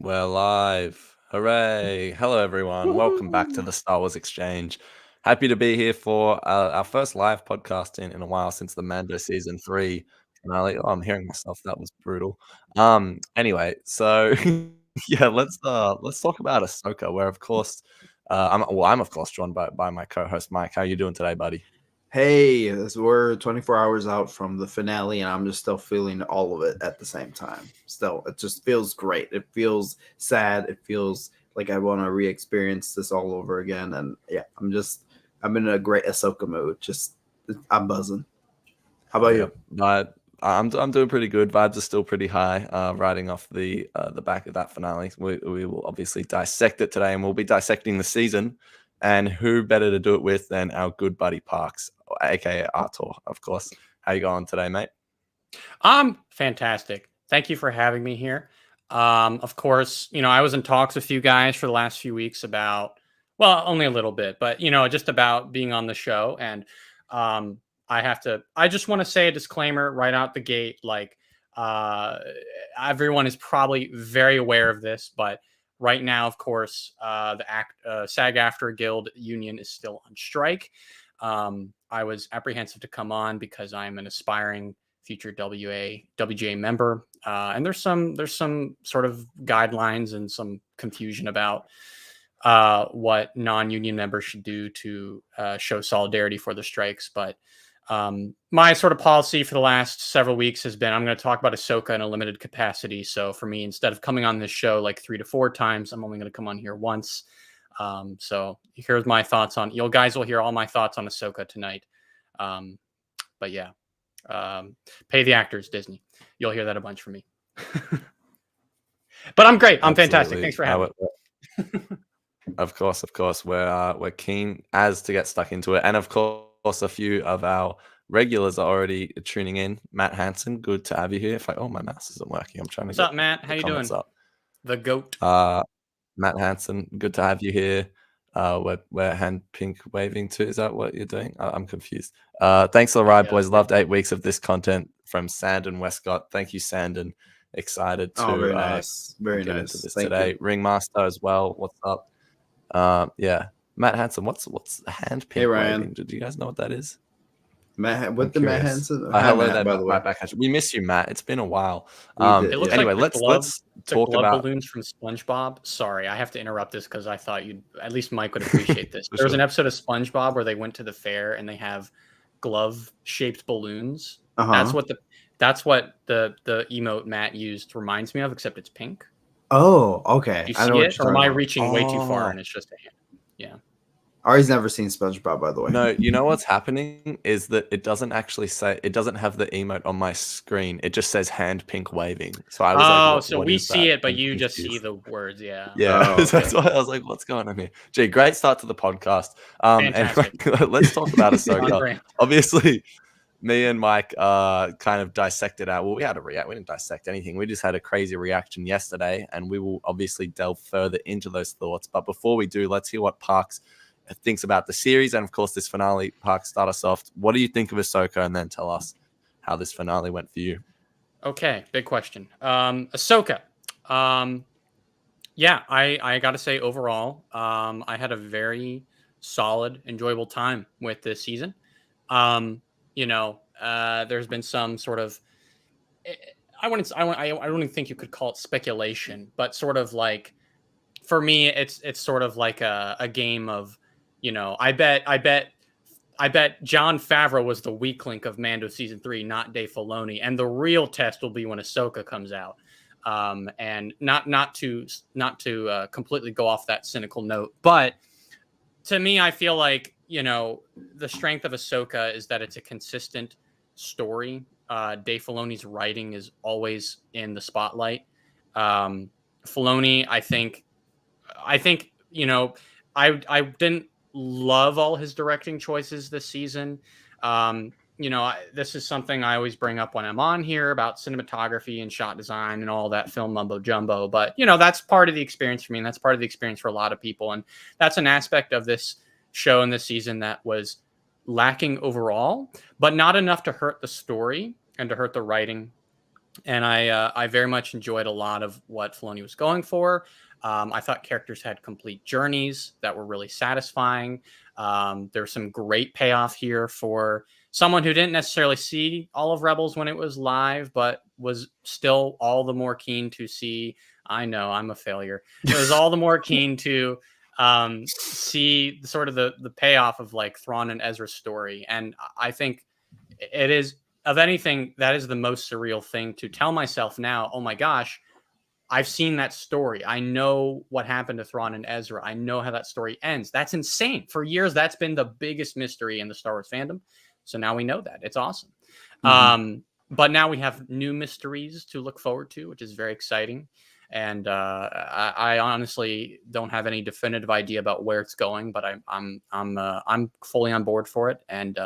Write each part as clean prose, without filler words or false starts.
We're live. Hooray. Hello, everyone. Welcome back to Woo-hoo. the Star Wars Exchange. Happy to be here for our first live podcast in a while since the Mando Season 3 finale. Oh, I'm hearing myself. That was brutal. Anyway, so yeah, let's talk about Ahsoka, where, of course, I'm of course joined by my co-host, Mike. How are you doing today, buddy? Hey, we're 24 hours out from the finale, and I'm just still feeling all of it at the same time. Still, it just feels great. It feels sad. It feels like I want to re-experience this all over again. And yeah, I'm in a great Ahsoka mood. I'm buzzing. How about you? Yep. But I'm doing pretty good. Vibes are still pretty high. Riding off the back of that finale, we will obviously dissect it today, and we'll be dissecting the season. And who better to do it with than our good buddy Parks, aka ArTorr, of course. How you going today, mate? Fantastic. Thank you for having me here. Of course, I was in talks with you guys for the last few weeks about, well, only a little bit, but just about being on the show. And I just want to say a disclaimer right out the gate. Like, everyone is probably very aware of this, but right now, of course, the SAG-AFTRA Guild union is still on strike. I was apprehensive to come on because I'm an aspiring future WGA member, and there's some sort of guidelines and some confusion about what non-union members should do to show solidarity for the strikes. But my sort of policy for the last several weeks has been I'm going to talk about Ahsoka in a limited capacity. So for me, instead of coming on this show like 3 to 4 times, I'm only going to come on here once. So here's my thoughts on. You guys will hear all my thoughts on Ahsoka tonight. But yeah. Pay the actors, Disney. You'll hear that a bunch from me. But I'm great. I'm fantastic. Thanks for having me. Of course. We're keen as to get stuck into it. And of course, a few of our regulars are already tuning in. Matt Hansen, good to have you here. Oh, my mouse isn't working. I'm trying What's to up, Matt? How you doing? Up. The GOAT. Matt Hansen, good to have you here. We're hand pink waving too. Is that what you're doing? I'm confused. Thanks for the ride, boys. Loved 8 weeks of this content from Sandon Westcott. Thank you, Sandon. Excited to very nice. Very get nice. into this Thank today. you. Ringmaster as well. What's up? Yeah, Matt Hansen. What's hand pink waving? Do you guys know what that is? Matt, what the Matt Hansen? Hello Matt, there, by the way. Right back at you. We miss you, Matt. It's been a while. It looks anyway, like let's talk about balloons from SpongeBob. Sorry, I have to interrupt this because I thought at least Mike would appreciate this. There was an episode of SpongeBob where they went to the fair and they have glove-shaped balloons. That's what the emote Matt used reminds me of, except it's pink. Oh, okay. Do you see it, or am I reaching way too far and it's just a hand? Yeah. Ari's never seen SpongeBob, by the way. No, you know what's happening is that it doesn't actually it doesn't have the emote on my screen. It just says hand pink waving. So I was so we see it, but you just see the words. Yeah. Yeah. Okay. That's why I was like, what's going on here? Gee, great start to the podcast. Anyway, let's talk about Ahsoka. Obviously, me and Mike kind of dissected out. Well, we had a react. We didn't dissect anything. We just had a crazy reaction yesterday, and we will obviously delve further into those thoughts. But before we do, let's hear what Parks thinks about the series and, of course, this finale. Parks, start us off. What do you think of Ahsoka, and then tell us how this finale went for you? Okay, big question. Ahsoka. Yeah, I got to say, overall, I had a very solid, enjoyable time with this season. There's been some sort of, I don't even think you could call it speculation, but sort of like, for me, it's sort of like a game of, I bet Jon Favreau was the weak link of Mando season 3, not Dave Filoni, and the real test will be when Ahsoka comes out. And not to completely go off that cynical note, but to me, I feel like the strength of Ahsoka is that it's a consistent story. Dave Filoni's writing is always in the spotlight. Filoni, I think I didn't love all his directing choices this season. This is something I always bring up when I'm on here about cinematography and shot design and all that film mumbo jumbo. But, that's part of the experience for me. And that's part of the experience for a lot of people. And that's an aspect of this show in this season that was lacking overall, but not enough to hurt the story and to hurt the writing. And I very much enjoyed a lot of what Filoni was going for. I thought characters had complete journeys that were really satisfying. There's some great payoff here for someone who didn't necessarily see all of Rebels when it was live, but was still all the more keen to see. I know I'm a failure. It was all the more keen to see sort of the payoff of like Thrawn and Ezra's story. And I think it is, of anything, that is the most surreal thing to tell myself now. Oh my gosh, I've seen that story. I know what happened to Thrawn and Ezra. I know how that story ends. That's insane. For years, that's been the biggest mystery in the Star Wars fandom. So now we know that. It's awesome. But now we have new mysteries to look forward to, which is very exciting. And I honestly don't have any definitive idea about where it's going, but I'm fully on board for it. And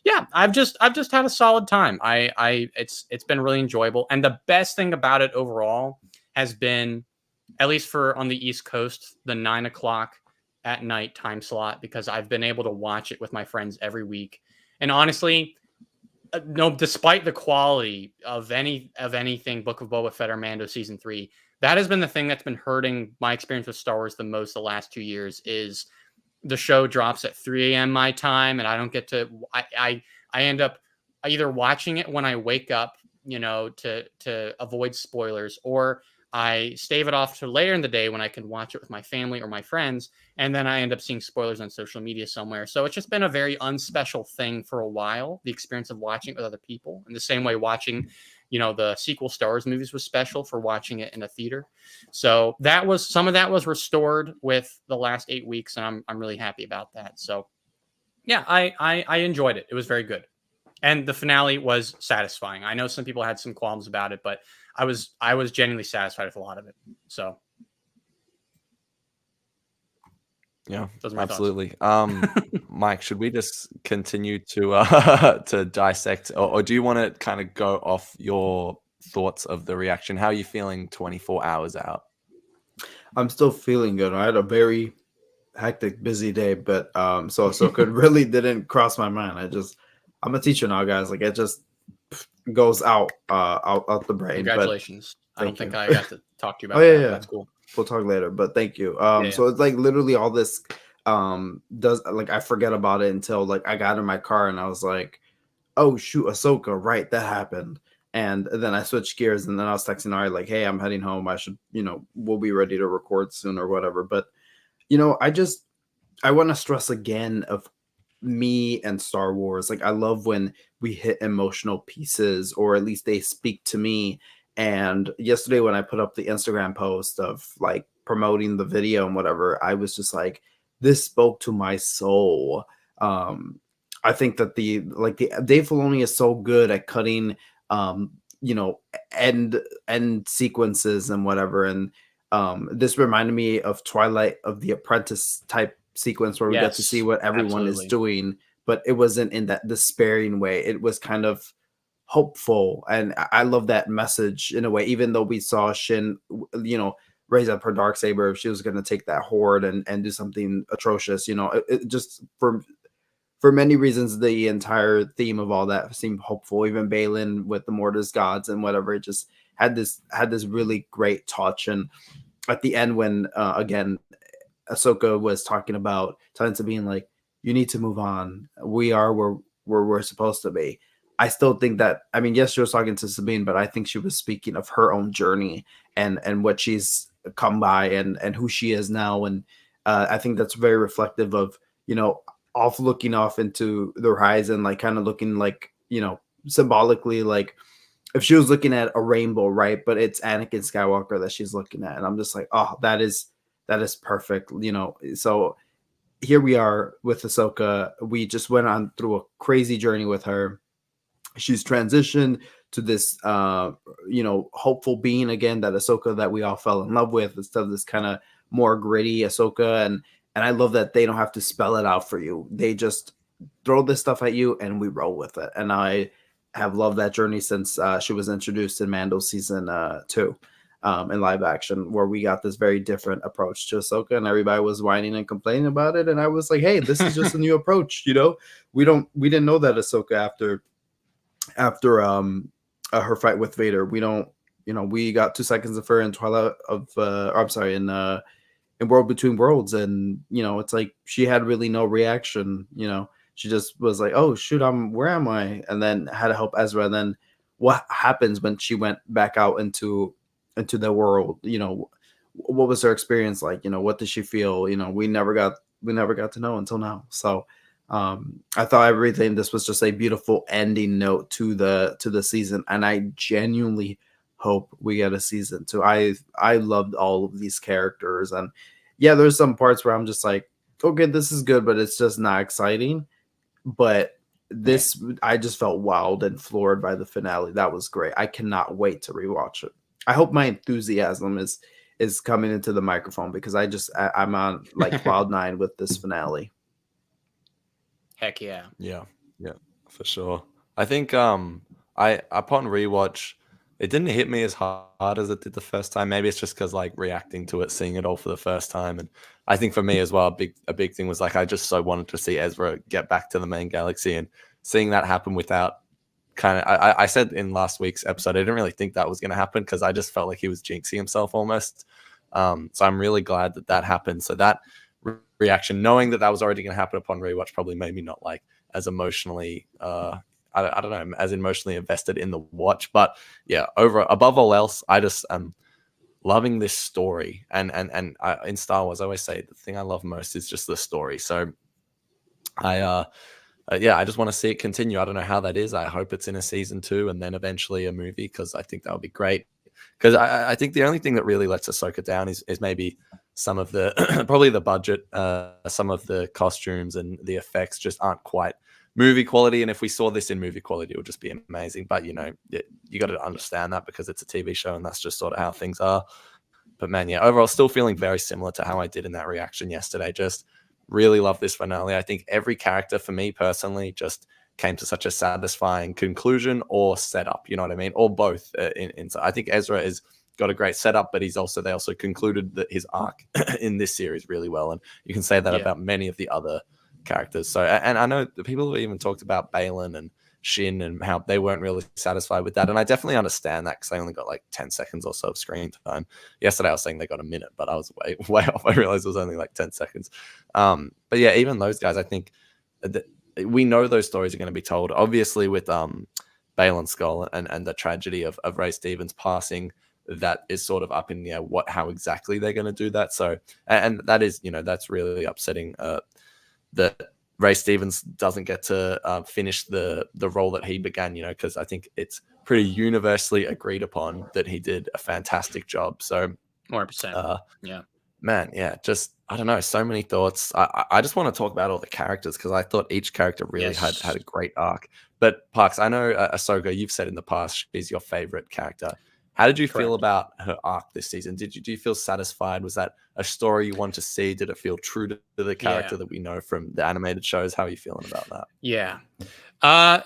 yeah, I've just had a solid time. It's been really enjoyable. And the best thing about it overall has been, at least for on the East Coast, the 9 o'clock at night time slot, because I've been able to watch it with my friends every week. And honestly, no, despite the quality of anything Book of Boba Fett or Mando season 3, that has been the thing that's been hurting my experience with Star Wars the most the last 2 years. Is the show drops at 3 a.m. my time, and I don't get to. I end up either watching it when I wake up, to avoid spoilers, or I stave it off to later in the day when I can watch it with my family or my friends, and then I end up seeing spoilers on social media somewhere. So it's just been a very unspecial thing for a while, the experience of watching it with other people. In the same way watching, the sequel Star Wars movies was special for watching it in a theater. So some of that was restored with the last 8 weeks, and I'm really happy about that. So yeah, I enjoyed it. It was very good. And the finale was satisfying. I know some people had some qualms about it, but I was genuinely satisfied with a lot of it. So yeah, absolutely. Mike, should we just continue to to dissect, or do you want to kind of go off your thoughts of the reaction? How are you feeling 24 hours out? I'm still feeling good. I had a very hectic, busy day, but so it really didn't cross my mind. I'm a teacher now, guys. Like, it just goes out the brain. Congratulations. I don't think I got to talk to you about that. Yeah. That's cool. We'll talk later, but thank you. So it's like literally all this does, like, I forget about it until like I got in my car and I was like, oh shoot, Ahsoka, right, that happened. And then I switched gears, and then I was texting Ari like, hey, I'm heading home. I should, we'll be ready to record soon or whatever. But I want to stress again of me and Star Wars. Like, I love when we hit emotional pieces, or at least they speak to me. And yesterday when I put up the Instagram post of like promoting the video and whatever, I was just like, this spoke to my soul. I think that the Dave Filoni is so good at cutting end sequences and whatever. And this reminded me of Twilight of the Apprentice type sequence where we get to see what everyone is doing, but it wasn't in that despairing way. It was kind of hopeful, and I love that message in a way. Even though we saw Shin, raise up her darksaber, if she was going to take that horde and do something atrocious, it just for many reasons, the entire theme of all that seemed hopeful. Even Balin with the Mortis gods and whatever, it just had this really great touch. And at the end, when again, Ahsoka was talking about being like, you need to move on. We are where we're supposed to be. I still think that, I mean, yes, she was talking to Sabine, but I think she was speaking of her own journey and what she's come by and who she is now. And I think that's very reflective of, looking off into the horizon, like kind of looking like, symbolically, like if she was looking at a rainbow, right? But it's Anakin Skywalker that she's looking at. And I'm just like, oh, that is perfect. So here we are with Ahsoka. We just went on through a crazy journey with her. She's transitioned to this, hopeful being again, that Ahsoka that we all fell in love with, instead of this kind of more gritty Ahsoka. And I love that they don't have to spell it out for you. They just throw this stuff at you and we roll with it. And I have loved that journey since she was introduced in Mando season 2 in live action, where we got this very different approach to Ahsoka, and everybody was whining and complaining about it. And I was like, hey, this is just a new approach. We didn't know that Ahsoka after her fight with Vader. We don't, we got 2 seconds of her in Twilight of, or I'm sorry, in World Between Worlds, and it's like she had really no reaction. She just was like, "Oh shoot, where am I?" And then had to help Ezra. And then what happens when she went back out into the world? What was her experience like? What did she feel? We never got to know until now. So I thought everything, this was just a beautiful ending note to the season, and I genuinely hope we get a season 2. I loved all of these characters, and yeah, there's some parts where I'm just like, okay, this is good, but it's just not exciting. But this, I just felt wowed and floored by the finale. That was great. I cannot wait to rewatch it. I hope my enthusiasm is coming into the microphone, because I'm on like cloud 9 with this finale. Heck yeah. Yeah, for sure. I think upon rewatch, it didn't hit me as hard as it did the first time. Maybe it's just because like reacting to it, seeing it all for the first time. And I think for me as well, a big thing was like I just so wanted to see Ezra get back to the main galaxy, and seeing that happen without kind of, I said in last week's episode, I didn't really think that was going to happen because I just felt like he was jinxing himself almost. So I'm really glad that happened. So that reaction, knowing that was already going to happen upon rewatch, probably made me not like as emotionally I don't know, as emotionally invested in the watch. But yeah, above all else, I just am loving this story. And in Star Wars, I always say the thing I love most is just the story. So I just want to see it continue. I don't know how that is. I hope it's in a season 2 and then eventually a movie, because I think that would be great. Because I think the only thing that really lets Ahsoka down is maybe some of the probably the budget, some of the costumes and the effects just aren't quite movie quality. And if we saw this in movie quality, it would just be amazing. But you got to understand that because it's a TV show, and that's just sort of how things are. But man, yeah, overall, still feeling very similar to how I did in that reaction yesterday. Just really love this finale. I think every character, for me personally, just came to such a satisfying conclusion or setup. You know what I mean? Or both. I think Ezra has got a great setup, but they also concluded his arc in this series really well. And you can say that about many of the other characters. So, and I know the people have even talked about Balin and Shin and how they weren't really satisfied with that. And I definitely understand that, because they only got like 10 seconds or so of screen time. Yesterday I was saying they got a minute, but I was way off. I realized it was only like 10 seconds. But yeah, even those guys, I think we know those stories are going to be told. Obviously with Balin's skull and the tragedy of Ray Stevens passing, that is sort of up in the air how exactly they're going to do that. So, and that is, that's really upsetting that Ray Stevens doesn't get to finish the role that he began, because I think it's pretty universally agreed upon that he did a fantastic job. So 100%. Yeah, man, yeah, just, I don't know, so many thoughts. I just want to talk about all the characters, because I thought each character really had a great arc. But Parks, I know Ahsoka, you've said in the past she's your favorite character. How did you feel about her arc this season? Do you feel satisfied? Was that a story you want to see? Did it feel true to the character that we know from the animated shows? How are you feeling about that? Yeah.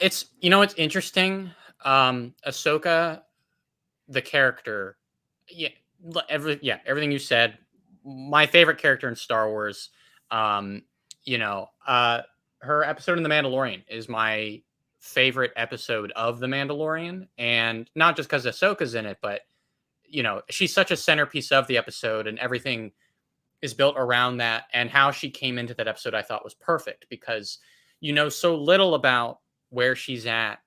It's, it's interesting. Ahsoka, the character, everything you said. My favorite character in Star Wars, her episode in The Mandalorian is my favorite episode of The Mandalorian, and not just because Ahsoka's in it, but she's such a centerpiece of the episode, and everything is built around that. And how she came into that episode, I thought was perfect, because so little about where she's at,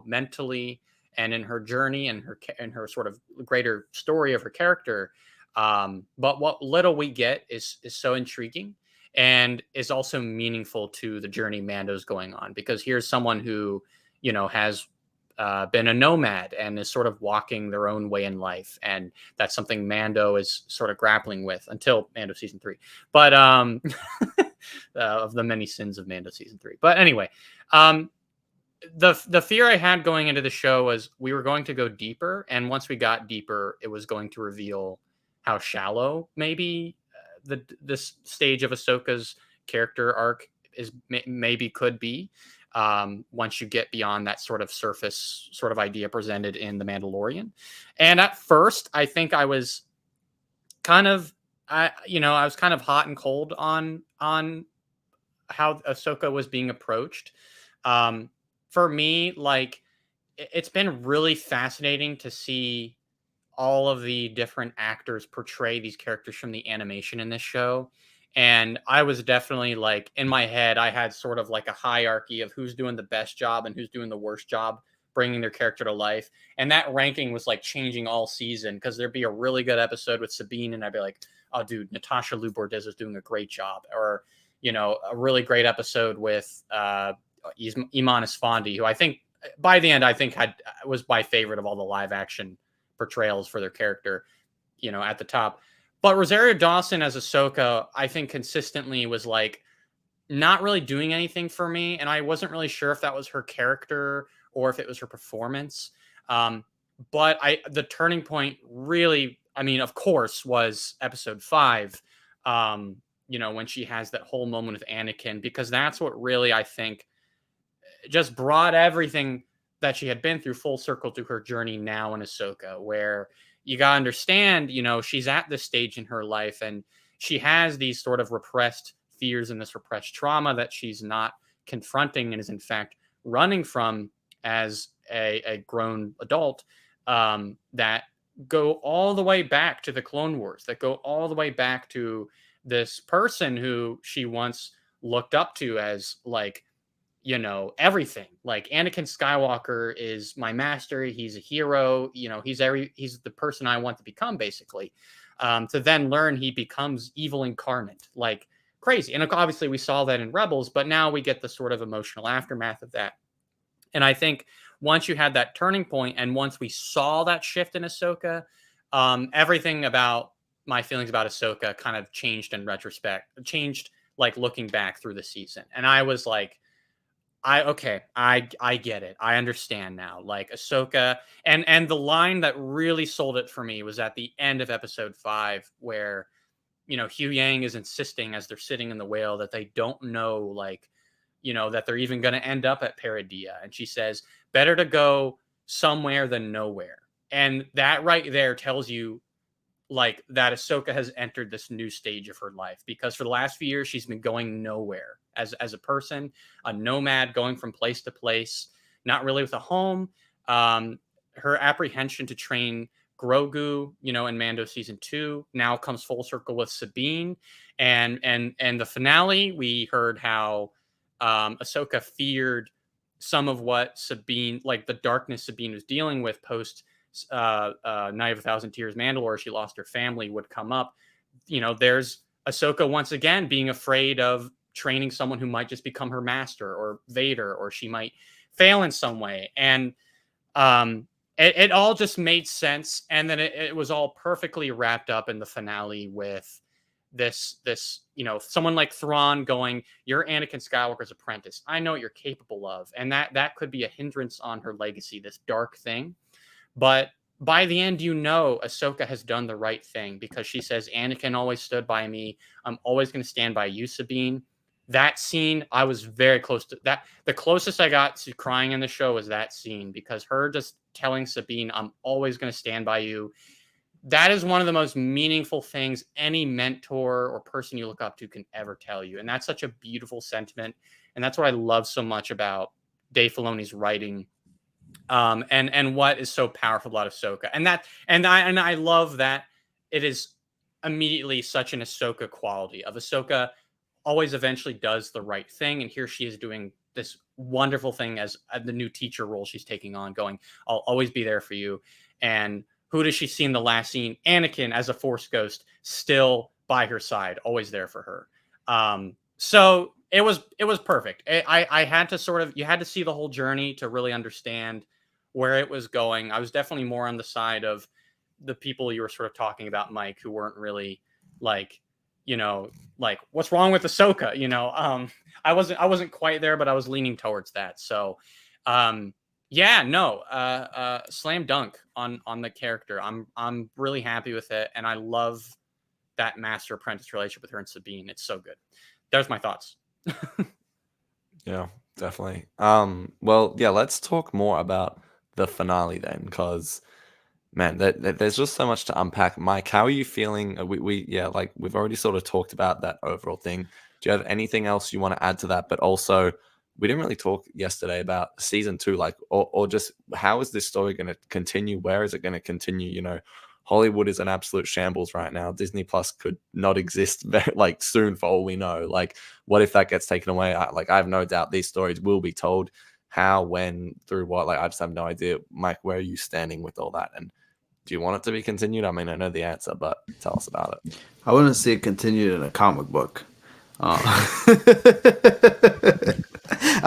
mentally and in her journey and her sort of greater story of her character. But what little we get is so intriguing, and is also meaningful to the journey Mando's going on, because here's someone who, has been a nomad and is sort of walking their own way in life. And that's something Mando is sort of grappling with until Mando season 3. But of the many sins of Mando season 3. But anyway, the fear I had going into the show was we were going to go deeper. And once we got deeper, it was going to reveal how shallow maybe this stage of Ahsoka's character arc could be, once you get beyond that sort of surface sort of idea presented in The Mandalorian. And at first, I think I was kind of, I was kind of hot and cold on how Ahsoka was being approached. For me, like, it's been really fascinating to see all of the different actors portray these characters from the animation in this show. And I was definitely like, in my head, I had sort of like a hierarchy of who's doing the best job and who's doing the worst job bringing their character to life. And that ranking was like changing all season, because there'd be a really good episode with Sabine and I'd be like, oh dude, Natasha Liu Bordes is doing a great job. Or, you know, a really great episode with Iman Esfandi, who I think by the end, I think was my favorite of all the live action portrayals for their character, you know, at the top. But Rosario Dawson as Ahsoka, I think consistently was like not really doing anything for me. And I wasn't really sure if that was her character or if it was her performance. But the turning point really, I mean, of course, was episode 5, you know, when she has that whole moment with Anakin, because that's what really, I think, just brought everything that she had been through full circle to her journey now in Ahsoka, where you got to understand, you know, she's at this stage in her life and she has these sort of repressed fears and this repressed trauma that she's not confronting and is in fact running from as a grown adult, that go all the way back to the Clone Wars, that go all the way back to this person who she once looked up to as like, you know, everything. Like Anakin Skywalker is my master. He's a hero. You know, he's the person I want to become, basically. To then learn he becomes evil incarnate, like crazy. And obviously we saw that in Rebels, but now we get the sort of emotional aftermath of that. And I think once you had that turning point and once we saw that shift in Ahsoka, everything about my feelings about Ahsoka kind of changed in retrospect, changed like looking back through the season. And I was like, I get it. I understand now. Like Ahsoka, and the line that really sold it for me was at the end of episode 5, where, you know, Hugh Yang is insisting as they're sitting in the whale that they don't know, like, you know, that they're even going to end up at Paradia. And she says, better to go somewhere than nowhere. And that right there tells you like that Ahsoka has entered this new stage of her life, because for the last few years, she's been going nowhere as a person, a nomad going from place to place, not really with a home. Her apprehension to train Grogu, you know, in Mando season 2 now comes full circle with Sabine. And the finale, we heard how Ahsoka feared some of what Sabine, like the darkness Sabine was dealing with post Night of a Thousand Tears Mandalore. She lost her family, would come up. You know, there's Ahsoka once again being afraid of training someone who might just become her master or Vader, or she might fail in some way. And it all just made sense. And then it was all perfectly wrapped up in the finale with this, you know, someone like Thrawn going, you're Anakin Skywalker's apprentice. I know what you're capable of. And that could be a hindrance on her legacy, this dark thing. But by the end, you know, Ahsoka has done the right thing, because she says, Anakin always stood by me. I'm always going to stand by you, Sabine. That scene, I was very close to that. The closest I got to crying in the show was that scene, because her just telling Sabine, I'm always going to stand by you. That is one of the most meaningful things any mentor or person you look up to can ever tell you. And that's such a beautiful sentiment. And that's what I love so much about Dave Filoni's writing. And what is so powerful about Ahsoka. And I love that it is immediately such an Ahsoka quality of Ahsoka always eventually does the right thing. And here she is doing this wonderful thing as the new teacher role she's taking on, going, I'll always be there for you. And who does she see in the last scene? Anakin as a Force ghost, still by her side, always there for her. So it was perfect. I had to sort of, you had to see the whole journey to really understand where it was going. I was definitely more on the side of the people you were sort of talking about, Mike, who weren't really like, you know, like what's wrong with Ahsoka? You know, I wasn't quite there, but I was leaning towards that. So, yeah, no, slam dunk on the character. I'm really happy with it, and I love that master apprentice relationship with her and Sabine. It's so good. There's my thoughts. Yeah, definitely. Well, yeah, let's talk more about the finale then, because man, there's just so much to unpack. Mike, how are you feeling? Like we've already sort of talked about that overall thing. Do you have anything else you want to add to that? But also, we didn't really talk yesterday about season 2, like, or just how is this story going to continue? Where is it going to continue? You know, Hollywood is an absolute shambles right now. Disney Plus could not exist like soon for all we know. Like, what if that gets taken away? I have no doubt these stories will be told. How, when, through what? Like, I just have no idea. Mike, where are you standing with all that? And do you want it to be continued? I mean, I know the answer, but tell us about it. I want to see it continued in a comic book.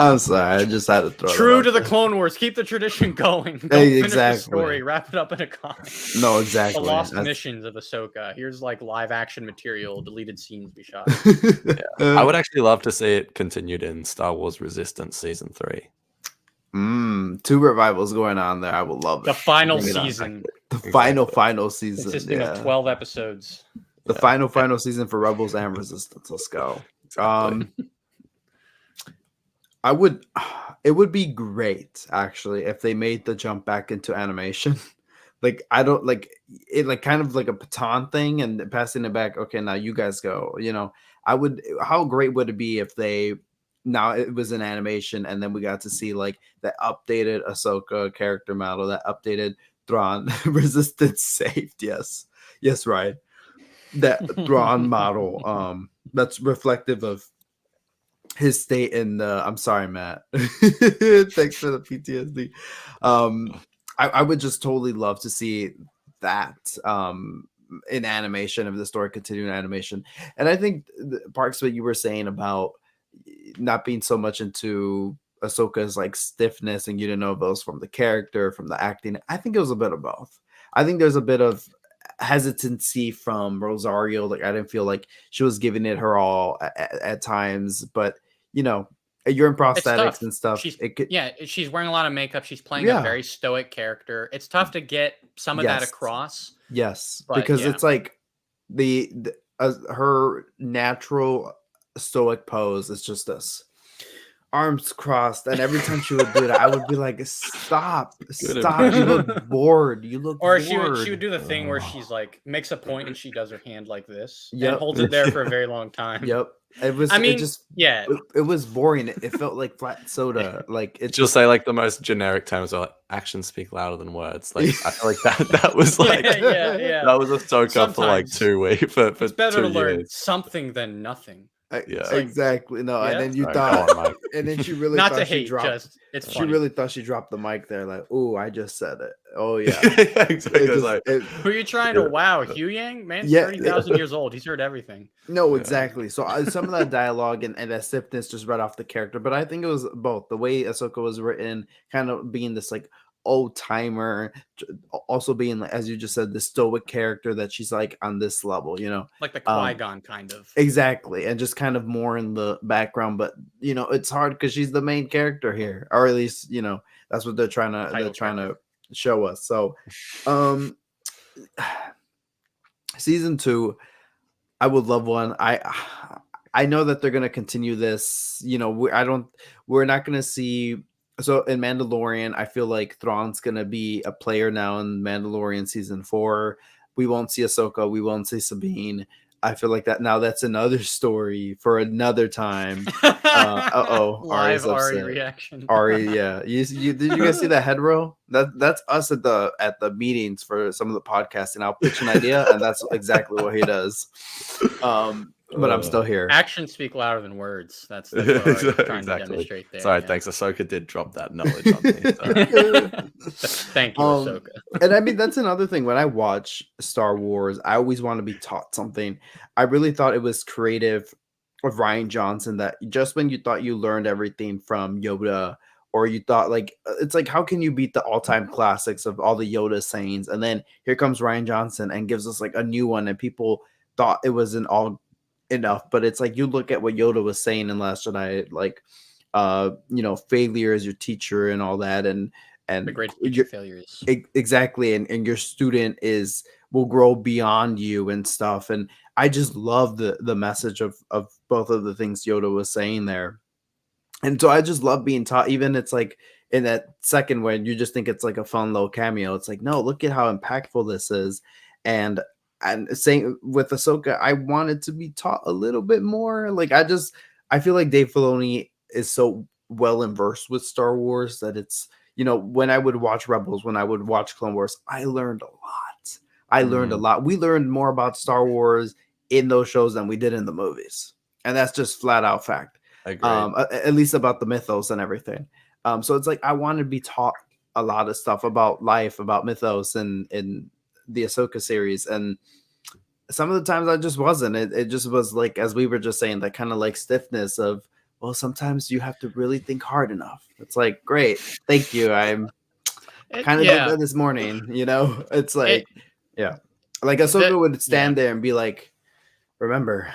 I'm sorry, I just had to throw True to the Clone Wars, keep the tradition going. Don't finish the story, wrap it up in a comic. No, exactly. The lost missions of Ahsoka. Here's like live action material, deleted scenes we shot. I would actually love to see it continued in Star Wars Resistance season 3. 2 revivals going on there. I would love it. The final season. The final season. Consisting of 12 episodes. The final season for Rebels and Resistance. Let's go. It would be great actually if they made the jump back into animation. Like, I don't like it, like kind of like a baton thing and passing it back. Okay, now you guys go. You know, how great would it be if now it was an animation and then we got to see like the updated Ahsoka character model, that updated Thrawn Resistance saved. Yes, right. That Thrawn model that's reflective of his state in the I'm sorry, Matt. Thanks for the PTSD. I would just totally love to see that in animation, of the story continuing animation. And I think Parks, what you were saying about not being so much into Ahsoka's like stiffness and you didn't know if it was from the character, from the acting. I think it was a bit of both. I think there's a bit of hesitancy from Rosario. Like, I didn't feel like she was giving it her all at times, but you know, you're in prosthetics and stuff. She's wearing a lot of makeup. She's playing a very stoic character. It's tough to get some of that across. Yes, because it's like her natural stoic pose is just this. Arms crossed, and every time she would do that, I would be like, "Stop! You look bored. You look." Or bored. she would do the thing where she's like makes a point and she does her hand like this and holds it there for a very long time. Yep. It was. It was boring. It felt like flat soda. Like it's just say like the most generic terms are like actions speak louder than words. Like I feel like that was like that was Ahsoka for like 2 weeks. It's better to learn something than nothing. Exactly. No, and then you thought, and then she really not thought to she hate, dropped. just it's she funny. really thought she dropped the mic there. Like, oh, I just said it. Oh yeah, exactly. Who are you trying to wow? Hugh Yang, man's 30,000 years old. He's heard everything. No, exactly. So some of that dialogue and that stiffness just right off the character, but I think it was both the way Ahsoka was written, kind of being this like old timer, also being like, as you just said, the stoic character that she's like on this level, you know, like the Qui-Gon kind of. Exactly, and just kind of more in the background, but you know, it's hard because she's the main character here, or at least you know that's what they're trying to show us. So, season 2, I would love one. I know that they're gonna continue this. You know, we're not gonna see. So in Mandalorian, I feel like Thrawn's gonna be a player now in Mandalorian season 4. We won't see Ahsoka. We won't see Sabine. I feel like that now. That's another story for another time. Live Ari reaction. Ari, yeah. Did you guys see that head roll? That's us at the meetings for some of the podcasting. I'll pitch an idea, and that's exactly what he does. But I'm still here. Actions speak louder than words. That's what I'm trying to demonstrate there. Sorry, thanks. Ahsoka did drop that knowledge on me. Thank you, Ahsoka. And I mean, that's another thing. When I watch Star Wars, I always want to be taught something. I really thought it was creative of Rian Johnson that just when you thought you learned everything from Yoda, or you thought like, it's like, how can you beat the all-time classics of all the Yoda sayings? And then here comes Rian Johnson and gives us like a new one, and people thought it wasn't all enough, but it's like you look at what Yoda was saying in Last Jedi, like you know, failure is your teacher and all that, and the great teacher failure is exactly, and your student will grow beyond you and stuff. And I just love the message of both of the things Yoda was saying there. And so I just love being taught, even it's like in that second when you just think it's like a fun little cameo. It's like, no, look at how impactful this is. And saying with Ahsoka, I wanted to be taught a little bit more. Like I feel like Dave Filoni is so well versed with Star Wars that it's, you know, when I would watch Rebels, when I would watch Clone Wars, I learned a lot. I learned a lot. We learned more about Star Wars in those shows than we did in the movies. And that's just flat out fact. At least about the mythos and everything. So it's like I want to be taught a lot of stuff about life, about mythos and in the Ahsoka series. And some of the times I just wasn't. It just was like, as we were just saying, that kind of like stiffness of, well, sometimes you have to really think hard enough. It's like, great, thank you. I kind of did that this morning, you know? It's like, like Ahsoka would stand there and be like, remember,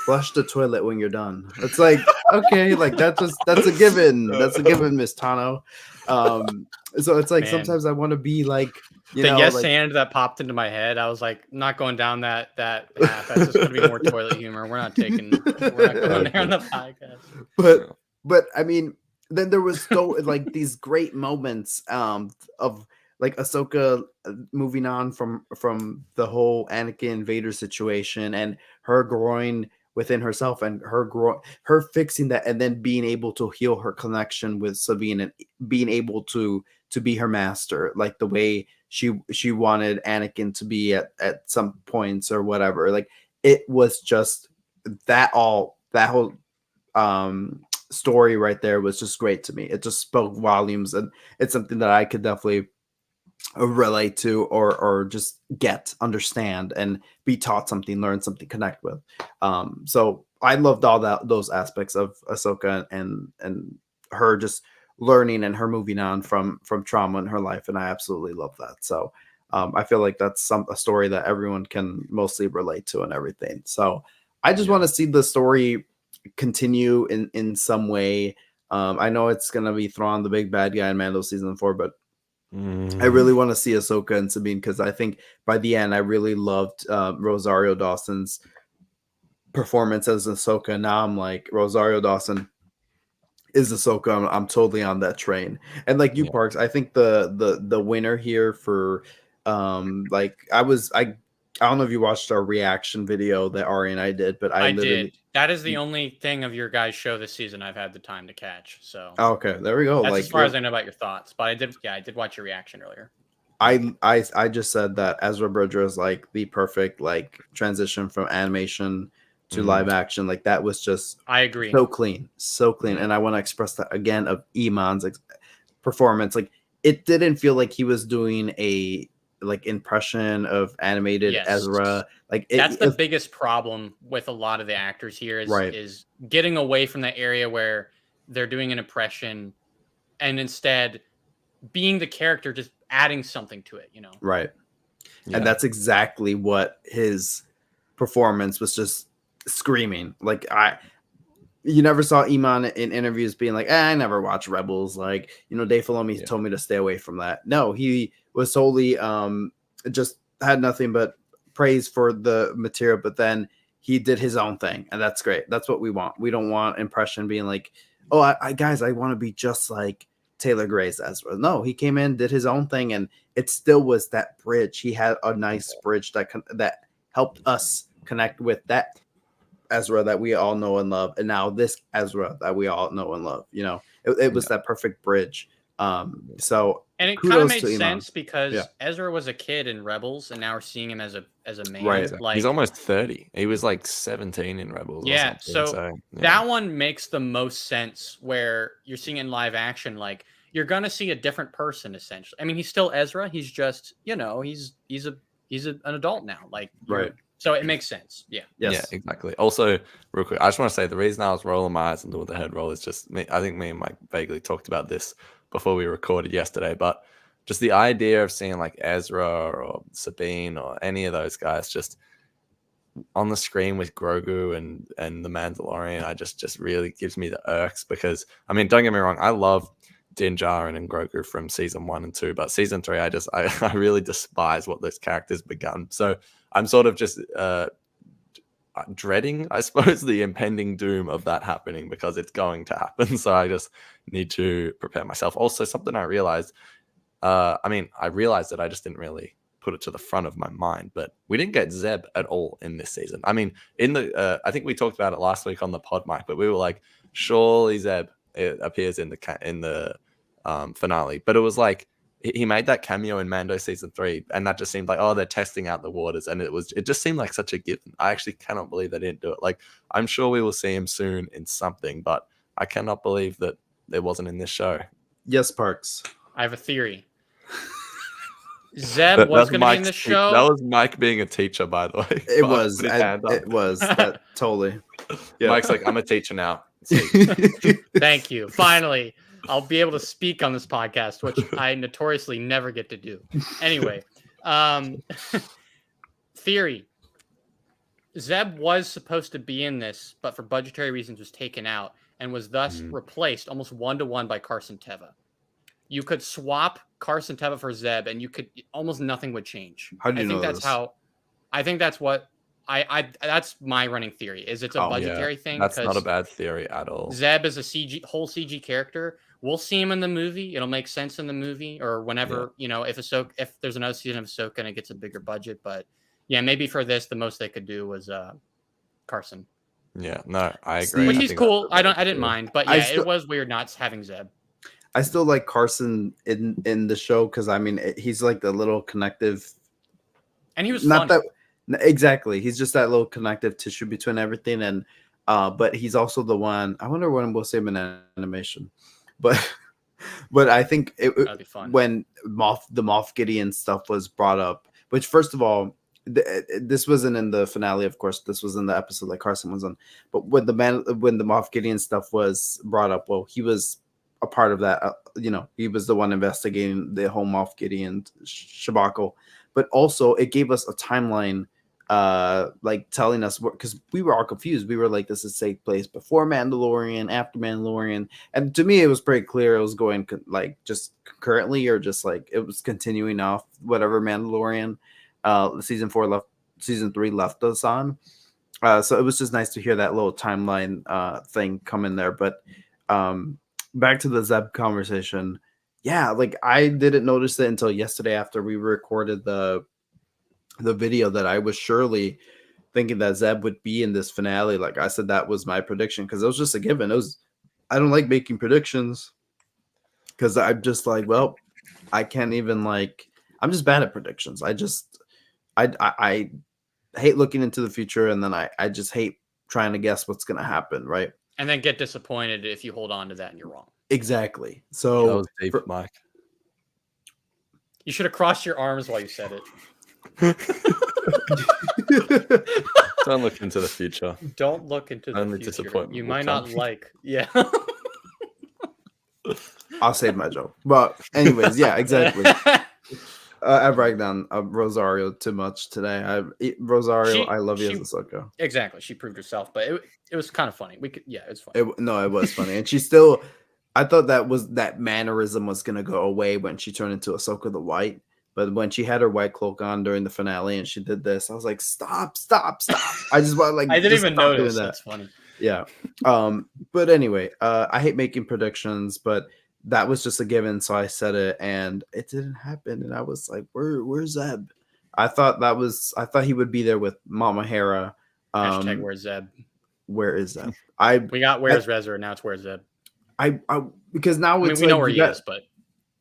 flush the toilet when you're done. It's like, okay, like that's a given. That's a given, Miss Tano. So it's like sometimes I want to be like, you know, yes like, and that popped into my head. I was like, not going down that path. That's just gonna be more toilet humor. We're not going there on the podcast. But I mean, then there was so like these great moments of like Ahsoka moving on from the whole Anakin Vader situation and her growing within herself and her fixing that and then being able to heal her connection with Sabine and being able to be her master, like the way she wanted Anakin to be at some points or whatever. Like it was just that whole story right there was just great to me. It just spoke volumes, and it's something that I could definitely relate to or just understand and be taught something, learn something, connect with. So I loved all those aspects of Ahsoka and her just learning and her moving on from trauma in her life, and I absolutely love that. So I feel like that's a story that everyone can mostly relate to and everything. So I just want to see the story continue in some way. I know it's gonna be Thrawn, the big bad guy in Mando season 4, but I really want to see Ahsoka and Sabine, because I think by the end I really loved Rosario Dawson's performance as Ahsoka. Now I'm like, Rosario Dawson is Ahsoka. I'm totally on that train. And like you, Parks, I think the winner here for like I don't know if you watched our reaction video that Ari and I did, but I literally did. That is the only thing of your guys' show this season I've had the time to catch. So okay, there we go. That's like as far as I know about your thoughts. But I did watch your reaction earlier. I just said that Ezra Bridger is like the perfect like transition from animation to live action. Like that was just, I agree, so clean. And I want to express that again of Iman's performance. Like it didn't feel like he was doing a like impression of animated Ezra. Like that's the biggest problem with a lot of the actors here is getting away from the area where they're doing an impression and instead being the character, just adding something to it, you know? Right. Yeah. And that's exactly what his performance was, just screaming. Like you never saw Iman in interviews being like, I never watched Rebels. Like, you know, Dave Filoni told me to stay away from that. No, he was solely just had nothing but praise for the material, but then he did his own thing, and that's great. That's what we want. We don't want impression being like, oh, I want to be just like Taylor Gray's Ezra. No, he came in, did his own thing, and it still was that bridge. He had a nice bridge that helped us connect with that Ezra that we all know and love, and now this Ezra that we all know and love. You know, it was that perfect bridge. So and it kind of made sense because Ezra was a kid in Rebels, and now we're seeing him as a man. Right, like he's almost 30. He was like 17 in Rebels. Yeah, so that one makes the most sense where you're seeing it in live action. Like you're gonna see a different person essentially. I mean, he's still Ezra. He's just, you know, he's an adult now. Like So it makes sense. Yeah. Yes. Yeah, exactly. Also, real quick, I just want to say the reason I was rolling my eyes and doing the head roll is just me. I think me and Mike vaguely talked about this before we recorded yesterday, but just the idea of seeing like Ezra or Sabine or any of those guys just on the screen with Grogu and the Mandalorian, I just really gives me the irks, because I mean, don't get me wrong, I love Din Djarin and Grogu from season 1 and 2, but season 3, I really despise what those characters begun. So I'm sort of just dreading, I suppose, the impending doom of that happening, because it's going to happen. So I just need to prepare myself. Also, something I realized, I realized that I just didn't really put it to the front of my mind, but we didn't get Zeb at all in this season. I mean, in the I think we talked about it last week on the pod, Mike, but we were like, surely Zeb it appears in the finale. But it was like he made that cameo in Mando season 3, and that just seemed like, oh, they're testing out the waters, and it just seemed like such a given. I actually cannot believe they didn't do it. Like, I'm sure we will see him soon in something, but I cannot believe that it wasn't in this show. Yes, Parks. I have a theory. Zeb was going to be in the show. That was Mike being a teacher, by the way. It was. It was. That totally. Yeah. Mike's like, I'm a teacher now. Thank you. Finally, I'll be able to speak on this podcast, which I notoriously never get to do. Anyway, theory. Zeb was supposed to be in this, but for budgetary reasons was taken out and was thus replaced almost 1-to-1 by Carson Teva. You could swap Carson Teva for Zeb, and you could almost nothing would change. How do you know that's this? how. I think that's what that's my running theory. Is it's a budgetary thing? That's not a bad theory at all. Zeb is a whole CG character. We'll see him in the movie. It'll make sense in the movie, or whenever if there's another season of Ahsoka and it gets a bigger budget. But yeah, maybe for this, the most they could do was Carson. Yeah, no, I agree. Which is cool. I didn't mind, but yeah, it was weird not having Zeb. I still like Carson in the show because I mean he's like the little connective, and he was not funny. that exactly. He's just that little connective tissue between everything, and but he's also the one. I wonder when we'll see him in animation, but I think That'd be fun. When the Moff Gideon stuff was brought up. Which first of all, this wasn't in the finale, of course. This was in the episode that Carson was on. But when the Moff Gideon stuff was brought up, well, he was a part of that. He was the one investigating the whole Moff Gideon shabacle. But also, it gave us a timeline, like telling us because we were all confused. We were like, "This is take place before Mandalorian, after Mandalorian," and to me, it was pretty clear it was going like just concurrently, or just like it was continuing off whatever Mandalorian. Season 3 left us on. So it was just nice to hear that little timeline thing come in there. But back to the Zeb conversation. Yeah, like I didn't notice it until yesterday after we recorded the video that I was surely thinking that Zeb would be in this finale. Like I said, that was my prediction because it was just a given. I don't like making predictions because I'm just like, well, I can't even I'm just bad at predictions. I hate looking into the future, and then I just hate trying to guess what's going to happen, right? And then get disappointed if you hold on to that and you're wrong. Exactly. So that was deep, Mike. You should have crossed your arms while you said it. Don't look into the future. Don't look into the Only future. disappointment You will might come. not like. Yeah. I'll save my joke. But anyways, yeah, exactly. I break down Rosario too much today. Rosario, I love you as Ahsoka. Exactly. She proved herself, but it was kind of funny. It's funny. It was funny. And she still, I thought that mannerism was going to go away when she turned into Ahsoka the White. But when she had her white cloak on during the finale and she did this, I was like, stop. I just want I didn't even notice. That's funny. Yeah. But anyway, I hate making predictions, but that was just a given. So I said it and it didn't happen. And I was like, where's Zeb? I thought he would be there with Mama Hera. Hashtag where's Zeb? Where is Zeb? We got where's Ezra, now it's where's Zeb. Because now we know where he is, but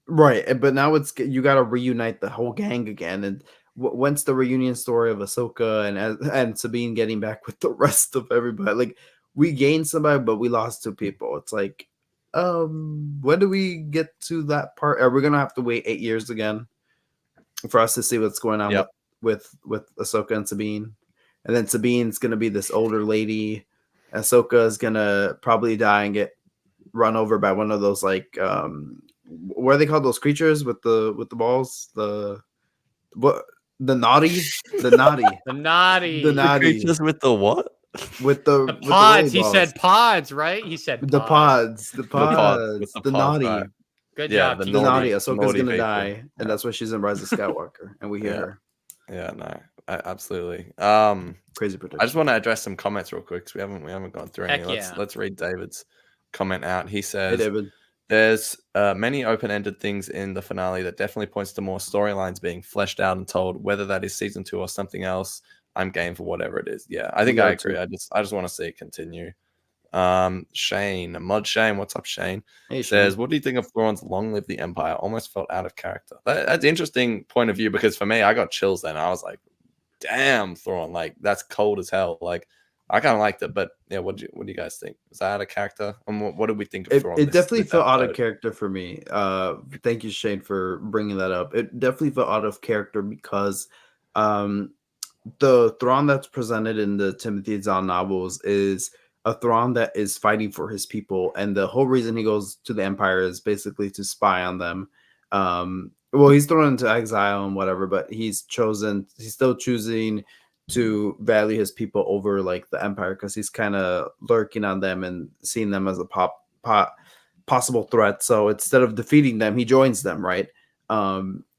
right. But now you got to reunite the whole gang again. And when's the reunion story of Ahsoka and Sabine getting back with the rest of everybody? Like we gained somebody, but we lost 2 people. It's like, when do we get to that part? Are we gonna have to wait 8 years again for us to see what's going on with Ahsoka and Sabine? And then Sabine's gonna be this older lady. Ahsoka is gonna probably die and get run over by one of those what are they called? Those creatures with the balls? The naughty creatures with the what? With the pods. He said pods, right? He said the pods. The naughty. Right. Good job. The naughty. Ahsoka's gonna die, and that's why she's in Rise of Skywalker, and we hear her. Yeah, no, absolutely. Crazy prediction. I just want to address some comments real quick because we haven't gone through any. Let's read David's comment out. He says, "Hey, David. There's many open-ended things in the finale that definitely points to more storylines being fleshed out and told, whether that is season 2 or something else. I'm game for whatever it is." Yeah, I think I agree. I just want to see it continue. Shane, Mod Shane, what's up, Shane? Hey, Says, Shane. what do you think of Thrawn's Long Live the Empire? Almost felt out of character. That's an interesting point of view, because for me, I got chills then. I was like, damn, Thrawn, like that's cold as hell. Like I kind of liked it, but yeah, what do you guys think? Was that out of character? And what did we think of Thrawn? It definitely felt out of character for me. Thank you, Shane, for bringing that up. It definitely felt out of character because the Thrawn that's presented in the Timothy Zahn novels is a Thrawn that is fighting for his people, and the whole reason he goes to the Empire is basically to spy on them. Well, he's thrown into exile and whatever, but he's still choosing to value his people over like the Empire, because he's kind of lurking on them and seeing them as a possible threat. So instead of defeating them, he joins them, right?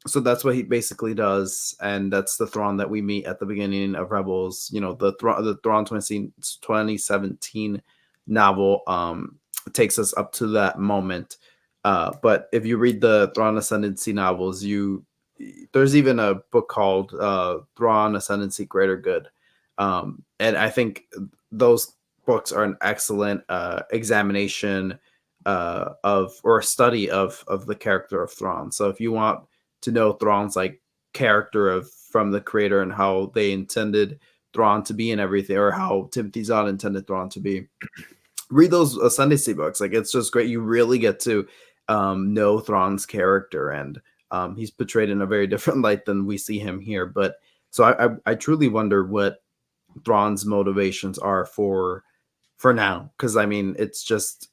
So that's what he basically does, and that's the Thrawn that we meet at the beginning of Rebels. You know, the Thrawn 2017 novel takes us up to that moment. But if you read the Thrawn Ascendancy novels, there's even a book called Thrawn Ascendancy Greater Good. And I think those books are an excellent examination or study of the character of Thrawn. So if you want to know Thrawn's like character from the creator and how they intended Thrawn to be and everything, or how Timothy Zahn intended Thrawn to be, read those Ascendancy books. Like, it's just great. You really get to know Thrawn's character, and he's portrayed in a very different light than we see him here. But so I truly wonder what Thrawn's motivations are for now, because I mean, it's just,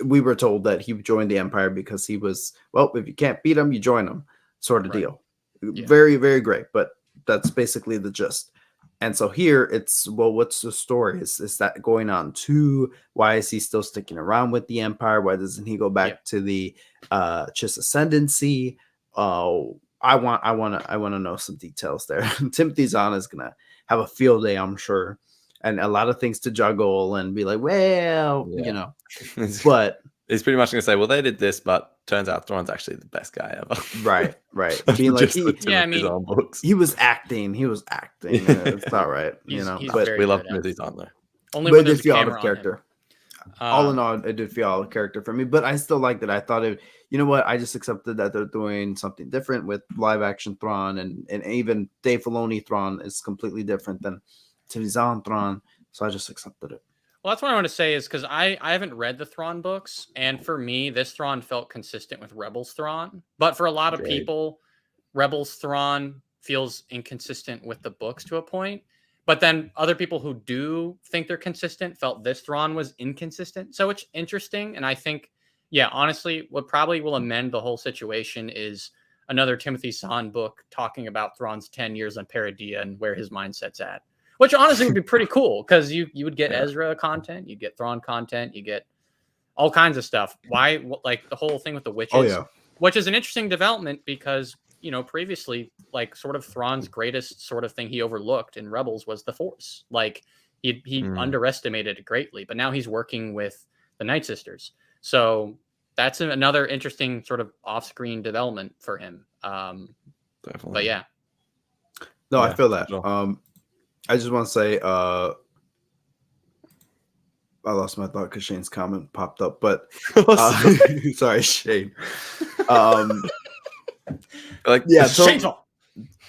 we were told that he joined the Empire because he was, well, if you can't beat him, you join him, sort of deal. Yeah. Very, very great, but that's basically the gist. And so here it's, well, what's the story? Is that going on too? Why is he still sticking around with the Empire? Why doesn't he go back to the Chiss Ascendancy? I want to know some details there. Timothy Zahn is gonna have a field day, I'm sure, and a lot of things to juggle and be like, well, you know, but he's pretty much gonna say, well, they did this, but turns out Thrawn's actually the best guy ever. Right. Being like, he was acting. It's not right, you know. But we love Timothy Zahn though. Only when there's a camera out of character. All in all, it did feel out of character for me, but I still liked it. I thought you know what? I just accepted that they're doing something different with live action Thrawn, and even Dave Filoni Thrawn is completely different than Timothy Zahn Thrawn, so I just accepted it. Well, that's what I want to say, is because I haven't read the Thrawn books, and for me, this Thrawn felt consistent with Rebels Thrawn. But for a lot of people, Rebels Thrawn feels inconsistent with the books to a point. But then other people who do think they're consistent felt this Thrawn was inconsistent. So it's interesting, and I think, yeah, honestly, what probably will amend the whole situation is another Timothy Zahn book talking about Thrawn's 10 years on Paradia and where his mindset's at. Which honestly would be pretty cool, because you would get Ezra content, you get Thrawn content, you get all kinds of stuff. Why, like the whole thing with the witches, which is an interesting development, because, you know, previously, like, sort of Thrawn's greatest sort of thing he overlooked in Rebels was the Force. Like, he underestimated it greatly, but now he's working with the Nightsisters. So that's another interesting sort of off-screen development for him. Definitely. But yeah. No, I feel that. I just want to say, I lost my thought because Shane's comment popped up, but sorry, Shane. Like, yeah,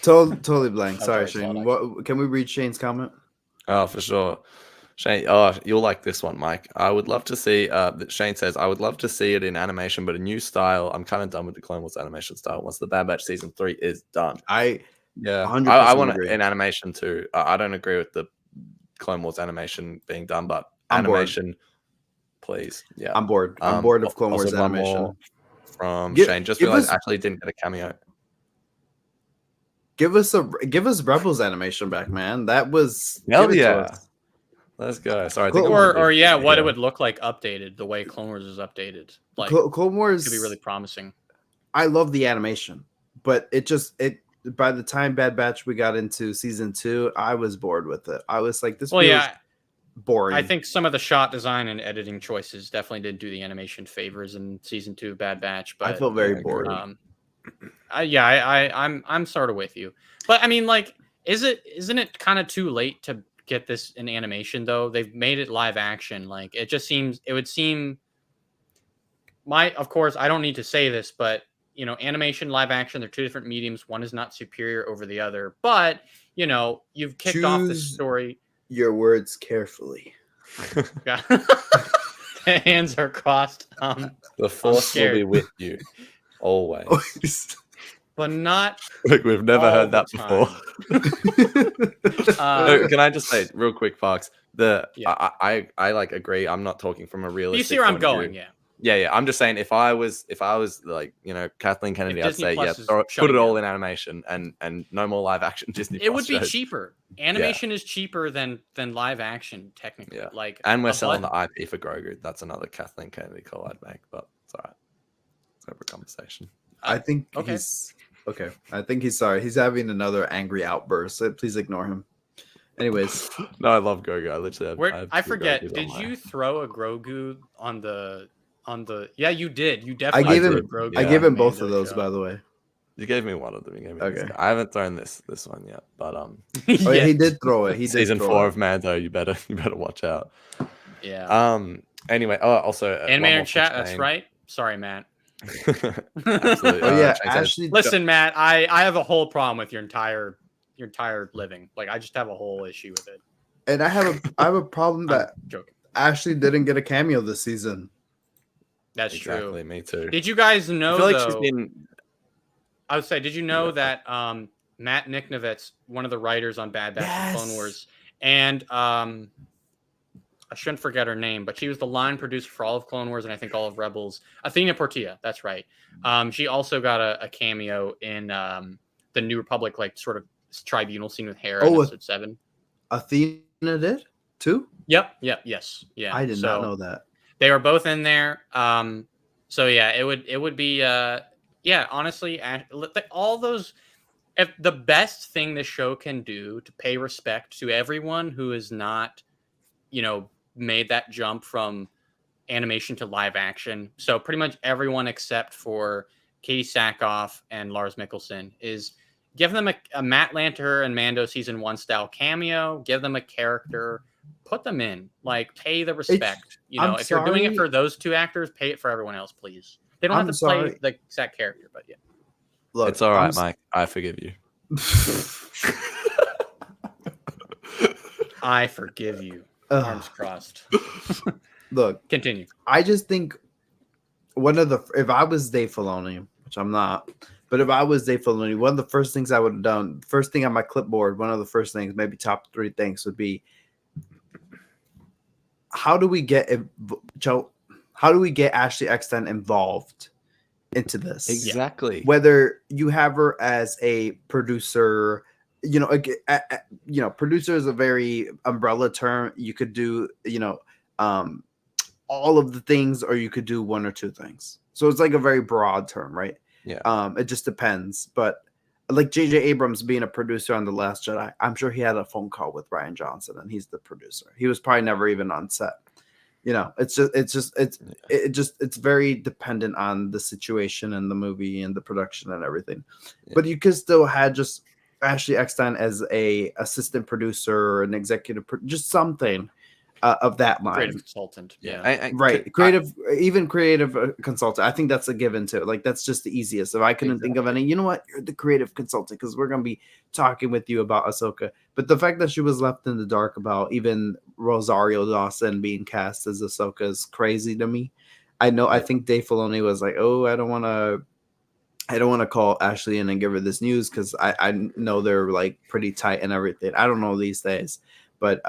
totally blank. Sorry, Shane. Can we read Shane's comment? Oh, for sure. Shane, you'll like this one, Mike. I would love to see, Shane says, I would love to see it in animation, but a new style. I'm kind of done with the Clone Wars animation style once the Bad Batch Season 3 is done. I want it in animation too. I don't agree with the Clone Wars animation being done, but animation, please. Yeah, I'm bored. I'm bored of Clone Wars animation. From Shane, just realized actually didn't get a cameo. Give us Rebels animation back, man. That was hell yeah. Let's go. Sorry, what it would look like updated, the way Clone Wars is updated. Like, Clone Wars could be really promising. I love the animation, but it by the time Bad Batch we got into Season 2, I was bored with it. I was like, this feels boring. I think some of the shot design and editing choices definitely didn't do the animation favors in Season 2 of Bad Batch. But I felt very bored. I'm sort of with you. But I mean, like, isn't it kind of too late to get this in animation though. They've made it live action. Like it would seem of course, I don't need to say this, but you know, animation, live action, they're two different mediums. One is not superior over the other, but you know, you've kicked off the story. Your words carefully. Hands are crossed. The force will be with you always. But not like we've never heard that before. Can I just say real quick, Fox? I like agree. I'm not talking from a realistic. You see where I'm going, yeah. I'm just saying if I was like, you know, Kathleen Kennedy, I'd say put it all in animation and no more live action Disney. It would be cheaper. Animation is cheaper than live action technically. Yeah. Like, and we're selling the IP for Grogu. That's another Kathleen Kennedy call I'd make, but it's all right. It's over a conversation. I think he's okay. I think he's sorry. He's having another angry outburst. So please ignore him. Anyways, no, I love Grogu. I literally I forget. Did you throw a Grogu on the? Yeah, you did. You definitely. I gave him both of those, by the way. You gave me one of them. You gave me okay. I haven't thrown this one yet, but yeah, he did throw it. He did season 4 of Mando. You better watch out. Yeah. Anyway, also animator chat. That's right. Sorry, Matt. Absolutely. Yeah, Ashley. Listen, Matt. I have a whole problem with your entire living. Like, I just have a whole issue with it. And I have a problem that Ashley didn't get a cameo this season. That's exactly, true. Me too. Did you guys know? I feel like she's been. I would say, did you know that Matt Niknovitz, one of the writers on Bad Batch and Clone Wars, and I shouldn't forget her name, but she was the line producer for all of Clone Wars and I think all of Rebels. Athena Portilla, that's right. She also got a cameo in the New Republic, like sort of tribunal scene with Hera in episode 7. Athena did too? Yep. Yes. Yeah. I did not know that. They were both in there. So yeah, it would be honestly, all those. If the best thing this show can do to pay respect to everyone who is not, you know, made that jump from animation to live action. So pretty much everyone except for Katie Sackhoff and Lars Mikkelsen is give them a Matt Lanter and Mando season 1 style cameo, give them a character, put them in, like pay the respect. If you're doing it for those two actors, pay it for everyone else, please. They don't have to play the exact character, but yeah. Look, it's all right, Mike. I forgive you. I forgive you. Arms crossed. Look, continue. I just think if I was Dave Filoni, which I'm not, but if I was Dave Filoni, one of the first things I would have done, first thing on my clipboard, one of the first things, maybe top 3 things would be, how do we get Ashley Eckstein involved into this? Exactly. Whether you have her as a producer, producer is a very umbrella term. You could do, all of the things, or you could do 1 or 2 things. So it's like a very broad term, right? Yeah. It just depends. But like J.J. Abrams being a producer on The Last Jedi, I'm sure he had a phone call with Rian Johnson, and he's the producer. He was probably never even on set. It's very dependent on the situation and the movie and the production and everything. Yeah. But you could still have just Ashley Eckstein as a assistant producer or an executive, just something of that line. Creative consultant. Yeah. Creative consultant. I think that's a given too. Like, that's just the easiest. If I couldn't think of any, you know what? You're the creative consultant, because we're going to be talking with you about Ahsoka. But the fact that she was left in the dark about even Rosario Dawson being cast as Ahsoka is crazy to me. I think Dave Filoni was like, oh, I don't want to call Ashley in and give her this news, because I know they're like pretty tight and everything. I don't know these days, but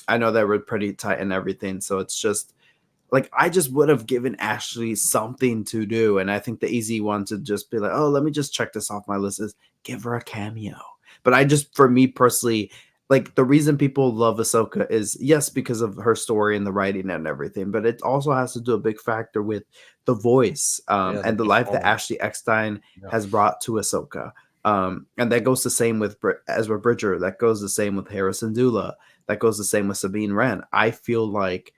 I know that we're pretty tight and everything. So it's just like, I just would have given Ashley something to do. And I think the easy one to just be like, oh, let me just check this off my list is give her a cameo. But for me personally, like, the reason people love Ahsoka is, yes, because of her story and the writing and everything, but it also has to do a big factor with the voice and the life that Ashley Eckstein has brought to Ahsoka. And that goes the same with Ezra Bridger. That goes the same with Harrison Dula. That goes the same with Sabine Wren. I feel like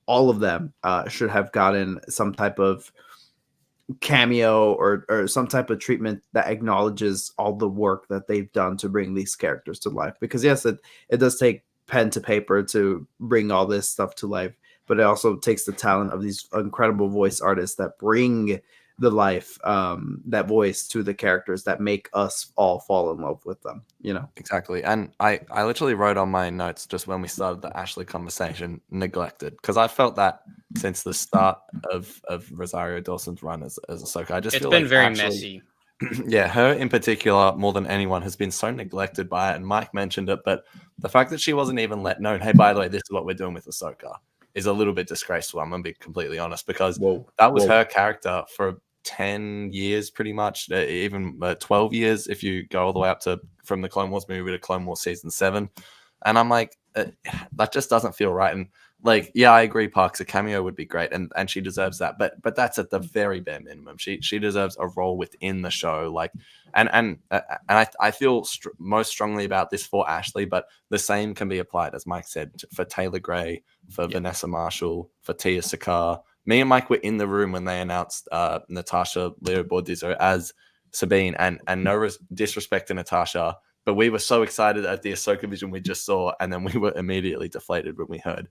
all of them should have gotten some type of cameo or some type of treatment that acknowledges all the work that they've done to bring these characters to life. Because yes, it does take pen to paper to bring all this stuff to life, but it also takes the talent of these incredible voice artists that bring the life, that voice to the characters that make us all fall in love with them, you know? Exactly. And I literally wrote on my notes just when we started the Ashley conversation, neglected, because I felt that since the start of Rosario Dawson's run as Ahsoka. I just it's feel been like very Ashley, messy. yeah, her in particular, more than anyone, has been so neglected by it. And Mike mentioned it, but the fact that she wasn't even let known, hey, by the way, this is what we're doing with Ahsoka, is a little bit disgraceful. I'm gonna be completely honest, because that was her character for 10 years, pretty much, even 12 years if you go all the way up to from the Clone Wars movie to Clone Wars season 7. And I'm like, that just doesn't feel right. And like, yeah, I agree, Parks, a cameo would be great, and she deserves that, but that's at the very bare minimum. She deserves a role within the show, like, and I feel most strongly about this for Ashley, but the same can be applied, as Mike said, for Taylor Gray, for Vanessa Marshall, for Tia Sakar. Me and Mike were in the room when they announced Natasha Leo Bordizzo as Sabine, and no disrespect to Natasha, but we were so excited at the Ahsoka vision we just saw, and then we were immediately deflated when we heard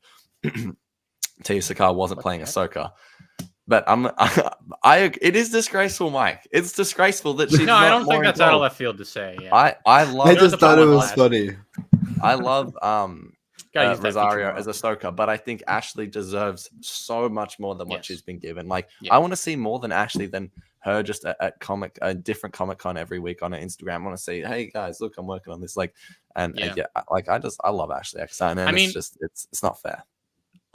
Tia Sakar wasn't playing Ahsoka. But it is disgraceful, Mike. It's disgraceful that she's no, I don't think that's out of left field to say. Yeah. I just thought it was funny. I love Rosario as Ahsoka, but I think Ashley deserves so much more than what she's been given. Like, I want to see more than Ashley than her just at a different Comic Con every week on her Instagram. I want to say, hey guys, look, I'm working on this. Like, I love Ashley Eckstein, and it's not fair.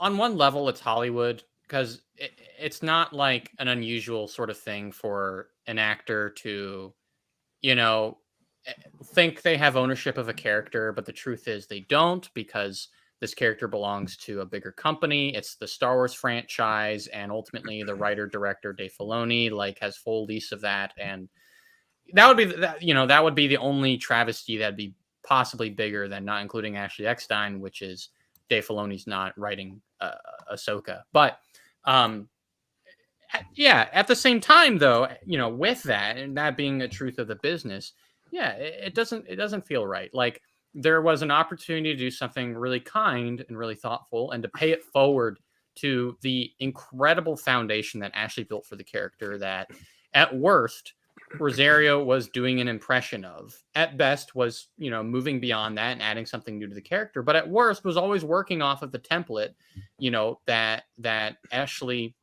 On one level, it's Hollywood, because it's not like an unusual sort of thing for an actor to, think they have ownership of a character, but the truth is they don't, because this character belongs to a bigger company. It's the Star Wars franchise, and ultimately the writer-director Dave Filoni has full lease of that, and that would be the only travesty that'd be possibly bigger than not including Ashley Eckstein, which is Dave Filoni's not writing Ahsoka. But at the same time, though, with that, and that being the truth of the business, it doesn't feel right. Like, there was an opportunity to do something really kind and really thoughtful, and to pay it forward to the incredible foundation that Ashley built for the character, that at worst Rosario was doing an impression of, at best was, moving beyond that and adding something new to the character, but at worst was always working off of the template, that Ashley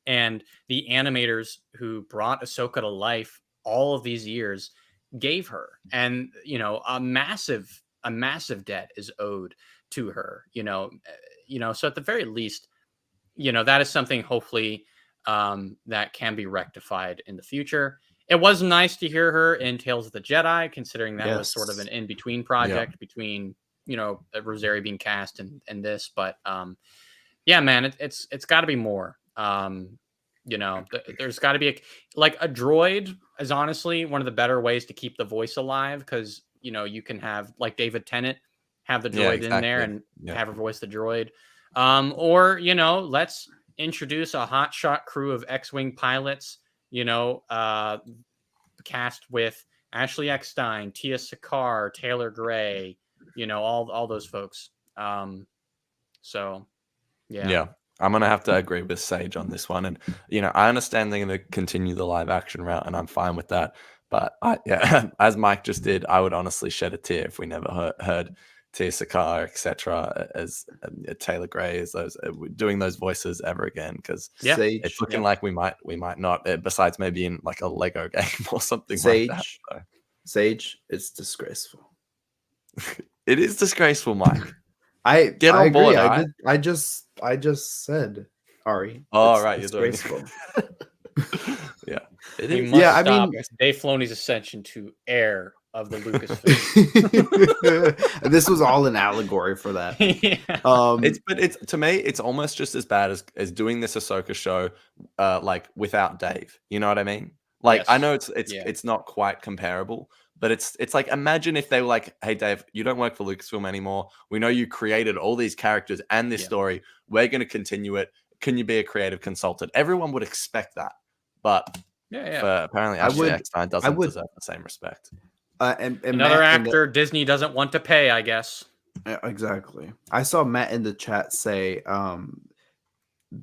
and the animators who brought Ahsoka to life all of these years gave her. And, a massive debt is owed to her, so at the very least, that is something hopefully that can be rectified in the future. It was nice to hear her in Tales of the Jedi, considering that was sort of an in-between project between, Rosario being cast and this, but man, it's got to be more. There's got to be a droid is honestly one of the better ways to keep the voice alive, because you can have, like, David Tennant have the droid in there and have her voice the droid, or let's introduce a hotshot crew of X-wing pilots, cast with Ashley Eckstein, Tia Sakar, Taylor Gray, all those folks. I'm going to have to agree with Sage on this one. And, I understand they're going to continue the live action route, and I'm fine with that. But, as Mike just did, I would honestly shed a tear if we never heard Tia Sakar, etc., as Taylor Gray, as those doing those voices ever again. Because it's looking like we might not, besides maybe in like a Lego game or something like that. So. Sage, it's disgraceful. It is disgraceful, Mike. I get on board. Right? I just said, Ari. Oh, right, disgraceful. Yeah. It is. I mean, Dave Filoni's ascension to heir of the Lucasfilm. This was all an allegory for that. It's to me, it's almost just as bad as doing this Ahsoka show, like, without Dave. You know what I mean? Like, I know it's not quite comparable, but it's like, imagine if they were like, hey, Dave, you don't work for Lucasfilm anymore. We know you created all these characters and this story. We're going to continue it. Can you be a creative consultant? Everyone would expect that. But apparently Ashley Eckstein doesn't deserve the same respect. And another actor Disney doesn't want to pay, I guess. Exactly. I saw Matt in the chat say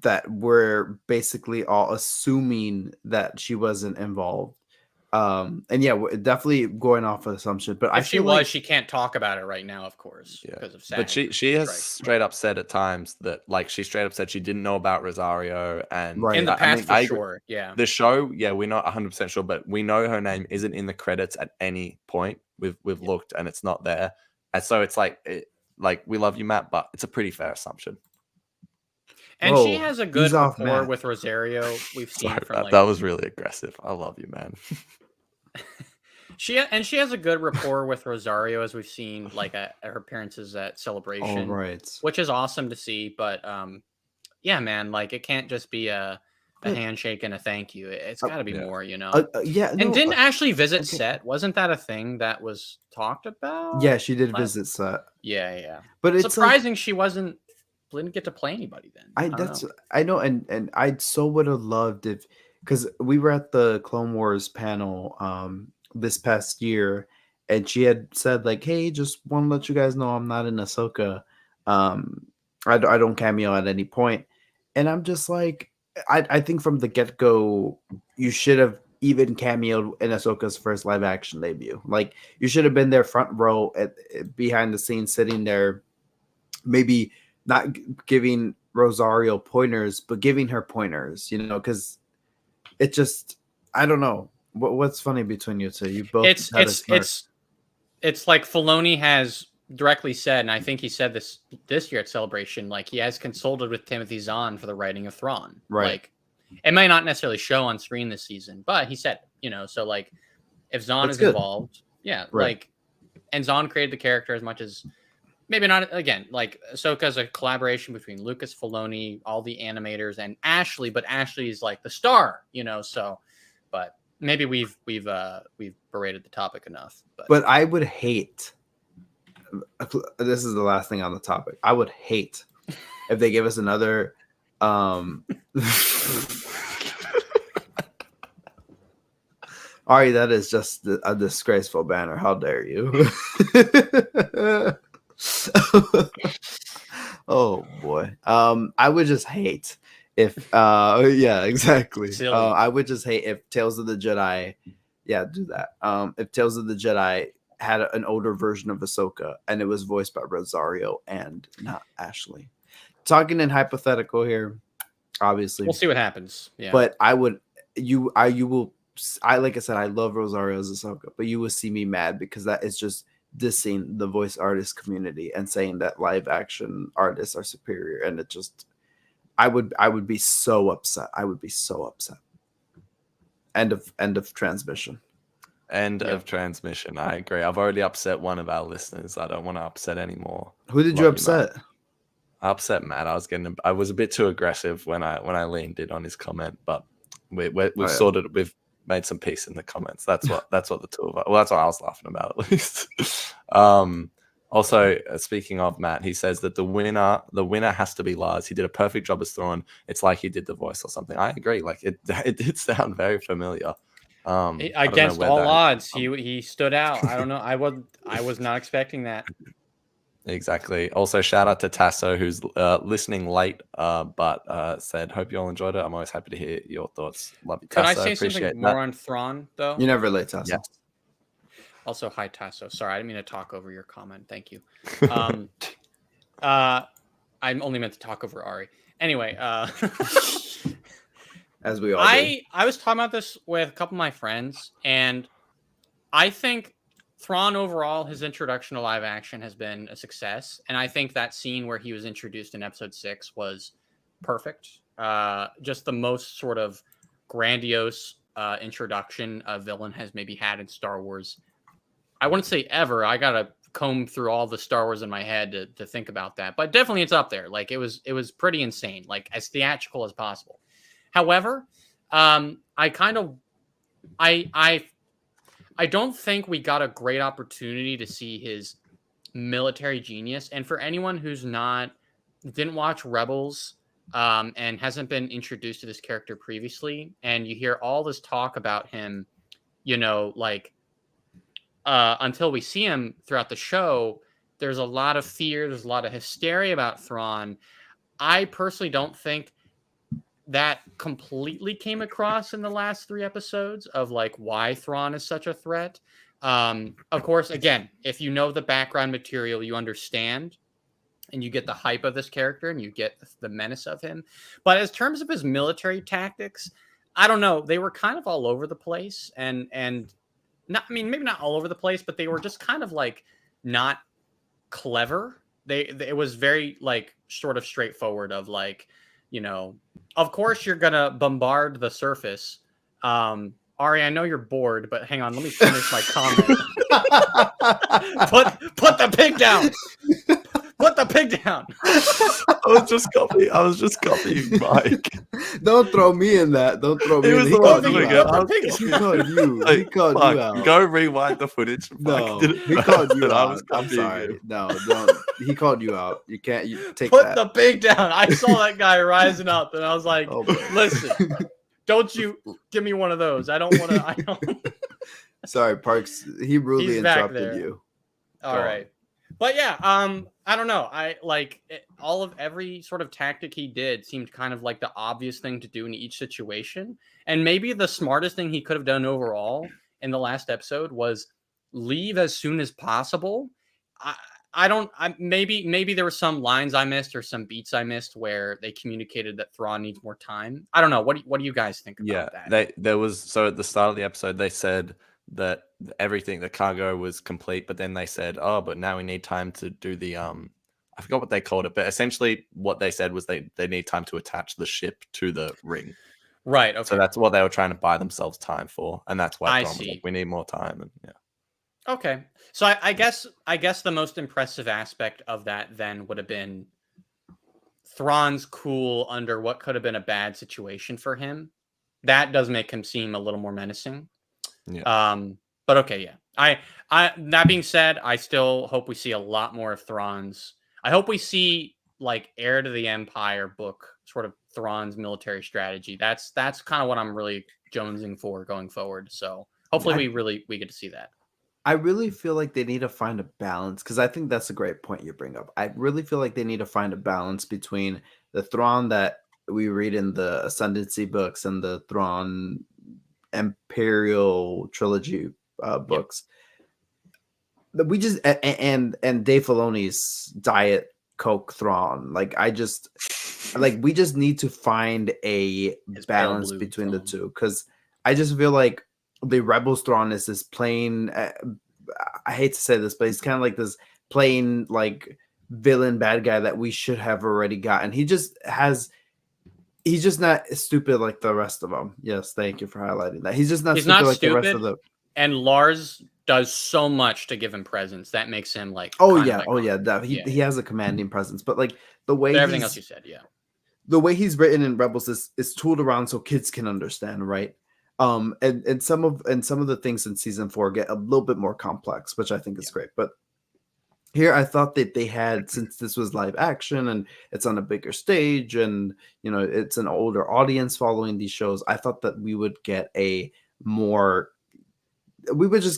that we're basically all assuming that she wasn't involved. And yeah, we're definitely going off of assumption. But if she was, she can't talk about it right now, of course, because of SAG. But she has straight up said at times that, like, she straight up said she didn't know about Rosario, and Right. in the past, for sure. Yeah, the show, we're not 100% sure, but we know her name isn't in the credits at any point. We've looked, and it's not there, and so it's like we love you, Matt, but it's a pretty fair assumption. And she has a good rapport with Rosario. We've seen from that was really aggressive. I love you, man. She has a good rapport with Rosario, as we've seen, like at her appearances at Celebration, which is awesome to see. But yeah, man, like it can't just be a handshake and a thank you. It's got to be more, you know. And didn't Ashley visit set? Wasn't that a thing that was talked about? Yeah, she did visit set. Yeah. But it's surprising she didn't get to play anybody then. I know, and I so would have loved if, because we were at the Clone Wars panel this past year, and she had said like, hey, just want to let you guys know I'm not in Ahsoka. I don't cameo at any point. And I'm just like, I think from the get-go you should have even cameoed in Ahsoka's first live action debut. Like, you should have been there front row behind the scenes, sitting there, maybe not giving Rosario pointers, but giving her pointers, you know, because it just, I don't know. What's funny between you two? You both it's like Filoni has directly said, and I think he said this year at Celebration, like he has consulted with Timothy Zahn for the writing of Thrawn. Right. Like, it may not necessarily show on screen this season, but he said, you know, so like if Zahn is involved, like, and Zahn created the character as much as, maybe not, again, like Ahsoka's a collaboration between Lucas, Filoni, all the animators, and Ashley, but Ashley is like the star, you know, so, but maybe we've berated the topic enough. But I would hate, this is the last thing on the topic, I would hate if they give us another Ari, that is just a disgraceful banner. How dare you? Oh boy. I would just hate if yeah, exactly. I would just hate if Tales of the Jedi, do that. If Tales of the Jedi had an older version of Ahsoka and it was voiced by Rosario and not Ashley. Talking in hypothetical here, obviously. We'll see what happens. Yeah. But I like I said, I love Rosario's Ahsoka, but you will see me mad because that is just dissing the voice artist community and saying that live action artists are superior, and it just I would be so upset. I would be so upset. End of transmission. End of transmission. I agree. I've already upset one of our listeners. I don't want to upset anymore. Who did you upset? I upset Matt. I was a bit too aggressive when I leaned in on his comment, but we've made some peace in the comments. That's what the two of us. Well, that's what I was laughing about at least. Also, speaking of Matt, he says that the winner has to be Lars. He did a perfect job as Thrawn. It's like he did the voice or something. I agree. Like it did sound very familiar. Against all odds, he stood out. I don't know. I was not expecting that. Exactly. Also, shout out to Tasso, who's listening late, but said, "Hope you all enjoyed it. I'm always happy to hear your thoughts. Love you, Tasso." Can I say something more on Thrawn, though? You're never late, Tasso. Yes. Also, hi, Tasso. Sorry, I didn't mean to talk over your comment. Thank you. I only meant to talk over Ari. Anyway, as we all do. I was talking about this with a couple of my friends, and I think Thrawn overall, his introduction to live action has been a success, and I think that scene where he was introduced in episode 6 was perfect. Just the most sort of grandiose introduction a villain has maybe had in Star Wars. I wouldn't say ever. I gotta comb through all the Star Wars in my head to think about that, but definitely it's up there. Like it was pretty insane, like as theatrical as possible. However, I don't think we got a great opportunity to see his military genius. And for anyone who's didn't watch Rebels and hasn't been introduced to this character previously, and you hear all this talk about him, you know, like until we see him throughout the show, There's a lot of fear. There's a lot of hysteria about Thrawn. I personally don't think that completely came across in the last 3 episodes of like why Thrawn is such a threat. Of course, again, if you know the background material, you understand and you get the hype of this character and you get the menace of him. But as terms of his military tactics, I don't know. They were kind of all over the place and not, I mean, maybe not all over the place, but they were just kind of like not clever. It was very like sort of straightforward of like, you know, of course you're going to bombard the surface. Ari, I know you're bored, but hang on, let me finish my comment. Put the pig down. Put the pig down. I was just copying Mike. Don't throw me in that. Don't throw me in. He called you out. Go rewind the footage. No, he called you out. I'm sorry. No, don't. He called you out. You can't. You take Put the pig down. I saw that guy rising up, and I was like, listen. Don't you give me one of those. I don't want to. I don't. Sorry, Parks. He rudely interrupted you. All right. But yeah, I don't know. I like every sort of tactic he did seemed kind of like the obvious thing to do in each situation. And maybe the smartest thing he could have done overall in the last episode was leave as soon as possible. Maybe there were some lines I missed or some beats I missed where they communicated that Thrawn needs more time. I don't know. What do you guys think about that? There was, so at the start of the episode, they said that everything, the cargo was complete, but then they said, oh, but now we need time to do the, I forgot what they called it, but essentially what they said was they need time to attach the ship to the ring. Right. Okay. So that's what they were trying to buy themselves time for. And that's why Thrawn was like, we need more time. And yeah. Okay. So I guess the most impressive aspect of that then would have been Thrawn's cool under what could have been a bad situation for him. That does make him seem a little more menacing. Yeah. But okay, yeah. I that being said, I still hope we see a lot more of Thrawn's. I hope we see like Heir to the Empire book, sort of Thrawn's military strategy. That's kind of what I'm really jonesing for going forward. So hopefully we get to see that. I really feel like they need to find a balance, because I think that's a great point you bring up. I really feel like they need to find a balance between the Thrawn that we read in the Ascendancy books and the Thrawn Imperial trilogy books. We just and Dave Filoni's Diet Coke Thrawn. Like we just need to find a balance between the two, because I just feel like the Rebels Thrawn is this plain. I hate to say this, but he's kind of like this plain like villain bad guy that we should have already gotten. He's just not stupid like the rest of them. Yes, thank you for highlighting that. He's just not stupid like the rest of them. And Lars does so much to give him presence that makes him like. He has a commanding presence, but like the way everything else you said, the way he's written in Rebels is tooled around so kids can understand, right? And some of the things in season 4 get a little bit more complex, which I think is great. But here, I thought that they had, since this was live action and it's on a bigger stage, and you know it's an older audience following these shows, I thought that we would get just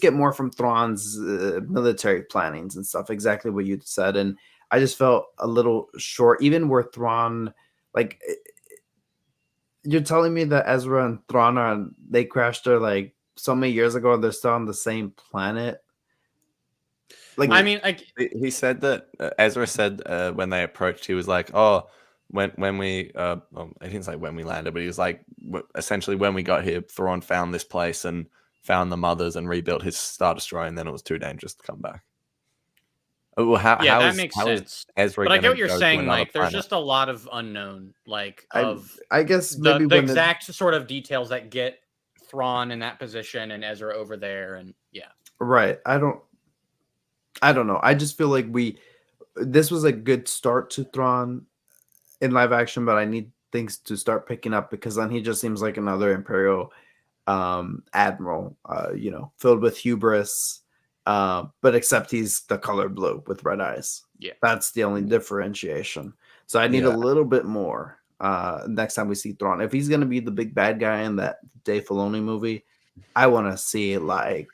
get more from Thrawn's military plannings and stuff. Exactly what you said, and I just felt a little short, even where Thrawn, like. You're telling me that Ezra and Thrawn they crashed there like so many years ago and they're still on the same planet? Like, I mean, he said that Ezra said when they approached, he was like, "Oh, when we I didn't say when we landed, but he was like, essentially when we got here, Thrawn found this place and found the mothers and rebuilt his Star Destroyer, and then it was too dangerous to come back." Well, that makes sense. Ezra, but I get what you're saying, Mike. There's just a lot of unknown, like I guess maybe the exact sort of details that get Thrawn in that position and Ezra over there, and right. I don't know. I just feel like this was a good start to Thrawn in live action, but I need things to start picking up, because then he just seems like another Imperial admiral, filled with hubris. But except he's the color blue with red eyes. Yeah, that's the only differentiation. So I need a little bit more next time we see Thrawn. If he's gonna be the big bad guy in that Dave Filoni movie, I want to see like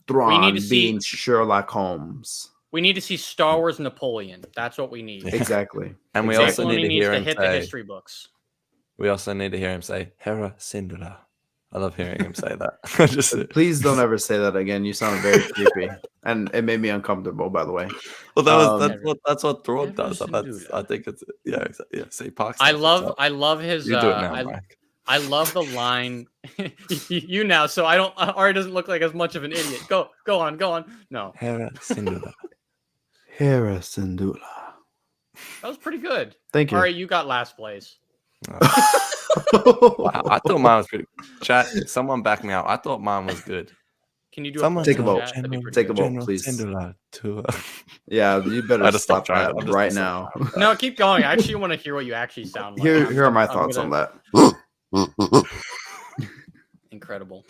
Thrawn being Sherlock Holmes. We need to see Star Wars Napoleon. That's what we need. Exactly. And we Dave also need Filoni to needs hear to him hit the say. history books. We also need to hear him say Hera Syndulla. I love hearing him say that. Just Please don't ever say that again. You sound very creepy, and it made me uncomfortable. By the way. Well, that's what Thrawn does. I think it's exactly. See, Parks. I love his. You do it now, Mike. I love the line. You now, so I don't. Ari doesn't look like as much of an idiot. Go on. No. Hera Syndulla. Hera Syndulla. That was pretty good. Thank you. Ari, you got last place. Wow, I thought mine was pretty good. Chat, someone back me out. I thought mine was good. Can you do Someone take a vote? Take a vote, vote, please. To, yeah, you better stop that right now. No, keep going. I actually want to hear what you actually sound like. Here are my thoughts on that. Incredible.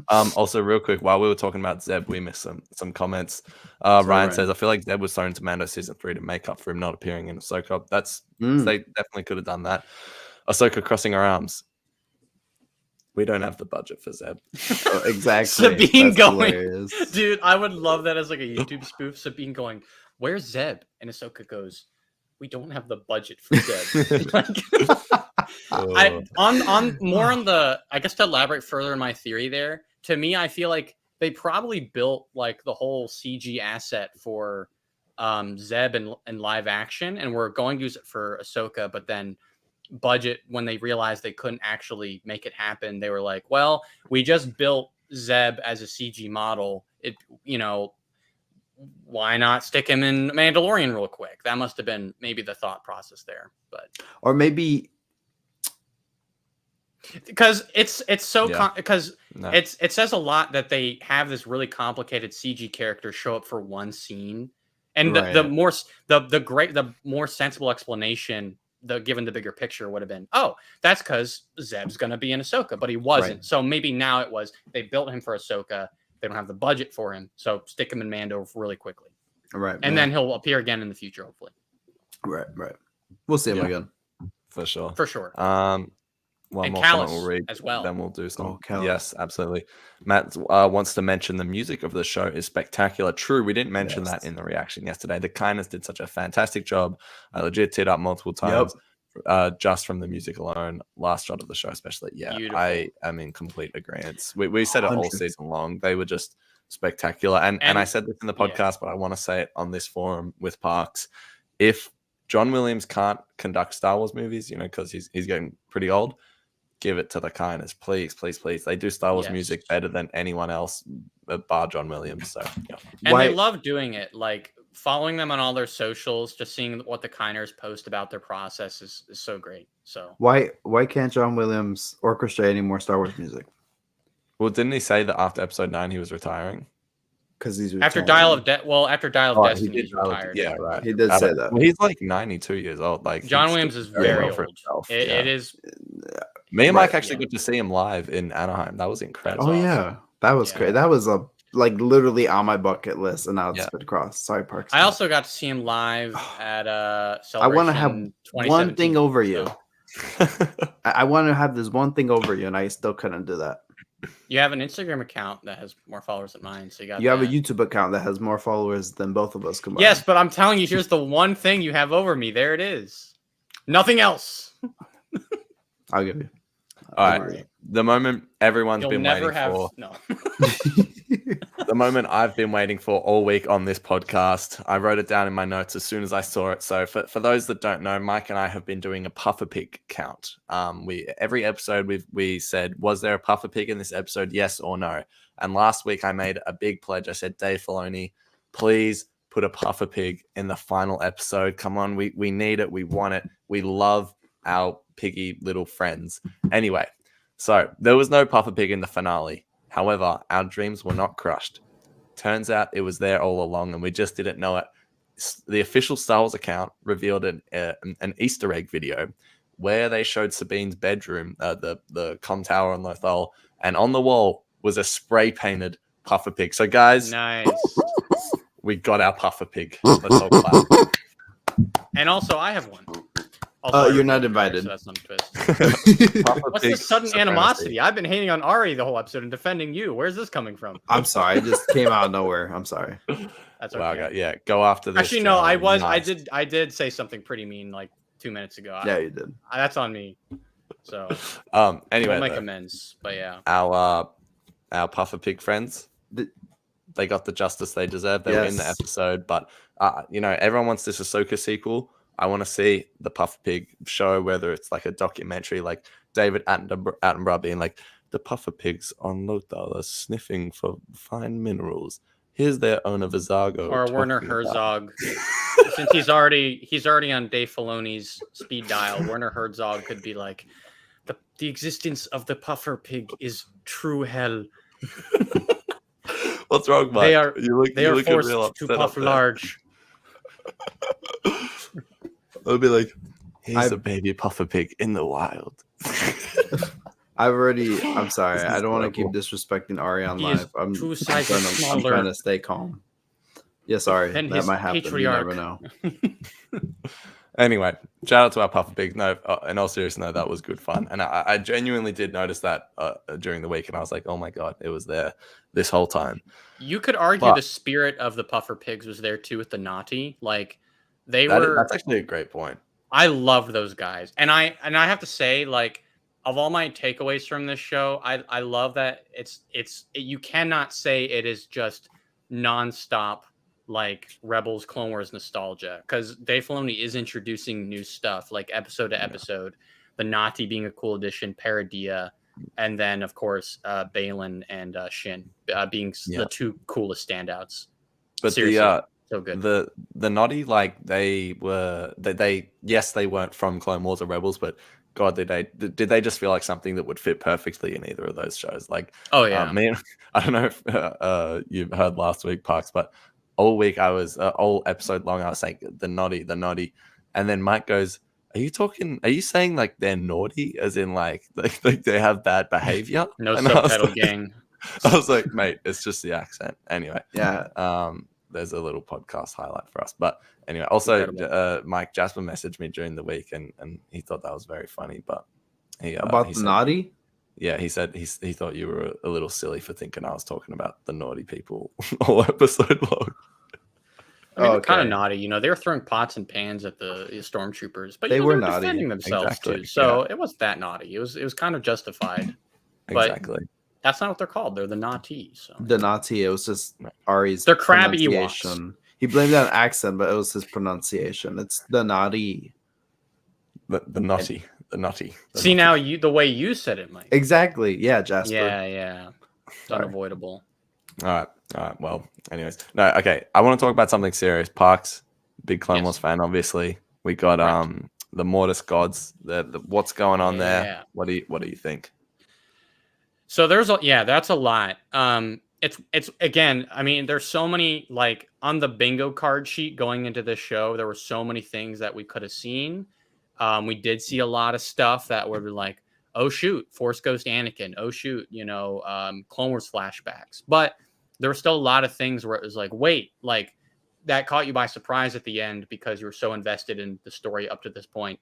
Also, real quick, while we were talking about Zeb, we missed some comments. Ryan says, I feel like Zeb was thrown to Mando season 3 to make up for him not appearing in Ahsoka. They definitely could have done that. Ahsoka crossing her arms. We don't have the budget for Zeb. Exactly. Sabine going, dude, I would love that as like a YouTube spoof. Sabine going, where's Zeb? And Ahsoka goes, we don't have the budget for Zeb. I guess to elaborate further on my theory there, to me, I feel like they probably built like the whole CG asset for Zeb and live action, and we're going to use it for Ahsoka, but then budget, when they realized they couldn't actually make it happen, they were like, well, we just built Zeb as a CG model. Why not stick him in Mandalorian real quick? That must have been maybe the thought process there, or maybe because it says a lot that they have this really complicated CG character show up for one scene, and the more sensible explanation, given the bigger picture, would have been, oh, that's because Zeb's gonna be in Ahsoka, but he wasn't. Right. So maybe now it was they built him for Ahsoka. They don't have the budget for him, so stick him in Mando really quickly. Right. And then he'll appear again in the future, hopefully. Right. We'll see him again. For sure. One more Callus comment we'll read as well. Then we'll do some. Yes, absolutely. Matt wants to mention the music of the show is spectacular. True, we didn't mention that in the reaction yesterday. The Kindness did such a fantastic job. I legit teared up multiple times. Just from the music alone, last shot of the show especially. Yeah, beautiful. I am in complete agreement. We said it all season long. They were just spectacular. And I said this in the podcast, but I want to say it on this forum with Parks. If John Williams can't conduct Star Wars movies, because he's getting pretty old, give it to the Kindness, please. They do Star Wars music better than anyone else, bar John Williams. So, and they love doing it. Like following them on all their socials, just seeing what the Kindness post about their process is so great. So why can't John Williams orchestrate any more Star Wars music? Well, didn't he say that after Episode 9 he was retiring? Because he's retiring. After Dial of Destiny, he's retired. Yeah, right. He did say that. Well, he's like 92 years old. Like John Williams is very old. It is. Me and Mike actually got to see him live in Anaheim. That was incredible. Oh yeah, that was great. That was literally on my bucket list, and now it's been across. Sorry, Parks. I also got to see him live at Celebration. I want to have one thing over you. I want to have this one thing over you, and I still couldn't do that. You have an Instagram account that has more followers than mine, so you have a YouTube account that has more followers than both of us combined. Yes, but I'm telling you, here's the one thing you have over me. There it is. Nothing else. I'll give you. All right. The moment everyone's been waiting for. No. The moment I've been waiting for all week on this podcast. I wrote it down in my notes as soon as I saw it. So for those that don't know, Mike and I have been doing a puffer pig count. Every episode we said, was there a puffer pig in this episode? Yes or no? And last week I made a big pledge. I said, Dave Filoni, please put a puffer pig in the final episode. Come on, we need it. We want it. We love our piggy little friends. Anyway, so there was no puffer pig in the finale. However, our dreams were not crushed. Turns out it was there all along, and we just didn't know it. The official Star Wars account revealed an Easter egg video where they showed Sabine's bedroom, the comm tower on Lothal, and on the wall was a spray painted puffer pig. So, guys, nice. We got our puffer pig. Let's all clap. And also, I have one. Also, you're not invited. So that's not a twist. What's this sudden supremacy. animosity? I've been hating on Ari the whole episode and defending you. Where's this coming from? I'm sorry. It just came out of nowhere. I'm sorry. That's Wow, okay. yeah, go after this. Actually, no, Nice. I did say something pretty mean like 2 minutes ago. Yeah, you did. That's on me. So anyway, we'll make amends. But yeah, our Puffer Pig friends, they got the justice they deserve. They were in the episode, but everyone wants this Ahsoka sequel. I want to see the Puffer Pig show, whether it's like a documentary, like David Attenborough being like, the Puffer Pigs on Lothal are sniffing for fine minerals. Here's their owner Vizago. Or Werner Herzog. Since he's already on Dave Filoni's speed dial, Werner Herzog could be like, the existence of the Puffer Pig is true hell. What's wrong, Mike? They are forced to puff large. It'll be like, here's a baby Puffer Pig in the wild. I'm sorry. I don't want to keep disrespecting Ari on live. I'm trying to stay calm. Yes, Ari. That might happen. Patriarch. You never know. Anyway, shout out to our Puffer Pig. No, in all seriousness, no, that was good fun. And I genuinely did notice that during the week. And I was like, oh my God, it was there this whole time. You could argue the spirit of the Puffer Pigs was there too with the Naughty. Like, that's actually a great point. I loved those guys. And I have to say, like, of all my takeaways from this show, I love that you cannot say it is just nonstop like Rebels, Clone Wars nostalgia, because Dave Filoni is introducing new stuff like episode to episode. The Naughty being a cool addition, Paradia, and then of course Balin and Shin being the two coolest standouts. But seriously, so good. The Naughty, like they weren't from Clone Wars or Rebels, but God, did they just feel like something that would fit perfectly in either of those shows? Like, oh yeah, I don't know if you heard last week, Parks, but all week I was all episode long I was saying the naughty, and then Mike goes, are you saying like they're naughty as in like they have bad behavior? No subtitle gang. I was like, mate, it's just the accent. Anyway, yeah. There's a little podcast highlight for us. But anyway, also Mike Jasper messaged me during the week and he thought that was very funny. But about the Naughty? Yeah, he said he thought you were a little silly for thinking I was talking about the naughty people all episode long. I mean, they're kind of naughty, they were throwing pots and pans at the stormtroopers, but they were naughty, defending themselves too. So it wasn't that naughty. It was kind of justified. Exactly. But that's not what they're called. They're the Naughty. So the Naughty. It was just Ari's. They're crabby Ewoks. He blamed that on accent, but it was his pronunciation. It's the Naughty. The Naughty. The Naughty. See, now the way you said it, Mike. Exactly. Yeah, Jasper. Yeah. It's unavoidable. All right. Well, anyways. No, okay. I want to talk about something serious. Parks, big Clone Wars fan, obviously. We got the Mortis gods. The what's going on there? What do you think? So that's a lot. It's again, I mean, there's so many, like, on the bingo card sheet going into this show, there were so many things that we could have seen. We did see a lot of stuff that were like, oh shoot, Force Ghost Anakin, oh shoot, Clone Wars flashbacks. But there were still a lot of things where it was like, wait, like that caught you by surprise at the end because you were so invested in the story up to this point.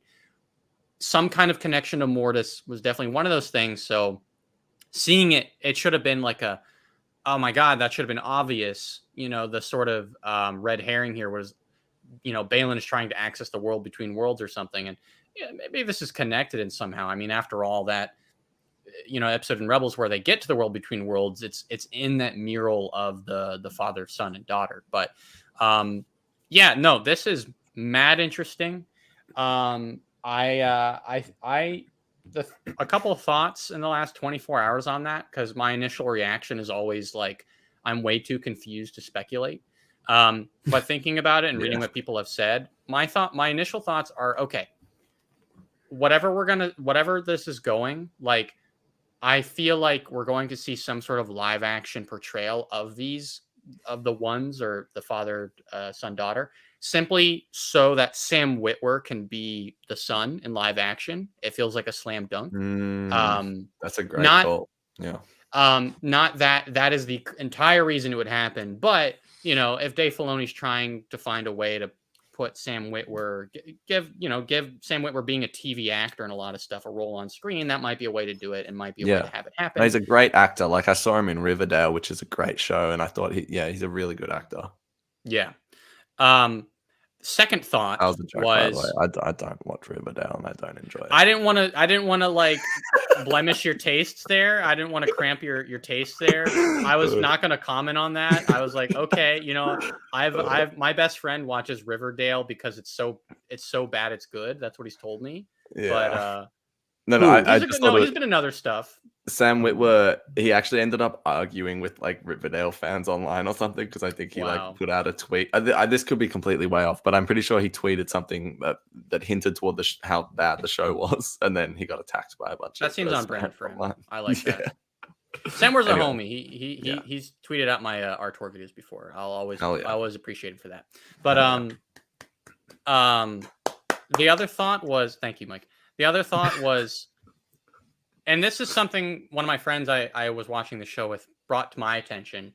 Some kind of connection to Mortis was definitely one of those things. So seeing it should have been like oh my God, that should have been obvious. The sort of red herring here was, Balin is trying to access the world between worlds or something. And maybe this is connected in somehow. I mean, after all that, episode in Rebels where they get to the world between worlds, it's in that mural of the father, son, and daughter. But this is mad interesting. A couple of thoughts in the last 24 hours on that, because my initial reaction is always like, I'm way too confused to speculate. But thinking about it and reading what people have said, my initial thoughts are, okay, whatever this is going, like, I feel like we're going to see some sort of live action portrayal of the ones, or the father, son, daughter, simply so that Sam Witwer can be the son in live action. It feels like a slam dunk. That's a great call. Yeah. Not that is the entire reason it would happen, but if Dave Filoni's trying to find a way to put Sam Witwer, give Sam Witwer being a TV actor and a lot of stuff a role on screen. That might be a way to do it, and might be a way to have it happen. No, he's a great actor. Like, I saw him in Riverdale, which is a great show, and I thought he's a really good actor. Yeah. Second thought that was a joke, was, by the way. I don't watch Riverdale and I don't enjoy it. I didn't want to like blemish your tastes there. I didn't want to cramp your taste there. I was not going to comment on that. I was like, okay, I've my best friend watches Riverdale because it's so bad it's good. That's what he's told me. Yeah. But he's been in other stuff. Sam Witwer, he actually ended up arguing with like Riverdale fans online or something, because I think he like put out a tweet. This could be completely way off, but I'm pretty sure he tweeted something that hinted toward how bad the show was, and then he got attacked by a bunch. That seems on brand for him. I like that. Sam was a homie. He's tweeted out my ArTorr videos before. I always appreciate it for that. But the other thought was, thank you, Mike. The other thought was, and this is something one of my friends I was watching the show with brought to my attention.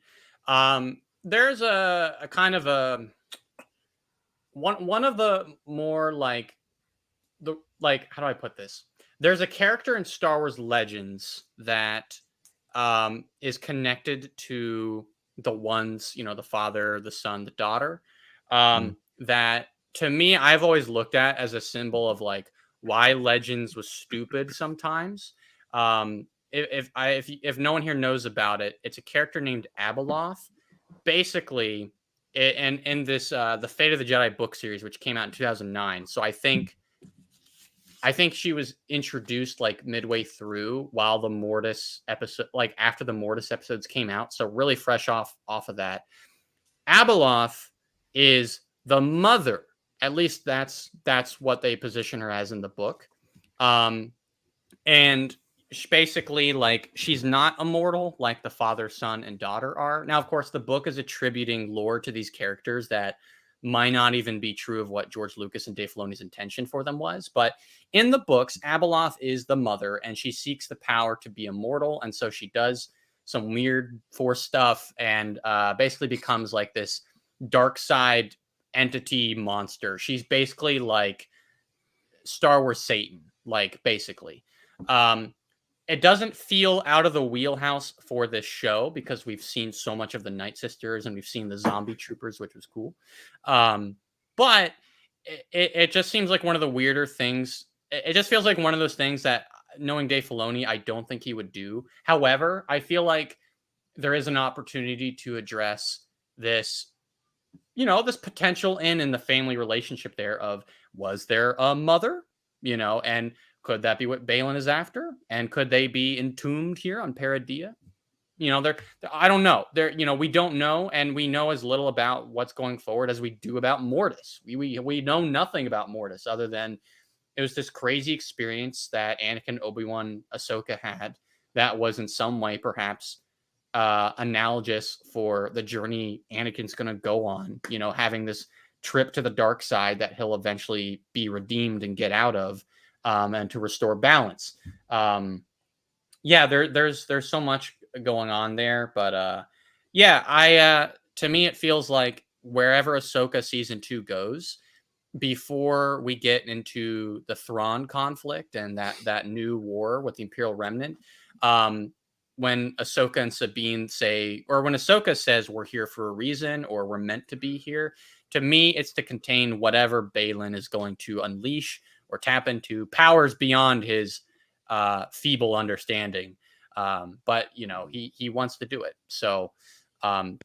There's a kind of a one of the more like how do I put this? There's a character in Star Wars Legends that is connected to the ones, the father, the son, the daughter. That to me, I've always looked at as a symbol of like why Legends was stupid sometimes. If no one here knows about it, it's a character named Abeloth. Basically, in this the Fate of the Jedi book series, which came out in 2009. So I think she was introduced like midway through while the Mortis episode, like after the Mortis episodes came out. So really fresh off of that. Abeloth is the mother. At least that's what they position her as in the book. And basically, like, she's not immortal like the father, son, and daughter are. Now, of course, the book is attributing lore to these characters that might not even be true of what George Lucas and Dave Filoni's intention for them was. But in the books, Abeloth is the mother, and she seeks the power to be immortal. And so she does some weird Force stuff and basically becomes like this dark side entity monster. She's basically like Star Wars Satan, like, basically. It doesn't feel out of the wheelhouse for this show because we've seen so much of the Nightsisters and we've seen the zombie troopers, which was cool. But it just seems like one of the weirder things. It just feels like one of those things that, knowing Dave Filoni, I don't think he would do. However, I feel like there is an opportunity to address this, this potential in the family relationship there of, was there a mother, and could that be what Balin is after? And could they be entombed here on Paradia? I don't know. We don't know, and we know as little about what's going forward as we do about Mortis. We know nothing about Mortis other than it was this crazy experience that Anakin, Obi-Wan, Ahsoka had that was in some way perhaps analogous for the journey Anakin's going to go on, having this trip to the dark side that he'll eventually be redeemed and get out of. And to restore balance. There's so much going on there, but to me, it feels like wherever Ahsoka season 2 goes, before we get into the Thrawn conflict and that new war with the Imperial Remnant, when Ahsoka and Sabine when Ahsoka says we're here for a reason or we're meant to be here, to me, it's to contain whatever Balin is going to unleash or tap into powers beyond his feeble understanding. But he wants to do it. So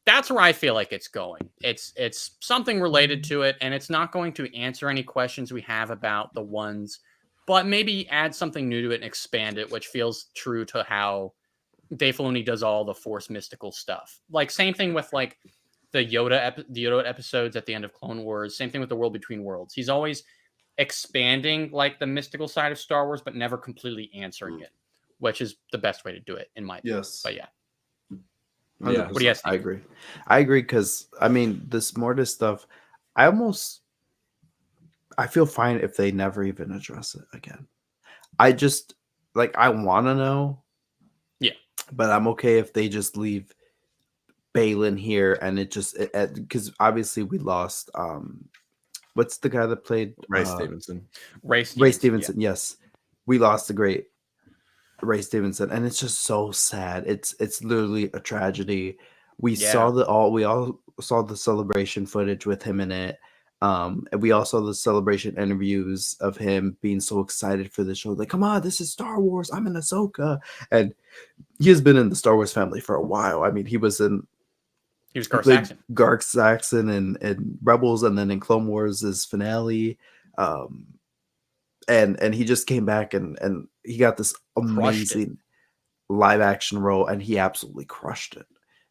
that's where I feel like it's going. It's something related to it, and it's not going to answer any questions we have about the ones, but maybe add something new to it and expand it, which feels true to how Dave Filoni does all the Force mystical stuff. Like, same thing with like the Yoda episodes at the end of Clone Wars. Same thing with the World Between Worlds. He's always expanding like the mystical side of Star Wars, but never completely answering it, which is the best way to do it in my opinion. Yes. But yeah. What do you guys think? I agree because this Mortis stuff, I feel fine if they never even address it again. I just I want to know, but I'm okay if they just leave Balin here and it just because obviously we lost what's the guy that played Ray Stevenson. Ray Stevenson. Yeah. Yes, we lost the great Ray Stevenson, and it's just so sad. It's literally a tragedy. We all saw the celebration footage with him in it. And we all saw the celebration interviews of him being so excited for the show. Like, come on, this is Star Wars. I'm in Ahsoka. And he has been in the Star Wars family for a while. I mean, he was Garth Saxon and Rebels, and then in Clone Wars' finale. And he just came back and he got this amazing live action role, and he absolutely crushed it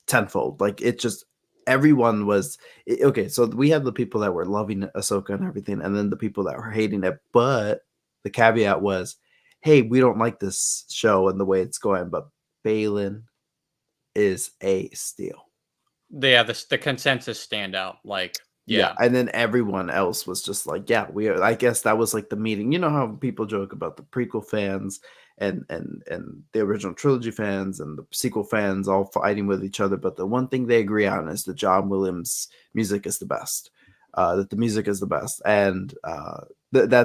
tenfold. Like, it just, everyone was okay. So we had the people that were loving Ahsoka and everything, and then the people that were hating it. But the caveat was, hey, we don't like this show and the way it's going, but Balin is a steal. Yeah, the consensus standout. Like, yeah. And then everyone else was just like, yeah, I guess that was like the meeting. You know how people joke about the prequel fans and the original trilogy fans and the sequel fans all fighting with each other, but the one thing they agree on is that John Williams' music is the best. That the music is the best, and this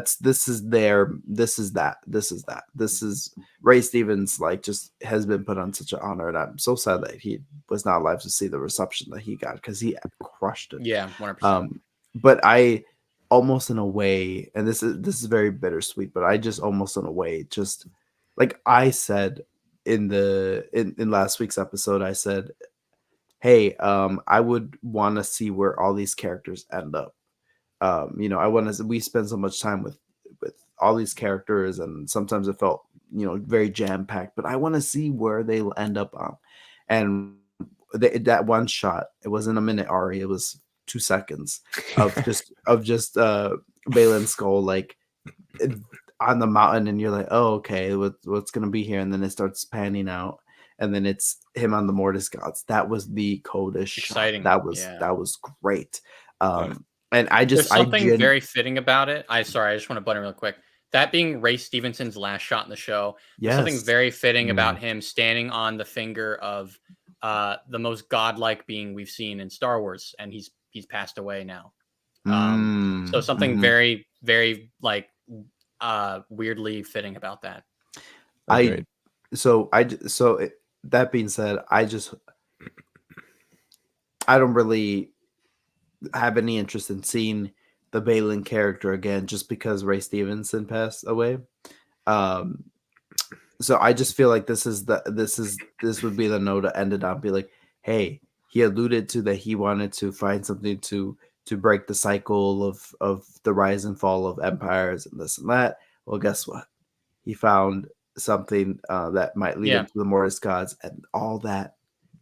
is Ray Stevens, like, just has been put on such an honor, and I'm so sad that he was not alive to see the reception that he got, because he crushed it. 100%. But I almost, in a way, and this is very bittersweet, but I just almost, in a way, just like I said in last week's episode, I said, hey, I would want to see where all these characters end up. We spend so much time with all these characters, and sometimes it felt, very jam-packed, but I want to see where they'll end up on. And that one shot, it wasn't a minute, Ari, it was 2 seconds of just Balin's skull, like, on the mountain, and you're like, oh, okay, what's gonna be here? And then it starts panning out, and then it's him on the Mortis gods. That was the coldest exciting shot. That was great. And there's something very fitting about it. I just want to butt in real quick. That being Ray Stevenson's last shot in the show, something very fitting about him standing on the finger of the most godlike being we've seen in Star Wars, and he's passed away now. So something very, very, like, weirdly fitting about that. That being said, I don't really have any interest in seeing the Balin character again, just because Ray Stevenson passed away. So I just feel like this would be the note to end it on. Be like, hey, he alluded to that he wanted to find something to break the cycle of the rise and fall of empires and this and that. Well, guess what? He found something that might lead into the Mortis gods, and all that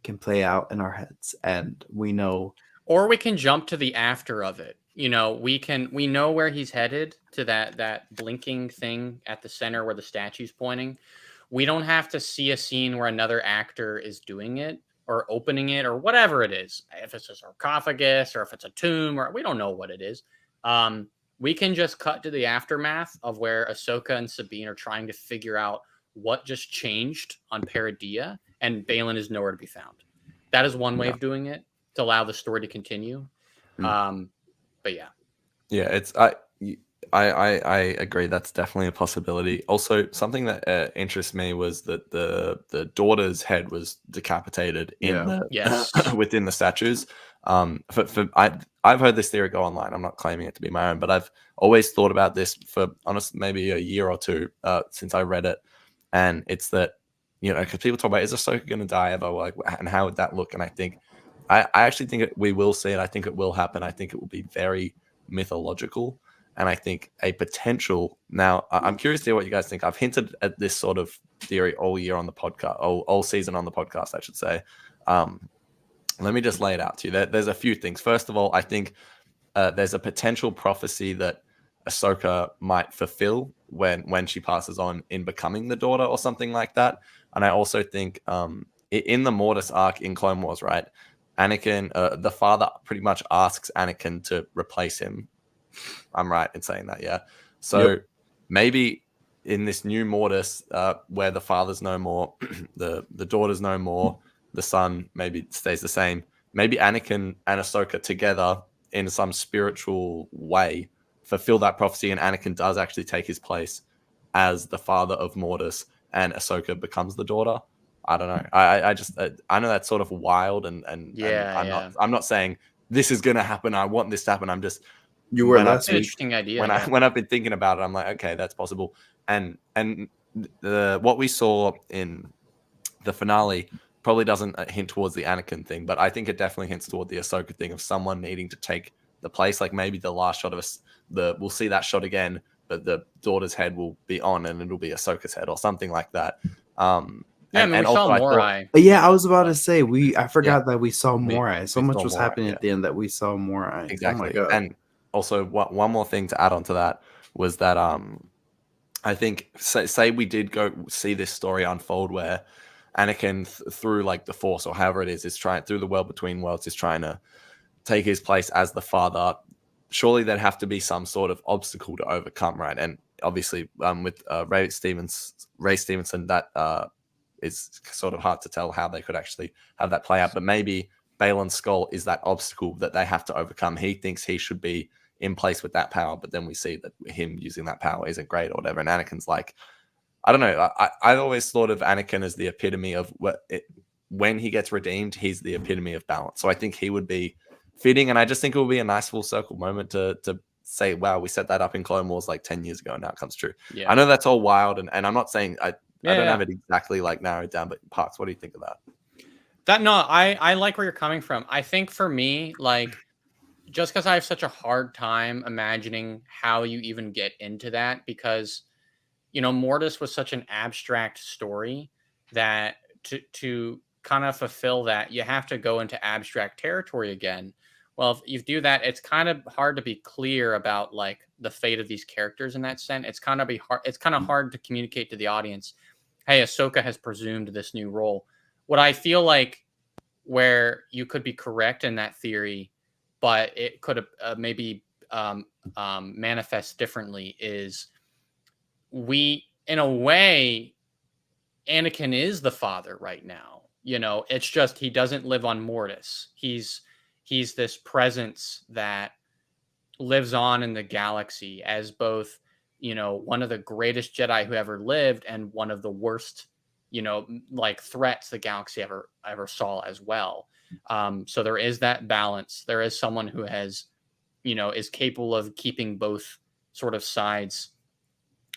can play out in our heads, and we know. Or we can jump to the after of it. We know where he's headed, to that blinking thing at the center where the statue's pointing. We don't have to see a scene where another actor is doing it or opening it or whatever it is. If it's a sarcophagus or if it's a tomb, or we don't know what it is. We can just cut to the aftermath of where Ahsoka and Sabine are trying to figure out what just changed on Paevere, and Balin is nowhere to be found. That is one way of doing it, to allow the story to continue. But I agree, that's definitely a possibility. Also, something that interests me was that the daughter's head was decapitated within the statues. I've heard this theory go online. I'm not claiming it to be my own, but I've always thought about this for honestly maybe a year or two since I read it, and it's that, because people talk about, is Ahsoka going to die ever, like, and how would that look? And I actually think we will see it. I think it will happen. I think it will be very mythological. And I think a potential. Now, I'm curious to hear what you guys think. I've hinted at this sort of theory all year on the podcast, all season on the podcast, I should say. Let me just lay it out to you. There's a few things. First of all, I think there's a potential prophecy that Ahsoka might fulfill when she passes on in becoming the daughter or something like that. And I also think in the Mortis arc in Clone Wars, right, Anakin, the father pretty much asks Anakin to replace him. I'm right in saying that, yeah. So maybe in this new Mortis, where the father's no more, the daughter's no more, the son maybe stays the same. Maybe Anakin and Ahsoka together in some spiritual way fulfill that prophecy, and Anakin does actually take his place as the father of Mortis, and Ahsoka becomes the daughter. I don't know. I know that's sort of wild, and I'm not saying this is going to happen. I want this to happen. I'm just that's an interesting idea. When I've been thinking about it, I'm like, okay, that's possible. And what we saw in the finale probably doesn't hint towards the Anakin thing, but I think it definitely hints toward the Ahsoka thing of someone needing to take the place. Like maybe the last shot of us, we'll see that shot again, but the daughter's head will be on, and it'll be Ahsoka's head or something like that. Yeah, we saw Morai. Yeah, I was about to say I forgot that we saw Morai. So much was happening at the end that we saw Morai. Exactly. Oh my God. And also, one more thing to add on to that was that I think say we did go see this story unfold where Anakin through like the Force or however it is trying through the world between worlds is trying to take his place as the father. Surely there'd have to be some sort of obstacle to overcome, right? And obviously, with Ray Stevenson, that is sort of hard to tell how they could actually have that play out. But maybe Balin's skull is that obstacle that they have to overcome. He thinks he should be in place with that power, but then we see that him using that power isn't great or whatever. And Anakin's like, I don't know. I always thought of Anakin as the epitome of when he gets redeemed, he's the epitome of balance. So I think he would be fitting, and I just think it would be a nice full circle moment to say, wow, we set that up in Clone Wars like 10 years ago, and now it comes true. Yeah. I know that's all wild, and I'm not saying I don't have it exactly like narrowed down, but Parks, what do you think of that? I like where you're coming from. I think for me, like, just because I have such a hard time imagining how you even get into that, because, you know, Mortis was such an abstract story that to kind of fulfill that, you have to go into abstract territory again. Well, if you do that, it's kind of hard to be clear about like the fate of these characters in that sense. It's kind of hard to communicate to the audience, hey, Ahsoka has presumed this new role. What I feel like where you could be correct in that theory, but it could maybe manifest differently is in a way, Anakin is the father right now. You know, it's just he doesn't live on Mortis. He's this presence that lives on in the galaxy as both, you know, one of the greatest Jedi who ever lived and one of the worst, you know, like threats the galaxy ever saw as well. So there is that balance. There is someone who has, you know, is capable of keeping both sort of sides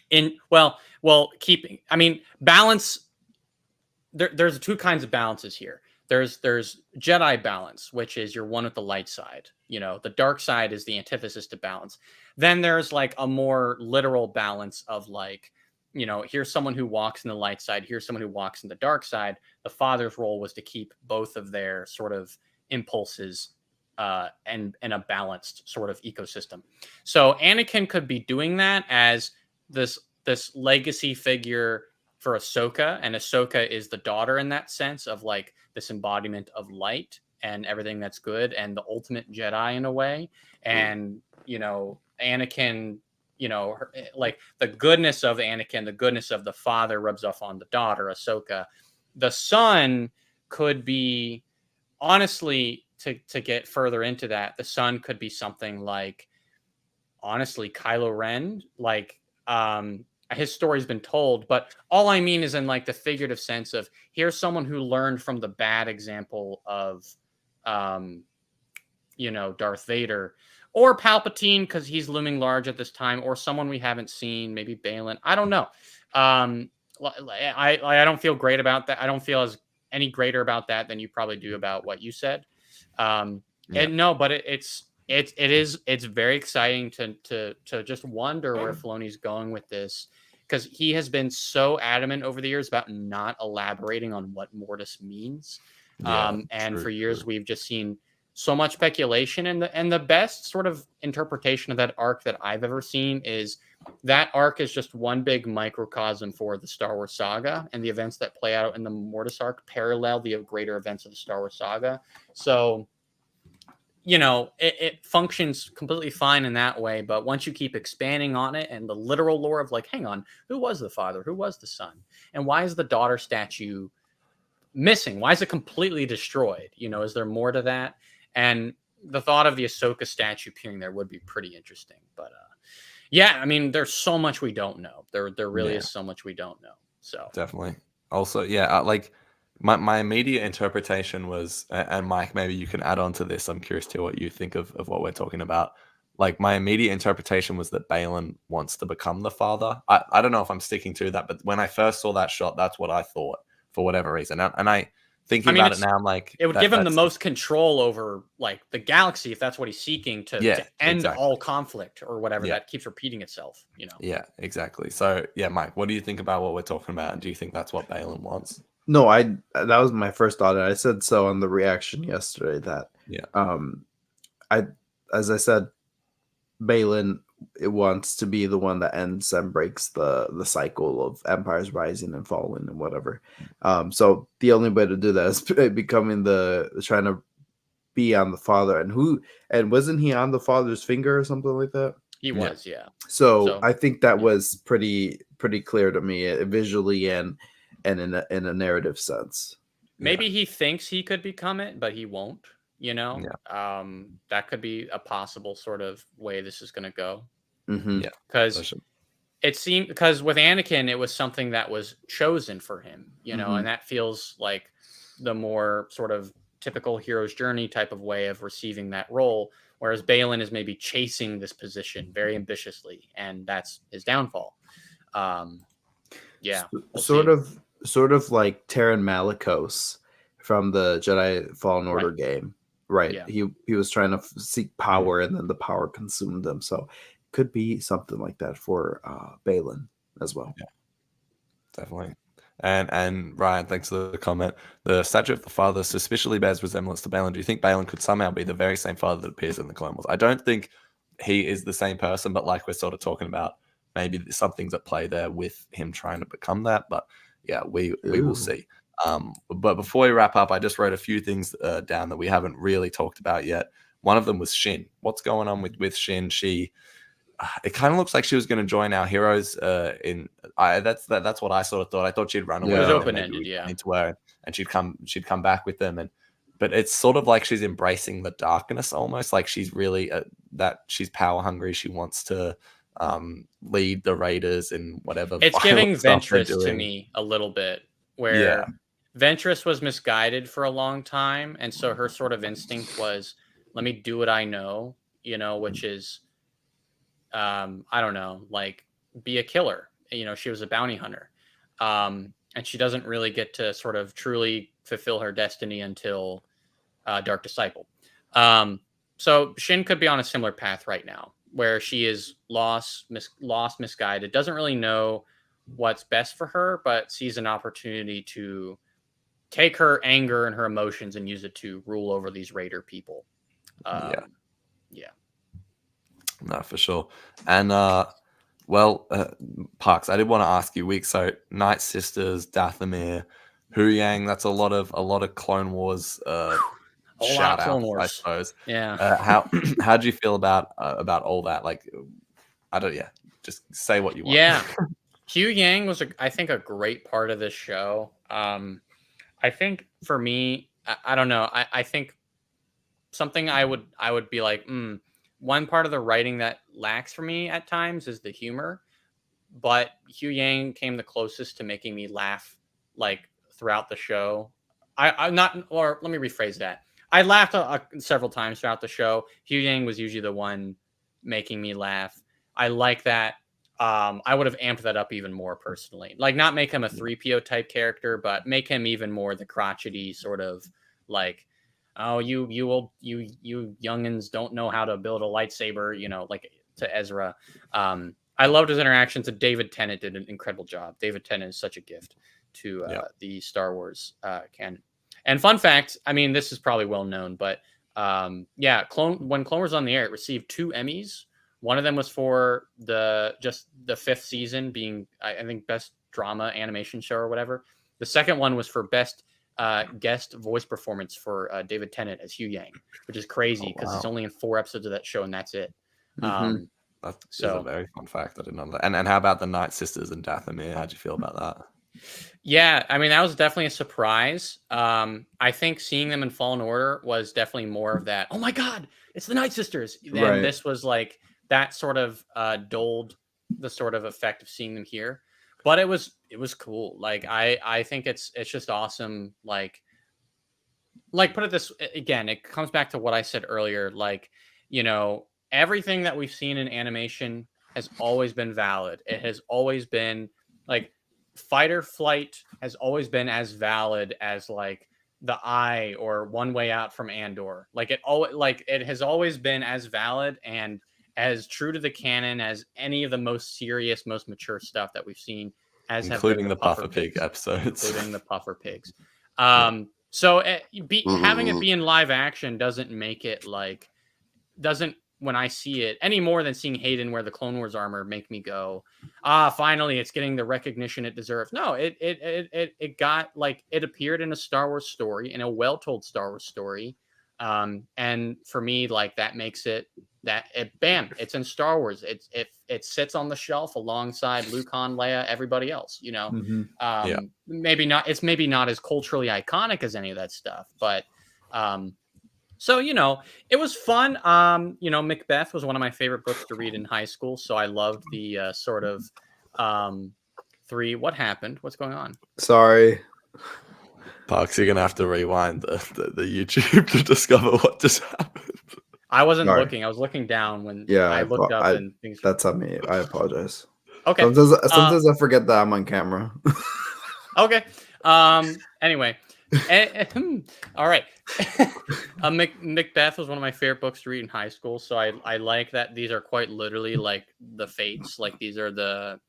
in, keeping, I mean, balance. There's two kinds of balances here. There's Jedi balance, which is you're one with the light side. You know, the dark side is the antithesis to balance. Then there's like a more literal balance of like, you know, here's someone who walks in the light side. Here's someone who walks in the dark side. The father's role was to keep both of their sort of impulses and a balanced sort of ecosystem. So Anakin could be doing that as this legacy figure for Ahsoka, and Ahsoka is the daughter in that sense of like this embodiment of light and everything that's good and the ultimate Jedi in a way. And, you know, Anakin, you know, like the goodness of Anakin, the goodness of the father rubs off on the daughter, Ahsoka. The son could be, honestly, to get further into that, the son could be something like, honestly, Kylo Ren, like, his story's been told, but all I mean is in like the figurative sense of here's someone who learned from the bad example of, you know, Darth Vader or Palpatine because he's looming large at this time, or someone we haven't seen, maybe Balin. I don't know. I don't feel great about that. I don't feel any greater about that than you probably do about what you said. But it's very exciting to just wonder where Filoni's going with this, because he has been so adamant over the years about not elaborating on what Mortis means. For years we've just seen so much speculation, and the best sort of interpretation of that arc that I've ever seen is that arc is just one big microcosm for the Star Wars saga, and the events that play out in the Mortis arc parallel the greater events of the Star Wars saga. So, you know, it functions completely fine in that way. But once you keep expanding on it and the literal lore of like, hang on, who was the father? Who was the son? And why is the daughter statue missing? Why is it completely destroyed? You know, is there more to that? And the thought of the Ahsoka statue appearing there would be pretty interesting. But yeah, I mean, there's so much we don't know. There really is so much we don't know. So definitely. Also, yeah, like my immediate interpretation was, and Mike, maybe you can add on to this. I'm curious to what you think of what we're talking about. Like, my immediate interpretation was that Balin wants to become the father. I don't know if I'm sticking to that, but when I first saw that shot, that's what I thought for whatever reason. And I thinking about it now, I'm like, it would give him the most control over like the galaxy if that's what he's seeking to end all conflict or whatever that keeps repeating itself. Yeah, exactly. So yeah, Mike, what do you think about what we're talking about? And do you think that's what Balin wants? No, that was my first thought, and I said so on the reaction yesterday. That as I said, Balin wants to be the one that ends and breaks the cycle of empires rising and falling and whatever. So the only way to do that is becoming trying to be on the father. And wasn't he on the father's finger or something like that? He was, yeah. So I think that was pretty clear to me visually and in a narrative sense. Maybe he thinks he could become it, but he won't. That could be a possible sort of way this is going to go. Yeah, because because with Anakin, it was something that was chosen for him, and that feels like the more sort of typical hero's journey type of way of receiving that role. Whereas Balin is maybe chasing this position very ambitiously, and that's his downfall. Sort of like Terran Malicos from the Jedi Fallen Order game. Right. Yeah. He was trying to seek power, and then the power consumed him. So it could be something like that for Balin as well. Yeah, definitely. And Ryan, thanks for the comment. The statue of the father suspiciously bears resemblance to Balin. Do you think Balin could somehow be the very same father that appears in the Clone Wars? I don't think he is the same person, but like we're sort of talking about, maybe something's at play there with him trying to become that. But yeah, we will see. But before we wrap up, I just wrote a few things down that we haven't really talked about yet. One of them was Shin. What's going on with Shin? It kind of looks like she was going to join our heroes. That's what I sort of thought. I thought she'd run away. It was open-ended, into her, and she'd come back with them. But it's sort of like she's embracing the darkness, almost like she's really that she's power hungry. She wants to lead the Raiders in whatever. It's giving Ventress to me a little bit, where Ventress was misguided for a long time, and so her sort of instinct was, let me do what I know, which is, I don't know, like be a killer. She was a bounty hunter, and she doesn't really get to sort of truly fulfill her destiny until Dark Disciple. So Shin could be on a similar path right now, where she is lost, misguided, doesn't really know what's best for her, but sees an opportunity to take her anger and her emotions and use it to rule over these Raider people. No, for sure. And Parks, I did want to ask you, so Nightsisters, Dathomir, Huyang, that's a lot of Clone Wars shout outs, I suppose. Yeah. How do you feel about all that? Like, just say what you want. Yeah. Huyang was I think a great part of this show. I think for me, I don't know. I think something I would be like, one part of the writing that lacks for me at times is the humor, but Huyang came the closest to making me laugh like throughout the show. Let me rephrase that. I laughed several times throughout the show. Huyang was usually the one making me laugh. I like that. I would have amped that up even more personally. Like, not make him a 3PO type character, but make him even more the crotchety sort of like, oh, you youngins don't know how to build a lightsaber, like to Ezra. I loved his interactions, and David Tennant did an incredible job. David Tennant is such a gift to the Star Wars canon. And fun fact, I mean, this is probably well known, but when Clone Wars on the air, it received 2 Emmys. One of them was for the 5th season, being I think best drama animation show or whatever. The second one was for best guest voice performance for David Tennant as Huyang, which is crazy because it's only in 4 episodes of that show, and that's it. That's a very fun fact. I didn't know that. And how about the Nightsisters and Dathomir? How'd you feel about that? Yeah, I mean that was definitely a surprise. I think seeing them in Fallen Order was definitely more of that. Oh my God, it's the Nightsisters. Then this was like that sort of dulled the sort of effect of seeing them here, but it was cool. Like I think it's just awesome. Like put it this again, it comes back to what I said earlier. Like everything that we've seen in animation has always been valid. It has always been like fight or flight has always been as valid as like the Eye or One Way Out from Andor. Like it has always been as valid and as true to the canon as any of the most serious, most mature stuff that we've seen, as including the Puffer Pig episodes, including the Puffer Pigs. So having it be in live action doesn't make it like when I see it any more than seeing Hayden wear the Clone Wars armor make me go, finally it's getting the recognition it deserves. No, it got like it appeared in a Star Wars story, in a well-told Star Wars story. And for me, like that makes it bam, it's in Star Wars. It sits on the shelf alongside Luke, Han, Leia, everybody else, maybe not, it's maybe not as culturally iconic as any of that stuff, but, so, it was fun. Macbeth was one of my favorite books to read in high school. So I loved the sort of what happened? What's going on? Sorry. Parks, you're going to have to rewind the YouTube to discover what just happened. I wasn't looking. I was looking down when I looked up and things. That's on me. I apologize. Okay. Sometimes I forget that I'm on camera. Okay. Anyway. All right. Macbeth was one of my favorite books to read in high school, so I like that these are quite literally like the fates, like these are the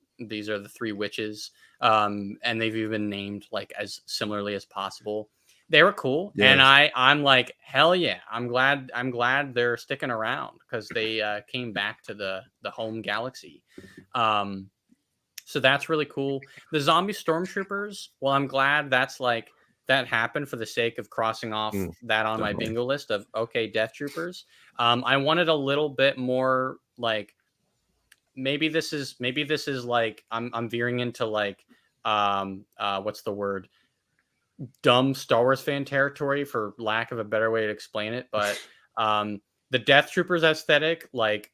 three witches, and they've even named like as similarly as possible. They were cool, yes. And I'm like, hell yeah, I'm glad they're sticking around because they came back to the home galaxy. So that's really cool. The zombie stormtroopers, well, I'm glad that's like that happened for the sake of crossing off that on my bingo list of okay, Death Troopers. I wanted a little bit more like maybe this is like I'm veering into like what's the word? Dumb Star Wars fan territory for lack of a better way to explain it, but the Death Troopers aesthetic, like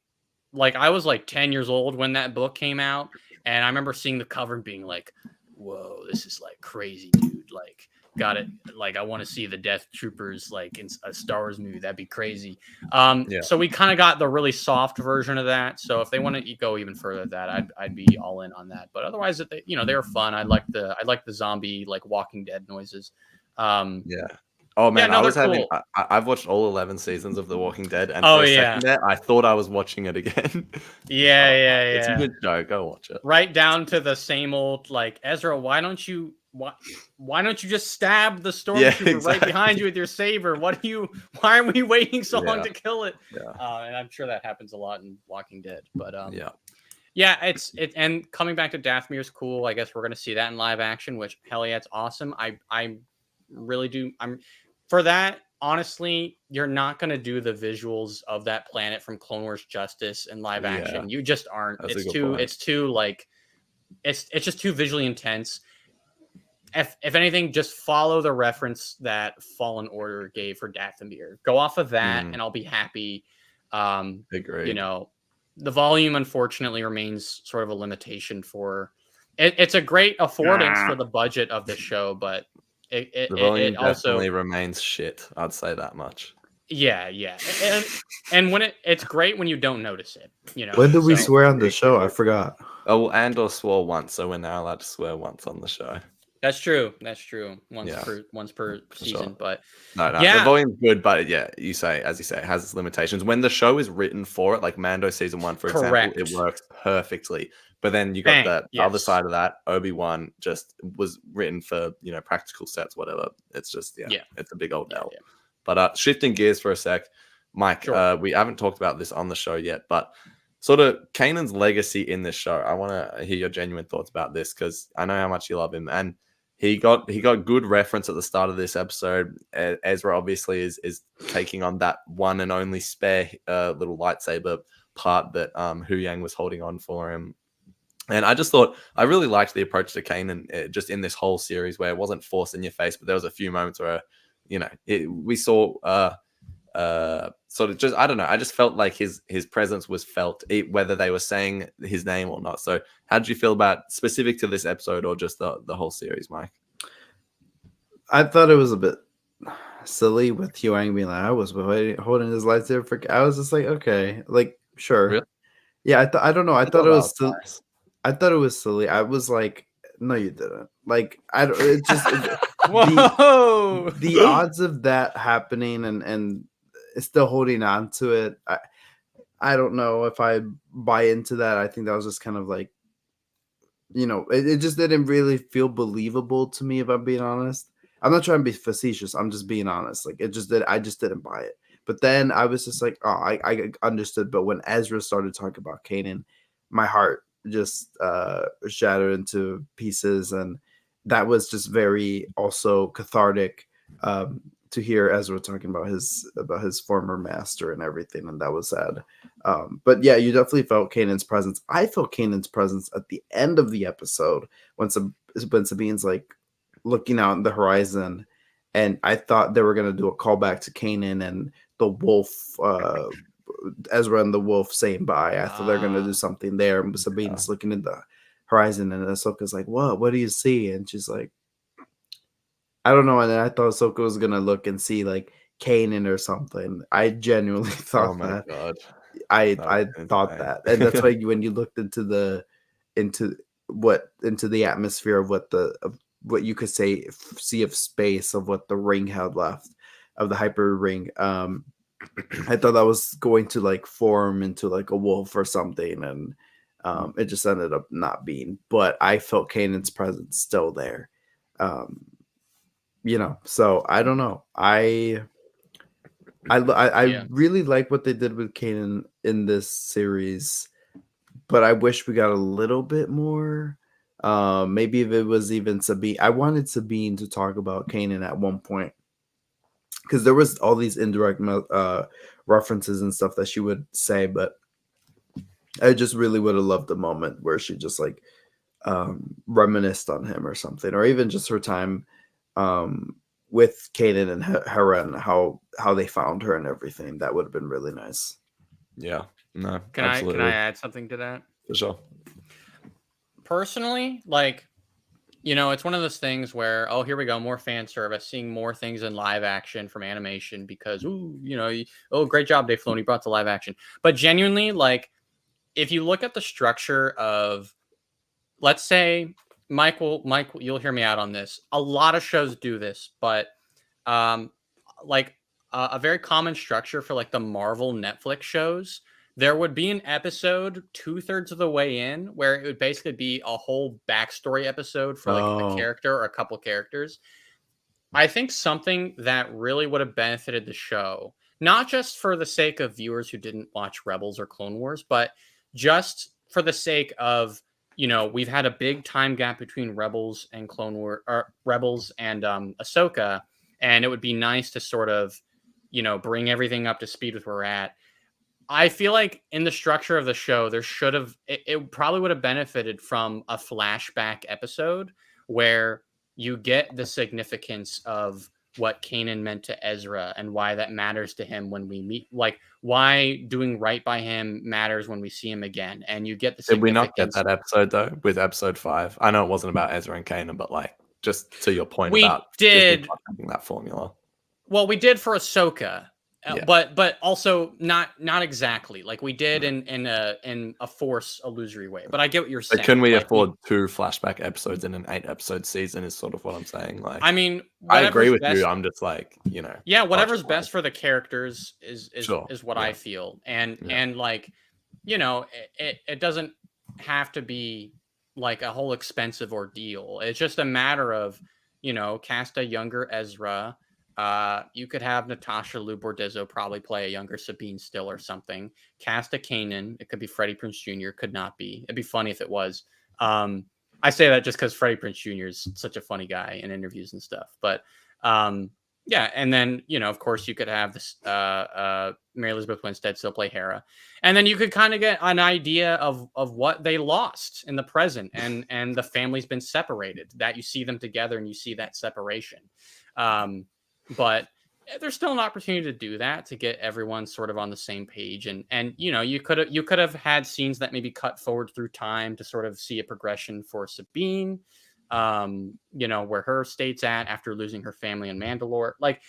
I was like 10 years old when that book came out, and I remember seeing the cover and being like, whoa, this is like crazy, dude. Like, got it. Like, I want to see the Death Troopers like in a Star Wars movie. That'd be crazy. So we kind of got the really soft version of that. So if they want to go even further with that, I'd be all in on that. But otherwise, they were fun. I like the zombie like Walking Dead noises. Yeah. Oh man, cool. I've watched all 11 seasons of The Walking Dead, and for a second there, I thought I was watching it again. Yeah. It's a good show. Go watch it. Right down to the same old like, Ezra, why don't you just stab the stormtrooper right behind you with your saber? Why are we waiting so long to kill it? And I'm sure that happens a lot in Walking Dead. But and coming back to Dathomir is cool. I guess we're gonna see that in live action, which hell yeah, it's awesome. I really do. I'm for that. Honestly, you're not going to do the visuals of that planet from Clone Wars Justice in live action. You just aren't. It's too like it's just too visually intense. If anything, just follow the reference that Fallen Order gave for Dathomir. Go off of that, and I'll be happy. Agreed. The volume unfortunately remains sort of a limitation for it. It's a great affordance for the budget of the show, but the volume definitely remains shit. I'd say that much. Yeah. And when it's great when you don't notice it. When did we swear on the show? I forgot. Oh, well, Andor swore once, so we're now allowed to swear once on the show. That's true. Once per season, sure. But no, the volume's good, but as you say, it has its limitations. When the show is written for it, like Mando season 1, for example, it works perfectly. But then you got the other side of that. Obi-Wan just was written for practical sets, whatever. It's just it's a big old L. Yeah. But shifting gears for a sec, Mike, we haven't talked about this on the show yet, but sort of Kanan's legacy in this show. I want to hear your genuine thoughts about this because I know how much you love him, and he got good reference at the start of this episode. Ezra obviously is taking on that one and only spare little lightsaber part that Hu Yang was holding on for him. And I just thought I really liked the approach to Kanan just in this whole series where it wasn't forced in your face, but there was a few moments where, we saw sort of just, I don't know, I just felt like his presence was felt, whether they were saying his name or not. So how did you feel about specific to this episode or just the whole series, Mike? I thought it was a bit silly with Huang being like, I was holding his lightsaber for. I was just like, okay, like sure, really? Yeah. I don't know. I thought it was. Nice. I thought it was silly. I was like, no, you didn't. Like, I don't. It just whoa. The odds of that happening and still holding on to it. I don't know if I buy into that. I think that was just kind of like, it just didn't really feel believable to me, if I'm being honest. I'm not trying to be facetious. I'm just being honest. Like, I just didn't buy it. But then I was just like, oh, I understood. But when Ezra started talking about Kanan, my heart just shattered into pieces. And that was just very also cathartic to hear Ezra talking about his former master and everything. And that was sad. But yeah, you definitely felt Kanan's presence. I felt Kanan's presence at the end of the episode when Sabine's like looking out in the horizon, and I thought they were going to do a callback to Kanan and the wolf, Ezra and the wolf saying bye. I thought they're going to do something there. And Sabine's looking in the horizon, and Ahsoka's like, what do you see? And she's like, I don't know. And then I thought Ahsoka was going to look and see like Kanan or something. I genuinely thought that. God. I thought that. And that's why when you looked into the atmosphere of what you could say sea of space of what the ring had left of the hyper ring, I thought that was going to like form into like a wolf or something, and it just ended up not being. But I felt Kanan's presence still there, so I don't know. I really like what they did with Kanan in this series, but I wish we got a little bit more. Maybe if it was even Sabine. I wanted Sabine to talk about Kanan at one point, because there was all these indirect references and stuff that she would say, but I just really would have loved the moment where she just like reminisced on him or something, or even just her time with Kanan and Hera and how they found her and everything. That would have been really nice. Yeah. No. Can I add something to that? For sure. Personally, like, it's one of those things where, oh, here we go, more fan service, seeing more things in live action from animation because, great job, Dave Filoni, brought the live action. But genuinely, like, if you look at the structure of, let's say, Mike, you'll hear me out on this. A lot of shows do this, but a very common structure for like the Marvel Netflix shows, there would be an episode 2/3 of the way in where it would basically be a whole backstory episode for like a character or a couple characters. I think something that really would have benefited the show, not just for the sake of viewers who didn't watch Rebels or Clone Wars, but just for the sake of, we've had a big time gap between Rebels and Clone Wars, or Rebels and Ahsoka, and it would be nice to sort of, bring everything up to speed with where we're at. I feel like in the structure of the show, there should have, it probably would have benefited from a flashback episode where you get the significance of what Kanan meant to Ezra and why that matters to him when we meet, like why doing right by him matters when we see him again. And you get the significance. Did we not get that episode though with episode 5? I know it wasn't about Ezra and Kanan, but like just to your point about that formula. Well, we did for Ahsoka. But also not exactly like we did in a Force illusory way. But I get what you're saying. But can we afford 2 flashback episodes in an 8-episode season? Is sort of what I'm saying. Like, I mean, I agree with you. I'm just like, yeah, whatever's best for the characters is what I feel, and like, it doesn't have to be like a whole expensive ordeal. It's just a matter of cast a younger Ezra. You could have Natasha Liu Bordizzo probably play a younger Sabine still or something. Cast a Kanan. It could be Freddie Prinze Jr. Could not be. It'd be funny if it was. I say that just because Freddie Prinze Jr. is such a funny guy in interviews and stuff. But Yeah, and then of course, you could have this Mary Elizabeth Winstead still play Hera, and then you could kind of get an idea of what they lost in the present, and the family's been separated. That you see them together, and you see that separation. But there's still an opportunity to do that, to get everyone sort of on the same page, and you could have had scenes that maybe cut forward through time to sort of see a progression for Sabine. Where her state's at after losing her family in Mandalore. Like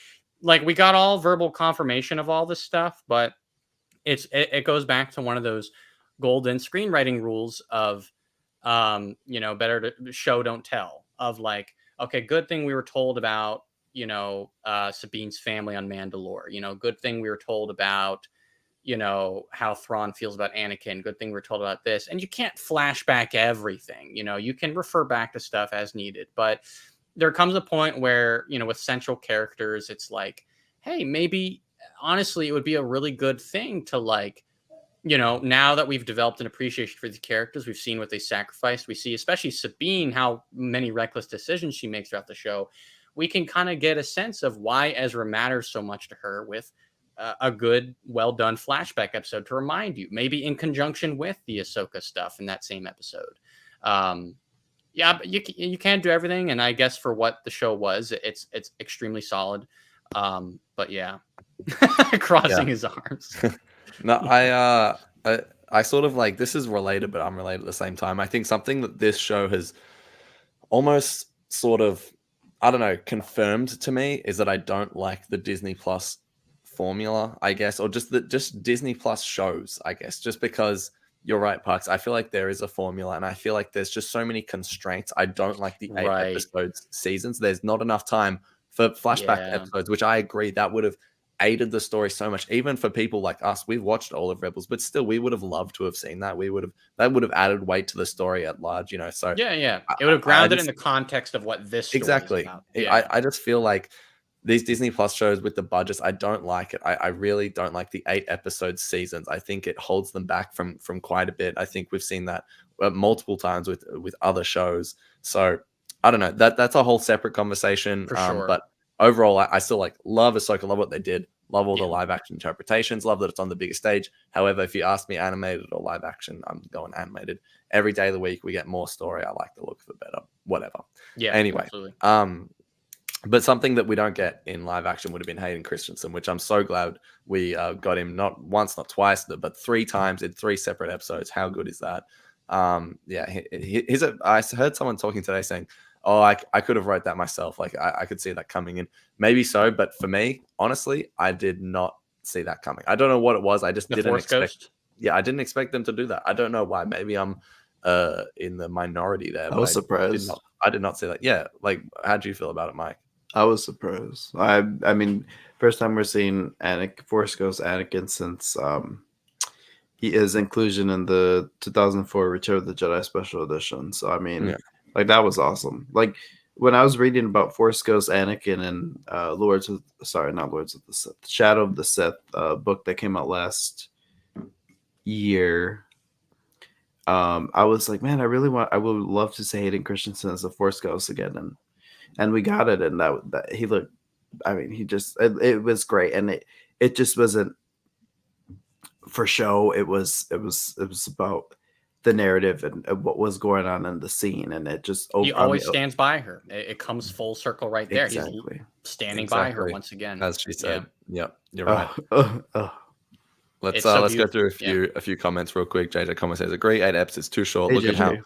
we got all verbal confirmation of all this stuff, but it goes back to one of those golden screenwriting rules of better to show, don't tell. Of like, okay, good thing we were told about Sabine's family on Mandalore. Good thing we were told about how Thrawn feels about Anakin. Good thing we're told about this. And you can't flash back everything. You can refer back to stuff as needed. But there comes a point where, with central characters, it's like, hey, maybe honestly, it would be a really good thing to now that we've developed an appreciation for the characters, we've seen what they sacrificed. We see, especially Sabine, how many reckless decisions she makes throughout the show. We can kind of get a sense of why Ezra matters so much to her with a good, well done flashback episode to remind you, maybe in conjunction with the Ahsoka stuff in that same episode. But you can't do everything, and I guess for what the show was, it's extremely solid. But yeah, crossing his arms. No, I sort of like, this is related, but unrelated at the same time. I think something that this show has almost sort of, I don't know, confirmed to me is that I don't like the Disney Plus formula, I guess, or just Disney Plus shows, I guess, just because you're right, Parks. I feel like there is a formula, and I feel like there's just so many constraints. I don't like the 8 episodes seasons. There's not enough time for flashback episodes, which I agree that would have aided the story so much. Even for people like us, we've watched all of Rebels, but still, we would have loved to have seen that. That would have added weight to the story at large, So it would have grounded in the context of what this story exactly. is about. Yeah. I just feel like these Disney Plus shows with the budgets, I don't like it. I really don't like the 8 episode seasons. I think it holds them back from quite a bit. I think we've seen that multiple times with other shows. So I don't know. That's a whole separate conversation. For sure. But overall, I still love Ahsoka, love what they did, love all the live action interpretations, love that it's on the biggest stage. However, if you ask me animated or live action, I'm going animated. Every day of the week we get more story. I like the look of it better. Whatever. Yeah. Anyway. Absolutely. But something that we don't get in live action would have been Hayden Christensen, which I'm so glad we got him not once, not twice, but 3 times in 3 separate episodes. How good is that? I heard someone talking today saying, "Oh, I could have wrote that myself. Like I could see that coming in." Maybe so, but for me, honestly, I did not see that coming. I don't know what it was. I just didn't expect. Ghost? Yeah, I didn't expect them to do that. I don't know why. Maybe I'm in the minority there. I was surprised. I did not see that. Yeah, like how do you feel about it, Mike? I was surprised. I mean, first time we're seeing Force Ghost Anakin since his inclusion in the 2004 Return of the Jedi Special Edition. So I mean, that was awesome. Like when I was reading about Force Ghost Anakin and Shadow of the Sith book that came out last year. I was like, man, I would love to see Hayden Christensen as a Force Ghost again, and we got it, and that he looked. I mean, it was great, and it just wasn't for show. It was about the narrative and what was going on in the scene, and it just he always stands by her. It comes full circle right there. Exactly. He's standing by her once again, as she said. Yeah, you're right. Let's go through a few comments real quick. JJ comment says, agree, 8 episodes is too short. Look at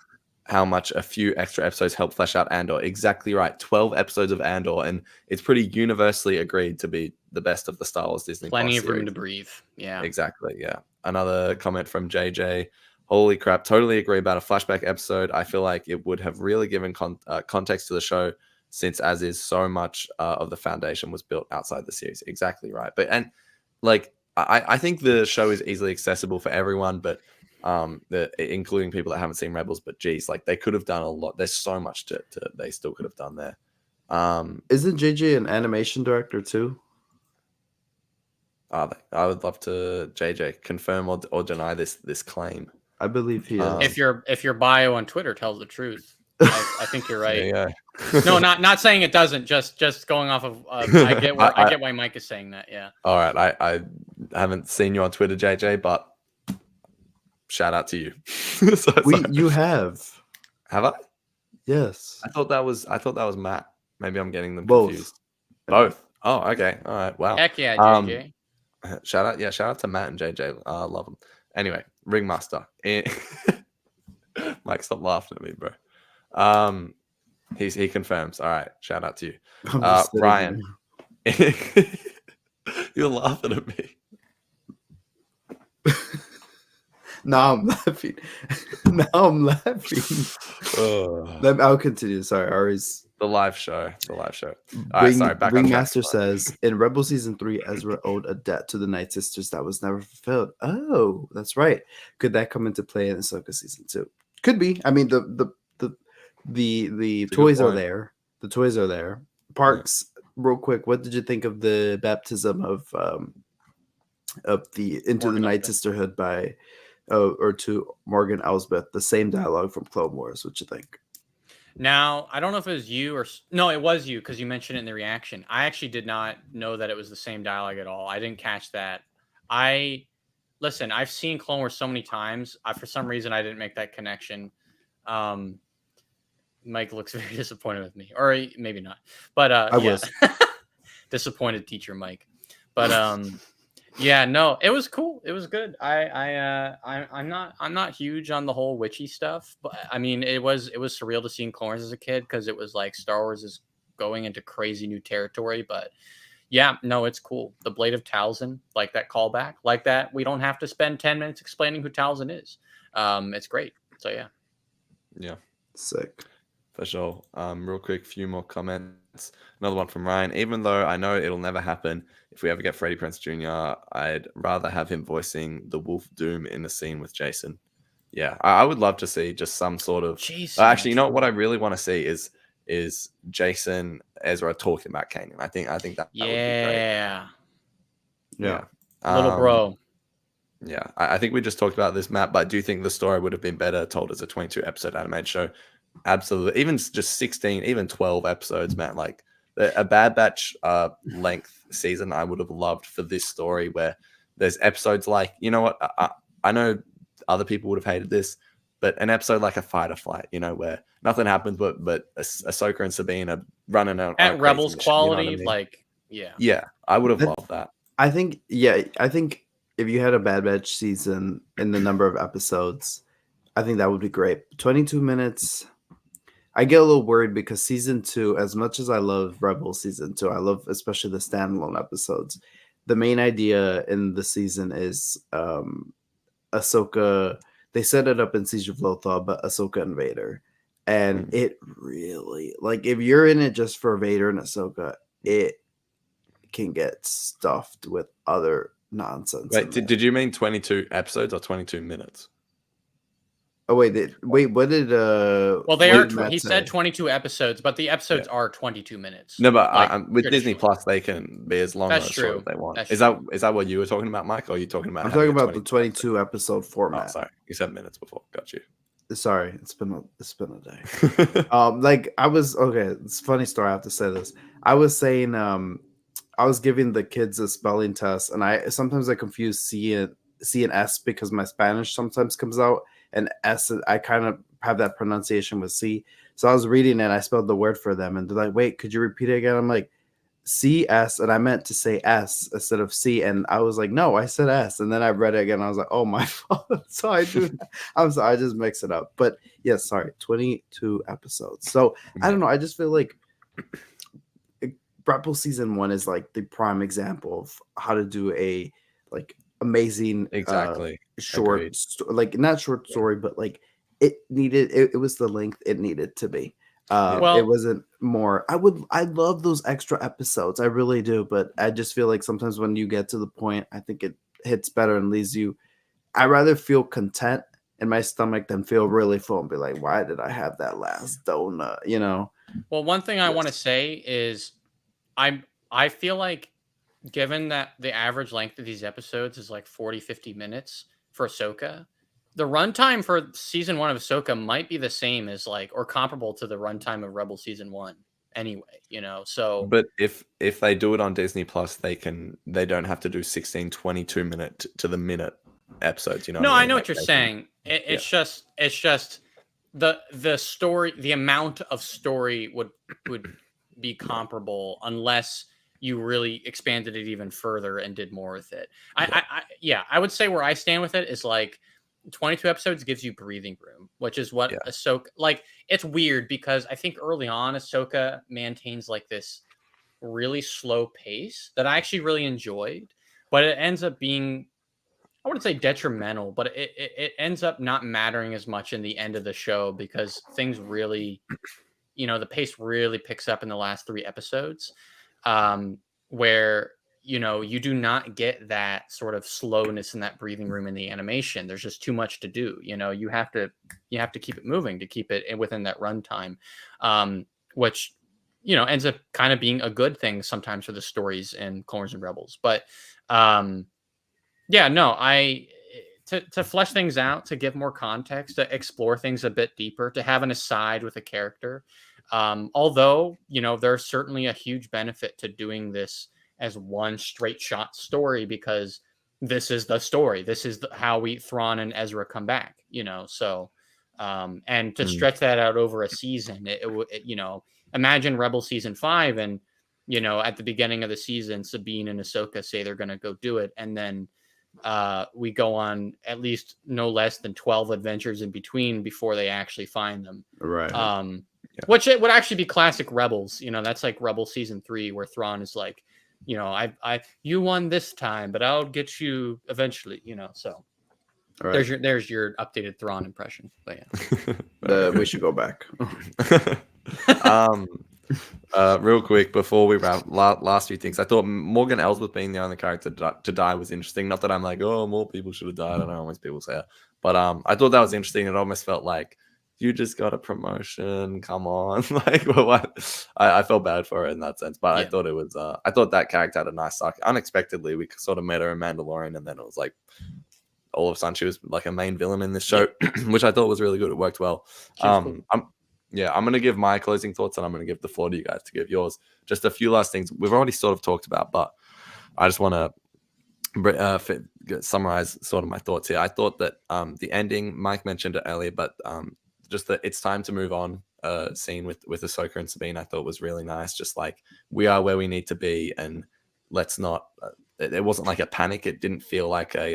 how much a few extra episodes help flesh out Andor. Exactly right. 12 episodes of Andor, and it's pretty universally agreed to be the best of the Star Wars Disney Plenty Plus of series. room to breathe. Yeah. Exactly, yeah. Another comment from JJ. Holy crap, totally agree about a flashback episode. I feel like it would have really given context to the show, since as is so much of the foundation was built outside the series. Exactly right. I think the show is easily accessible for everyone, but including people that haven't seen Rebels. But geez, they could have done a lot. There's so much to they still could have done there. Isn't JJ an animation director too? Are they? I would love to JJ confirm or deny this claim. I believe he is. If your bio on Twitter tells the truth. I think you're right. Yeah. No, not saying it doesn't. Just going off of. I get why Mike is saying that. Yeah. All right. I haven't seen you on Twitter, JJ, but shout out to you. You have I? Yes. I thought that was Matt. Maybe I'm getting them Both. confused. Both. Oh, okay. All right. Wow. Heck yeah, JJ. Shout out to Matt and JJ. Love them. Anyway, Ringmaster. Mike, stop laughing at me, bro. He confirms. All right. Shout out to you. Ryan. You're laughing at me. No, I'm laughing. I'll continue. Sorry, Ari's the live show. All right, sorry. Back Ringmaster says in Rebel Season 3, Ezra owed a debt to the Nightsisters that was never fulfilled. Oh, that's right. Could that come into play in Ahsoka Season 2? Could be. I mean, the toys are there. The toys are there. Parks, real quick, what did you think of the baptism of the into the Night Sisterhood by or to Morgan Elsbeth? The same dialogue from Clone Wars. What you think? Now, I don't know if it was you or no, it was you because you mentioned it in the reaction. I actually did not know that it was the same dialogue at all. I didn't catch that. Listen, I've seen Clone Wars so many times. For some reason, I didn't make that connection. Mike looks very disappointed with me, or maybe not. But I was disappointed, teacher Mike. But yeah, no, it was cool. It was good. I'm not huge on the whole witchy stuff, but I mean, it was surreal to see in Clone Wars as a kid because it was like Star Wars is going into crazy new territory. But yeah, no, it's cool. The Blade of Talzin, like that callback, like that. We don't have to spend 10 minutes explaining who Talzin is. It's great. So yeah, sick for sure. Real quick, few more comments. Another one from Ryan. Even though I know it'll never happen, if we ever get Freddie Prinze Jr., I'd rather have him voicing the Wolf Doom in the scene with Jason. Yeah, I would love to see just some sort of. Jason, actually, you know what I really want to see is Jason Ezra talking about Kanan. I think that would be great. Yeah. Little bro. Yeah, I think we just talked about this, Matt, but I do think the story would have been better told as a 22 episode animated show. Absolutely. Even just 16, even 12 episodes, Matt. Like a Bad Batch length season, I would have loved for this story where there's episodes like, you know what? I know other people would have hated this, but an episode like a Fight or Flight, you know, where nothing happens, but Ahsoka and Sabine are running out at Rebels quality, you know what I mean? Yeah, I would have loved that. I think if you had a Bad Batch season in the number of episodes, I think that would be great. 22 minutes. I get a little worried because season 2, as much as I love Rebels season 2, I love especially the standalone episodes. The main idea in the season is Ahsoka. They set it up in Siege of Lothal, but Ahsoka and Vader. And it really, like, if you're in it just for Vader and Ahsoka, it can get stuffed with other nonsense. Wait, did you mean 22 episodes or 22 minutes? Oh what did well, they are he said 22 episodes, but the episodes are 22 minutes. No, but with Disney Plus they can be as long or as short as they want. Is that what you were talking about, Mike, or are you talking about? I'm talking about the 22 episode format. Oh, sorry, you said minutes before. Got you. Sorry, it's been a day. Like I was it's a funny story. I have to say this. I was saying I was giving the kids a spelling test, and I sometimes confuse C and S because my Spanish sometimes comes out, and S I kind of have that pronunciation with C. So I was reading it, and I spelled the word for them, and they're like, "Wait, could you repeat it again?" I'm like, C-S, and I meant to say S instead of C, and I was like, "No, I said S," and then I read it again. And I was like, "Oh, my fault." So I do. I'm sorry, I just mix it up. But yes, sorry, 22 episodes. So I don't know. I just feel like Rebel season 1 is like the prime example of how to do a like amazing short like not short story, but like it was the length it needed to be. It wasn't more. I love those extra episodes, I really do, but I just feel like sometimes when you get to the point, I think it hits better and leaves you. I rather feel content in my stomach than feel really full and be like, why did I have that last donut, you know? Well, one thing I want to say is I feel like given that the average length of these episodes is like 40-50 minutes for Ahsoka, the runtime for season 1 of Ahsoka might be the same as like, or comparable to the runtime of Rebel season 1 anyway, you know. So but if they do it on Disney Plus, they don't have to do 16 22-minute to the minute episodes, you know. No, what I I mean? know Like, what you're they can- saying. It's just the story, the amount of story would be comparable unless you really expanded it even further and did more with it. I would say where I stand with it is like 22 episodes gives you breathing room, which is what Ahsoka, like, it's weird because I think early on Ahsoka maintains like this really slow pace that I actually really enjoyed, but it ends up being, I wouldn't say detrimental, but it ends up not mattering as much in the end of the show because things really, you know, the pace really picks up in the last 3 episodes, where, you know, you do not get that sort of slowness in that breathing room in the animation. There's just too much to do. You know, you have to keep it moving to keep it within that runtime, which, you know, ends up kind of being a good thing sometimes for the stories in Clone Wars and Rebels. But yeah, no, to flesh things out, to give more context, to explore things a bit deeper, to have an aside with a character. Although, you know, there's certainly a huge benefit to doing this as one straight shot story because this is the story. This is how Thrawn and Ezra come back, you know. So, and to stretch that out over a season, you know, imagine Rebel season 5 and, you know, at the beginning of the season, Sabine and Ahsoka say they're going to go do it. And then we go on at least no less than 12 adventures in between before they actually find them. Right. Which it would actually be classic Rebels. You know, that's like Rebel season 3 where Thrawn is like, you know, you won this time, but I'll get you eventually, you know. So right. there's your updated Thrawn impression. But yeah. We should go back. Real quick before we wrap, last few things. I thought Morgan Elsbeth being the only character to die was interesting. Not that I'm like, oh, more people should have died. I don't know how much people say it, but I thought that was interesting. It almost felt like you just got a promotion. Come on, like, well, what? I felt bad for her in that sense, but yeah. I thought it was. I thought that character had a nice arc. Unexpectedly, we sort of met her in Mandalorian, and then it was like all of a sudden she was like a main villain in this show, which I thought was really good. It worked well. Cool. I'm going to give my closing thoughts and I'm going to give the floor to you guys to give yours. Just a few last things we've already sort of talked about, but I just want to summarize sort of my thoughts here. I thought that the ending, Mike mentioned it earlier, but just that it's time to move on scene with Ahsoka and Sabine, I thought was really nice. Just like, we are where we need to be and let's not, it wasn't like a panic. It didn't feel like it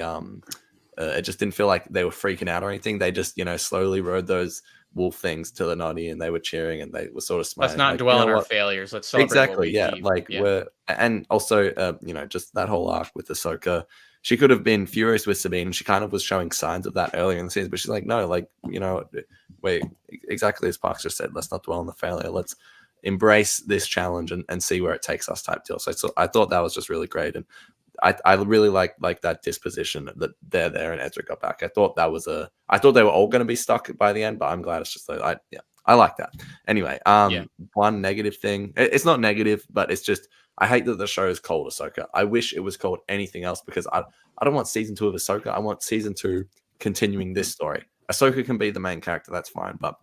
just didn't feel like they were freaking out or anything. They just, you know, slowly rode those wolf things to the Naughty and they were cheering and they were sort of smiling. Let's not like, dwell on our failures. Let's celebrate exactly. Yeah. Keep. Like we're, and also, you know, just that whole arc with Ahsoka, she could have been furious with Sabine and she kind of was showing signs of that earlier in the season, but she's like, no, like, you know, wait, exactly as Parks just said, let's not dwell on the failure. Let's embrace this challenge and see where it takes us type deal. So I thought that was just really great. And I really like that disposition that they're there and Ezra got back. I thought they were all going to be stuck by the end, but I'm glad it's just that I like that. Anyway, one negative thing. It's not negative, but it's just I hate that the show is called Ahsoka. I wish it was called anything else because I don't want season 2 of Ahsoka. I want season 2 continuing this story. Ahsoka can be the main character, that's fine, but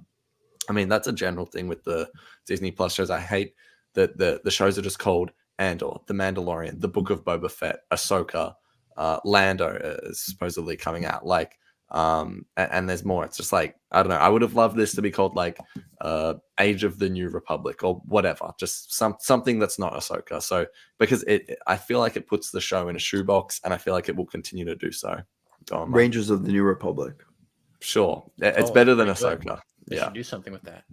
I mean that's a general thing with the Disney Plus shows. I hate that the shows are just called Andor, The Mandalorian, The Book of Boba Fett, Ahsoka, Lando is supposedly coming out. Like, and there's more. It's just like, I don't know. I would have loved this to be called like Age of the New Republic or whatever. Just something that's not Ahsoka. So because I feel like it puts the show in a shoebox, and I feel like it will continue to do so. Rangers of the New Republic. Sure, it's better than Ahsoka. They should do something with that.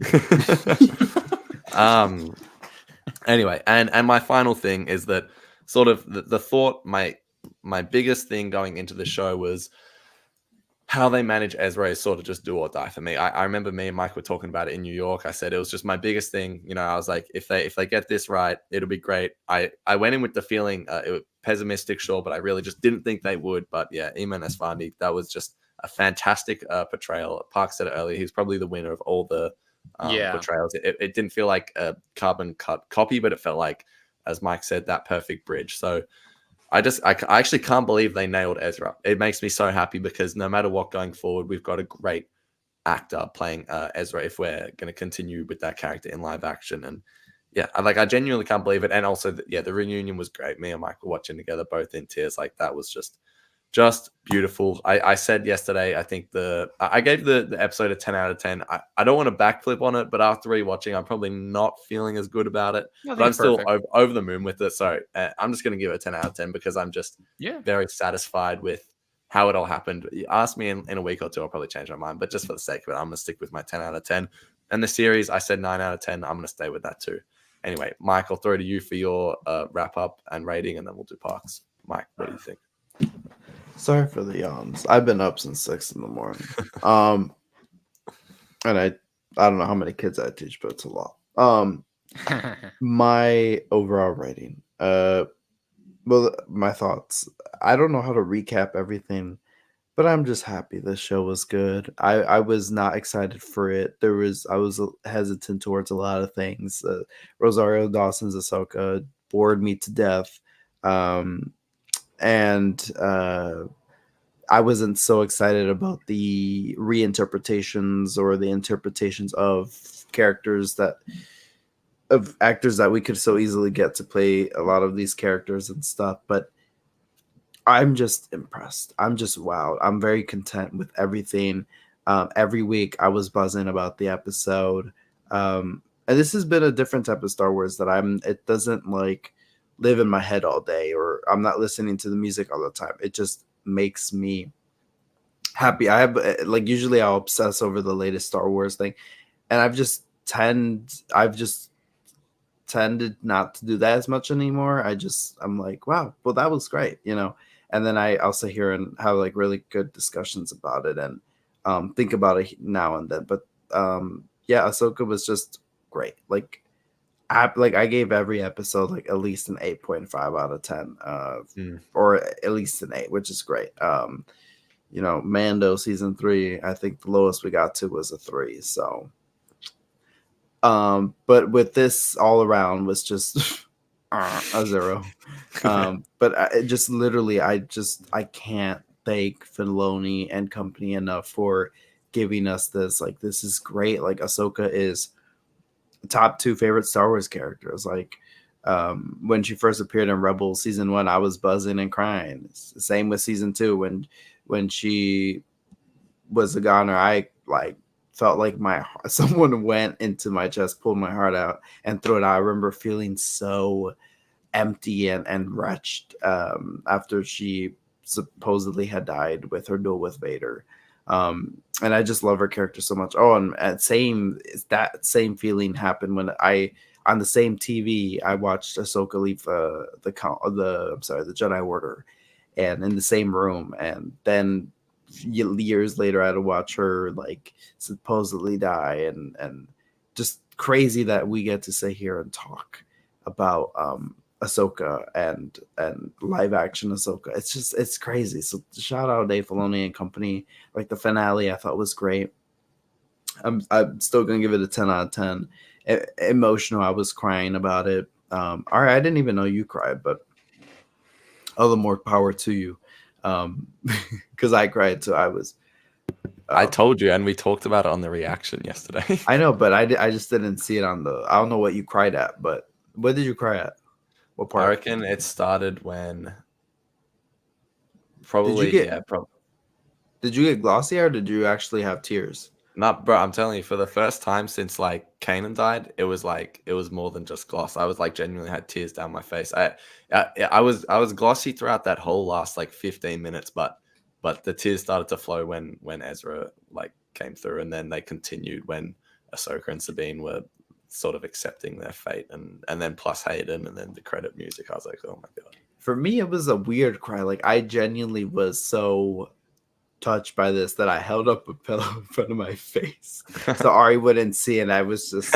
Anyway, and my final thing is that sort of the thought, my biggest thing going into the show was how they manage Ezra is sort of just do or die for me. I remember me and Mike were talking about it in New York. I said it was just my biggest thing. You know, I was like, if they get this right, it'll be great. I went in with the feeling it was pessimistic, sure, but I really just didn't think they would. But yeah, Eamon Esfandi, that was just a fantastic portrayal. Park said it earlier. He's probably the winner of all the portrayals. It didn't feel like a carbon cut copy, but it felt like, as Mike said, that perfect bridge. So I actually can't believe they nailed Ezra. It makes me so happy because no matter what going forward, we've got a great actor playing Ezra if we're going to continue with that character in live action. And yeah, I genuinely can't believe it. And also, the reunion was great. Me and Mike were watching together, both in tears. Like, that was just beautiful. I said yesterday, I think I gave the episode a 10 out of 10. I don't want to backflip on it, but after rewatching, I'm probably not feeling as good about it. But I'm still over the moon with it. So I'm just going to give it a 10 out of 10 because I'm just very satisfied with how it all happened. You ask me in a week or two, I'll probably change my mind. But just for the sake of it, I'm going to stick with my 10 out of 10. And the series, I said 9 out of 10. I'm going to stay with that too. Anyway, Mike, I'll throw to you for your wrap up and rating, and then we'll do parks. Mike, what do you think? Sorry for the yawns. I've been up since 6 a.m. And I don't know how many kids I teach, but it's a lot. My overall rating. Well, my thoughts. I don't know how to recap everything, but I'm just happy this show was good. I was not excited for it. I was hesitant towards a lot of things. Rosario Dawson's Ahsoka bored me to death. And I wasn't so excited about the reinterpretations or the interpretations of actors that we could so easily get to play a lot of these characters and stuff. But I'm just impressed. I'm just wowed. I'm very content with everything. Every week I was buzzing about the episode. And this has been a different type of Star Wars that it doesn't like live in my head all day, or I'm not listening to the music all the time. It just makes me happy. Usually I'll obsess over the latest Star Wars thing, and I've just tended not to do that as much anymore. I'm like, wow, well, that was great, and then I'll sit here and have like really good discussions about it and think about it now and then. But Ahsoka was just great. I gave every episode like at least an 8.5 out of 10, or at least an 8, which is great. Mando season 3, I think the lowest we got to was a 3. So, but with this all around was just a 0. But I can't thank Filoni and company enough for giving us this. Like, this is great. Like, Ahsoka is top 2 favorite Star Wars characters. Like, when she first appeared in Rebels season 1, I was buzzing and crying. It's the same with season 2 when she was a goner. I felt like someone went into my chest, pulled my heart out, and threw it out. I remember feeling so empty and wretched after she supposedly had died with her duel with Vader. And I just love her character so much. Oh, and that same feeling happened when on the same TV I watched Ahsoka leave the Jedi Order, and in the same room, and then years later I had to watch her like supposedly die, and just crazy that we get to sit here and talk about Ahsoka and live action Ahsoka. It's crazy. So shout out Dave Filoni and company. Like, the finale I thought was great. I'm still gonna give it a 10 out of 10. Emotional. I was crying about it. All right, I didn't even know you cried, but all the more power to you. Because I cried too. I told you, and we talked about it on the reaction yesterday. I know, but I just didn't see it I don't know what you cried at, but what did you cry at? What part? I reckon it started when probably. Did you get glossy, or did you actually have tears? Not, bro. I'm telling you, for the first time since like Kanan died, it was more than just gloss. I was like genuinely had tears down my face. I was glossy throughout that whole last like 15 minutes, but the tears started to flow when Ezra like came through, and then they continued when Ahsoka and Sabine were sort of accepting their fate, and then plus Hayden, and then the credit music. I was like, oh my god. For me, it was a weird cry. Like, I genuinely was so touched by this that I held up a pillow in front of my face so Ari wouldn't see, and I was just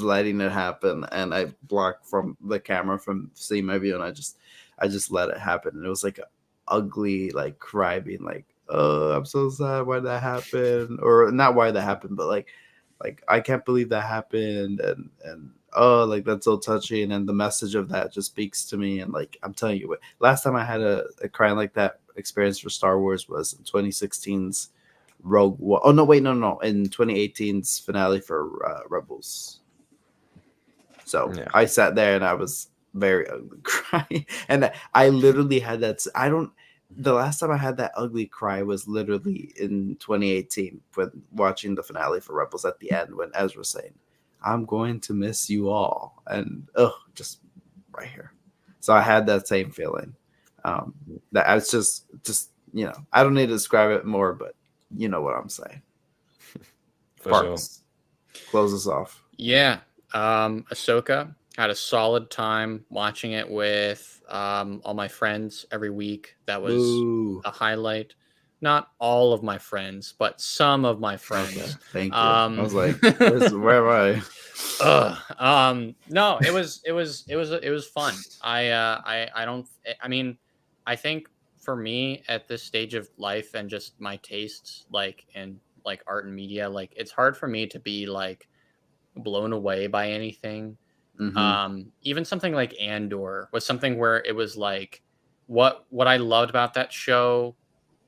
letting it happen, and I blocked from the camera from seeing my view, and I just let it happen. And it was like an ugly like cry, being like, oh, I'm so sad, why that happened, or not why that happened, but like I can't believe that happened, and oh, like that's so touching, and the message of that just speaks to me. And like I'm telling you, last time I had a crying like that experience for Star Wars was in 2016's Rogue One. Oh no, wait, no, in 2018's finale for Rebels. So Yeah. I sat there and I was very ugly crying, and I literally had that. The last time I had that ugly cry was literally in 2018 when watching the finale for Rebels at the end when Ezra was saying, "I'm going to miss you all," and just right here. So I had that same feeling. That I was just I don't need to describe it more, but you know what I'm saying. For sure. Close us off. Yeah. Ahsoka, had a solid time watching it with all my friends every week. That was a highlight. Not all of my friends, but some of my friends. Okay, thank you. I was like, where am I? No, it was fun. I think for me at this stage of life and just my tastes, like in like art and media, like it's hard for me to be like blown away by anything. Even something like Andor was something where it was like what I loved about that show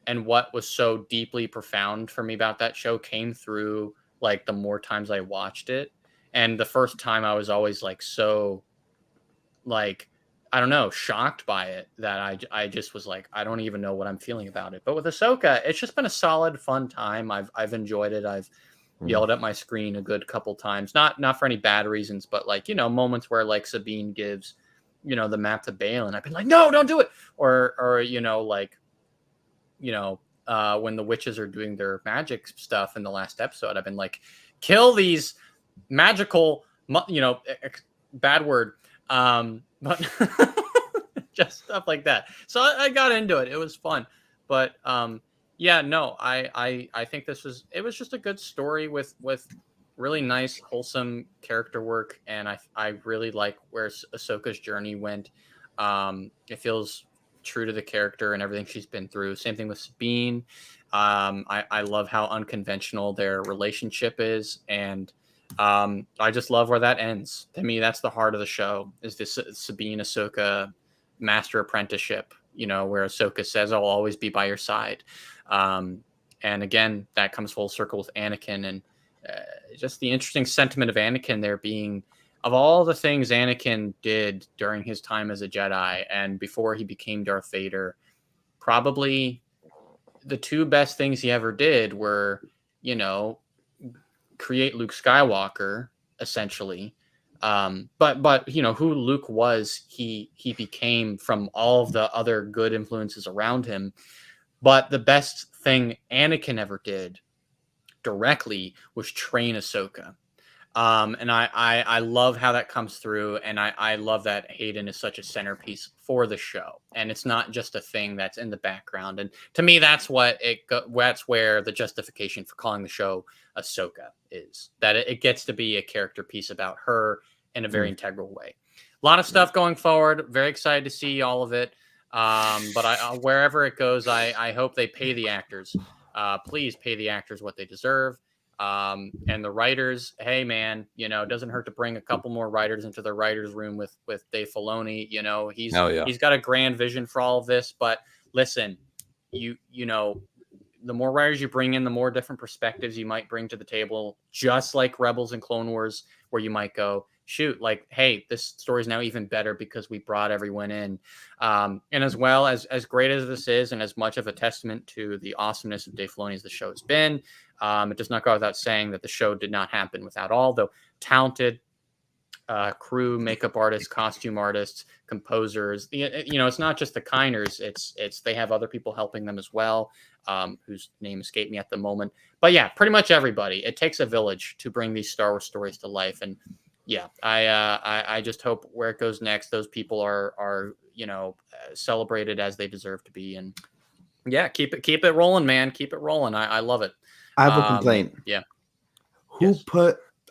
and what was so deeply profound for me about that show came through like the more times I watched it. And the first time I was always like so like I don't know, shocked by it that I just was like, I don't even know what I'm feeling about it. But with Ahsoka, it's just been a solid, fun time. I've enjoyed it. I've yelled at my screen a good couple times, not for any bad reasons, but like, moments where like Sabine gives, the map to Balin. I've been like, no, don't do it. Or when the witches are doing their magic stuff in the last episode, I've been like, kill these magical, bad word. But just stuff like that. So I got into it. It was fun, but, yeah, no, I think it was just a good story with really nice, wholesome character work. And I really like where Ahsoka's journey went. It feels true to the character and everything she's been through. Same thing with Sabine. I love how unconventional their relationship is. And I just love where that ends. To me, that's the heart of the show, is this Sabine Ahsoka master apprenticeship, where Ahsoka says, I'll always be by your side. And again, that comes full circle with Anakin, and just the interesting sentiment of Anakin there being, of all the things Anakin did during his time as a Jedi and before he became Darth Vader, probably the two best things he ever did were, create Luke Skywalker, essentially. But who Luke was, he became from all of the other good influences around him. But the best thing Anakin ever did directly was train Ahsoka. And I love how that comes through, and I love that Hayden is such a centerpiece for the show, and it's not just a thing that's in the background. And to me, that's where the justification for calling the show Ahsoka is, that it gets to be a character piece about her in a very integral way. A lot of stuff going forward. Very excited to see all of it. But wherever it goes, I hope they pay the actors. Please pay the actors what they deserve. And the writers, hey man, it doesn't hurt to bring a couple more writers into the writers' room with Dave Filoni. He's got a grand vision for all of this. But listen, the more writers you bring in, the more different perspectives you might bring to the table. Just like Rebels and Clone Wars, where you might go, shoot, like, hey, this story is now even better because we brought everyone in. And as well as great as this is, and as much of a testament to the awesomeness of Dave Filoni as the show has been, it does not go without saying that the show did not happen without all the talented crew, makeup artists, costume artists, composers. It's not just the Kiners. It's they have other people helping them as well, whose name escaped me at the moment. But yeah, pretty much everybody. It takes a village to bring these Star Wars stories to life. And yeah, I just hope where it goes next, those people are celebrated as they deserve to be. And yeah, keep it rolling, man. Keep it rolling. I love it. I have a complaint. Yeah.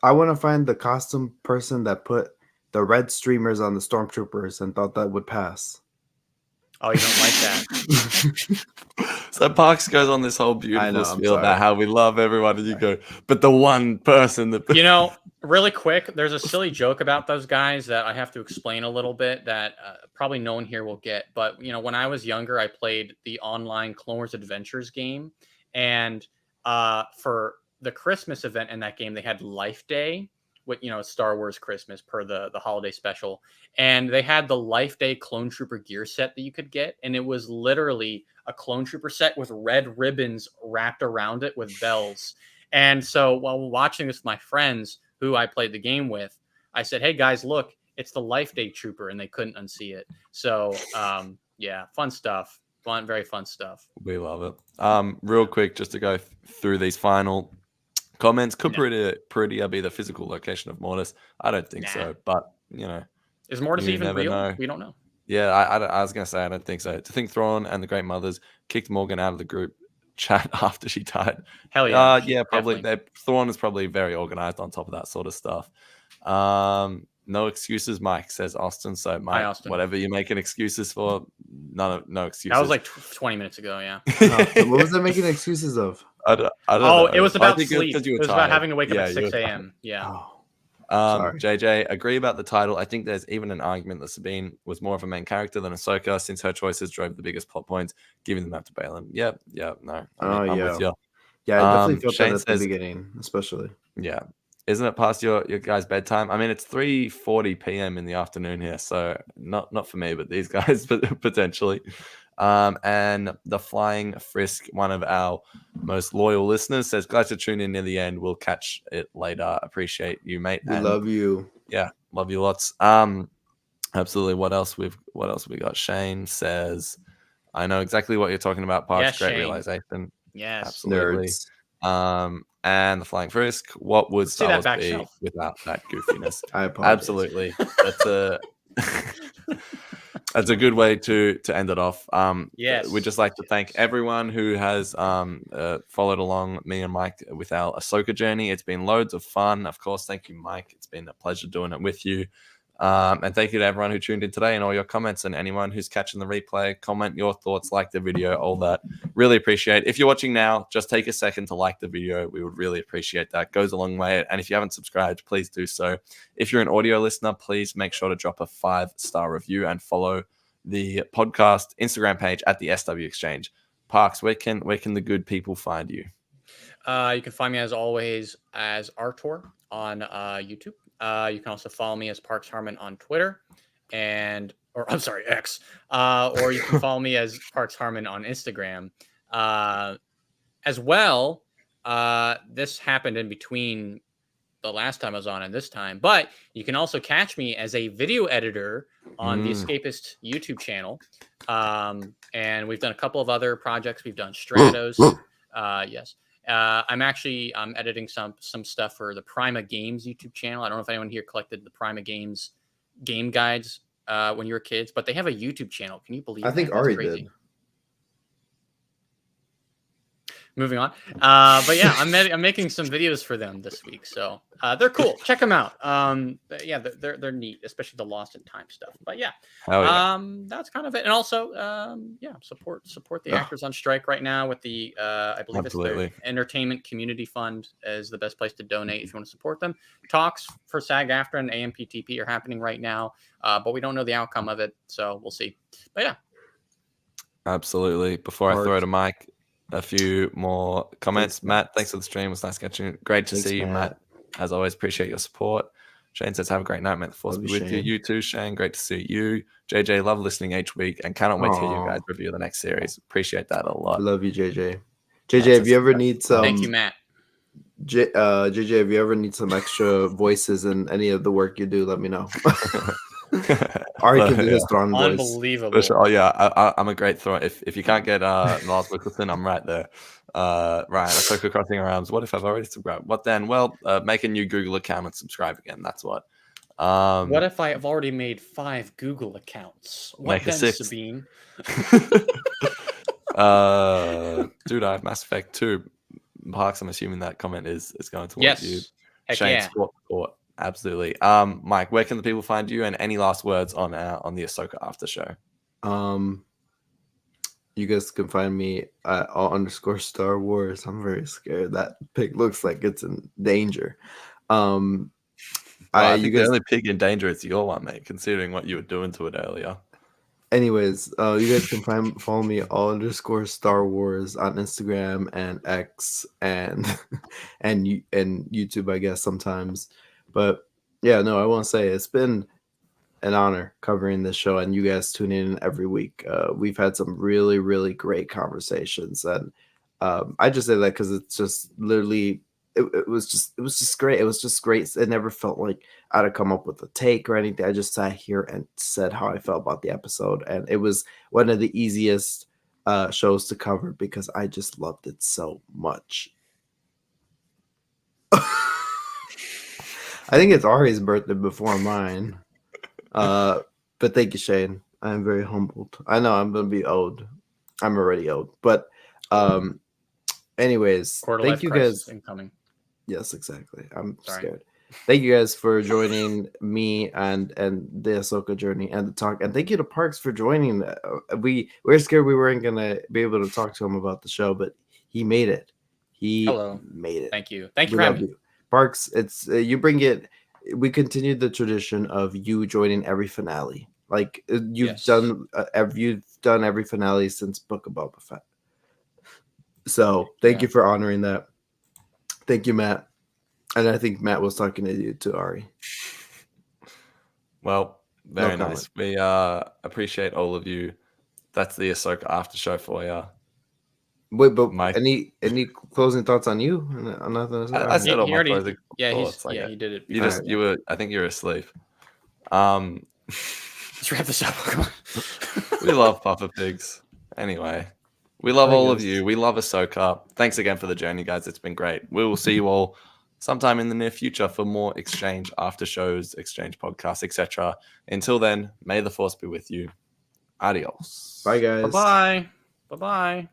I want to find the costume person that put the red streamers on the stormtroopers and thought that would pass. Oh, you don't like that? So Parks goes on this whole beautiful spiel about how we love everyone, and you go, but the one person that Really quick, there's a silly joke about those guys that I have to explain a little bit that probably no one here will get. But, when I was younger, I played the online Clone Wars Adventures game. And for the Christmas event in that game, they had Life Day with, Star Wars Christmas per the holiday special. And they had the Life Day Clone Trooper gear set that you could get. And it was literally a Clone Trooper set with red ribbons wrapped around it with bells. And so while watching this with my friends, who I played the game with, I said, "Hey guys, look, it's the Life Day Trooper," and they couldn't unsee it. So, yeah, fun stuff. Very fun stuff. We love it. Real quick, just to go through these final comments. Could Prettier be the physical location of Mortis? I don't think so, but is Mortis even real? Know. We don't know. Yeah, I was gonna say I don't think so. To think Thrawn and the Great Mothers kicked Morgan out of the group chat after she died. Hell yeah. Yeah, probably. Thrawn is probably very organized on top of that sort of stuff. No excuses, Mike, says Austin. So, Mike, Austin. Whatever you're making excuses for, no excuses. That was like 20 minutes ago, yeah. So what was I making excuses of? I don't know. It was about sleep. It was about having to wake up at 6 a.m. Yeah. Oh. JJ, agree about the title. I think there's even an argument that Sabine was more of a main character than Ahsoka, since her choices drove the biggest plot points, giving them up to Balin. No. I'm with you. Yeah, I definitely felt that at the beginning, especially. Yeah. Isn't it past your guys' bedtime? I mean, it's 3:40 p.m. in the afternoon here, so not for me, but these guys potentially. And the Flying Frisk, one of our most loyal listeners, says, "Glad to tune in near the end. We'll catch it later. Appreciate you, mate. We love you. Yeah, love you lots." Absolutely. What else we got? Shane says, "I know exactly what you're talking about, Parks. Great realization." Yes, absolutely. Nerds. And the Flying Frisk. What would Star Wars be without that goofiness? I apologize. Absolutely. That's a good way to end it off. Yes. We'd just like to thank everyone who has followed along me and Mike with our Ahsoka journey. It's been loads of fun. Of course, thank you, Mike. It's been a pleasure doing it with you. And thank you to everyone who tuned in today and all your comments, and anyone who's catching the replay. Comment your thoughts, like the video, all that. Really appreciate it. If you're watching now, just take a second to like the video. We would really appreciate that. It goes a long way. And if you haven't subscribed, please do so. If you're an audio listener, please make sure to drop a 5-star review and follow the podcast Instagram page at the SW Exchange. Parks, where can the good people find you? You can find me as always as ArTorr on YouTube. You can also follow me as Parks Harmon on Twitter X. Or you can follow me as Parks Harmon on Instagram. As well, this happened in between the last time I was on and this time, but you can also catch me as a video editor on the Escapist YouTube channel. And we've done a couple of other projects. We've done Stratos. Yes. I'm editing some stuff for the Prima Games YouTube channel. I don't know if anyone here collected the Prima Games game guides when you were kids, but they have a YouTube channel. Can you believe that? I think Ari did. Moving on. But yeah, I'm making some videos for them this week. So they're cool. Check them out. Yeah, they're neat, especially the Lost in Time stuff. But yeah, that's kind of it. And also, support the actors on strike right now with the, I believe it's the Entertainment Community Fund is the best place to donate if you want to support them. Talks for SAG-AFTRA and AMPTP are happening right now, but we don't know the outcome of it. So we'll see. But yeah. Absolutely. Before I throw it to Mike, a few more comments. Matt, thanks for the stream. It was nice catching you. Great to see you, Matt. As always, appreciate your support. Shane says, have a great night, man. The force be with you. You too, Shane. Great to see you. JJ, love listening each week and cannot wait to hear you guys review the next series. Appreciate that a lot. Love you, JJ. JJ, if you ever need some... Thank you, Matt. JJ, if you ever need some extra voices in any of the work you do, let me know. Ari can do his Thrawn voice. Unbelievable. Sure. Oh yeah, I'm a great Thrawn. If you can't get Lars Wickerson, I'm right there. Right, Ahsoka crossing her arms. What if I've already subscribed? What then? Well, make a new Google account and subscribe again. That's what. What if I have already made 5 Google accounts? What make then, a 6. Sabine? Dude, I have Mass Effect 2. Parks, I'm assuming that comment is going towards you. Heck Shane, yeah. Absolutely. Mike, where can the people find you, and any last words on the Ahsoka after show? You guys can find me at _Star Wars. I'm very scared. That pic looks like it's in danger. I think the only pig in danger is your one, mate, considering what you were doing to it earlier. Anyways, you guys can follow me all_Star Wars on Instagram and X and and YouTube, I guess sometimes. But yeah, no, I want to say it's been an honor covering this show and you guys tuning in every week. We've had some really, really great conversations, and I just say that because it's just literally it was just great. It was just great. It never felt like I had to come up with a take or anything. I just sat here and said how I felt about the episode, and it was one of the easiest shows to cover because I just loved it so much. I think it's Ari's birthday before mine. But thank you, Shane. I am very humbled. I know I'm gonna be old. I'm already old. But anyways, thank you guys. Incoming. Yes, exactly. I'm scared. Thank you guys for joining me and the Ahsoka journey and the talk. And thank you to Parks for joining. We're scared we weren't gonna be able to talk to him about the show, but he made it. Made it. Thank you. Thank you for having me. Parks, it's you bring it. We continued the tradition of you joining every finale. Like you've done every finale since Book of Boba Fett. So thank you for honoring that. Thank you, Matt. And I think Matt was talking to you too, Ari. Well, very nice. We appreciate all of you. That's the Ahsoka after show for you. Wait, but Mike, any closing thoughts on you? I said all my closing thoughts. He did it. You were. I think you were asleep. Let's wrap this up. We love Puffer Pigs. Anyway, we love all of you. We love Ahsoka. Thanks again for the journey, guys. It's been great. We will see you all sometime in the near future for more exchange after shows, exchange podcasts, etc. Until then, may the Force be with you. Adios. Bye, guys. Bye-bye. Bye-bye.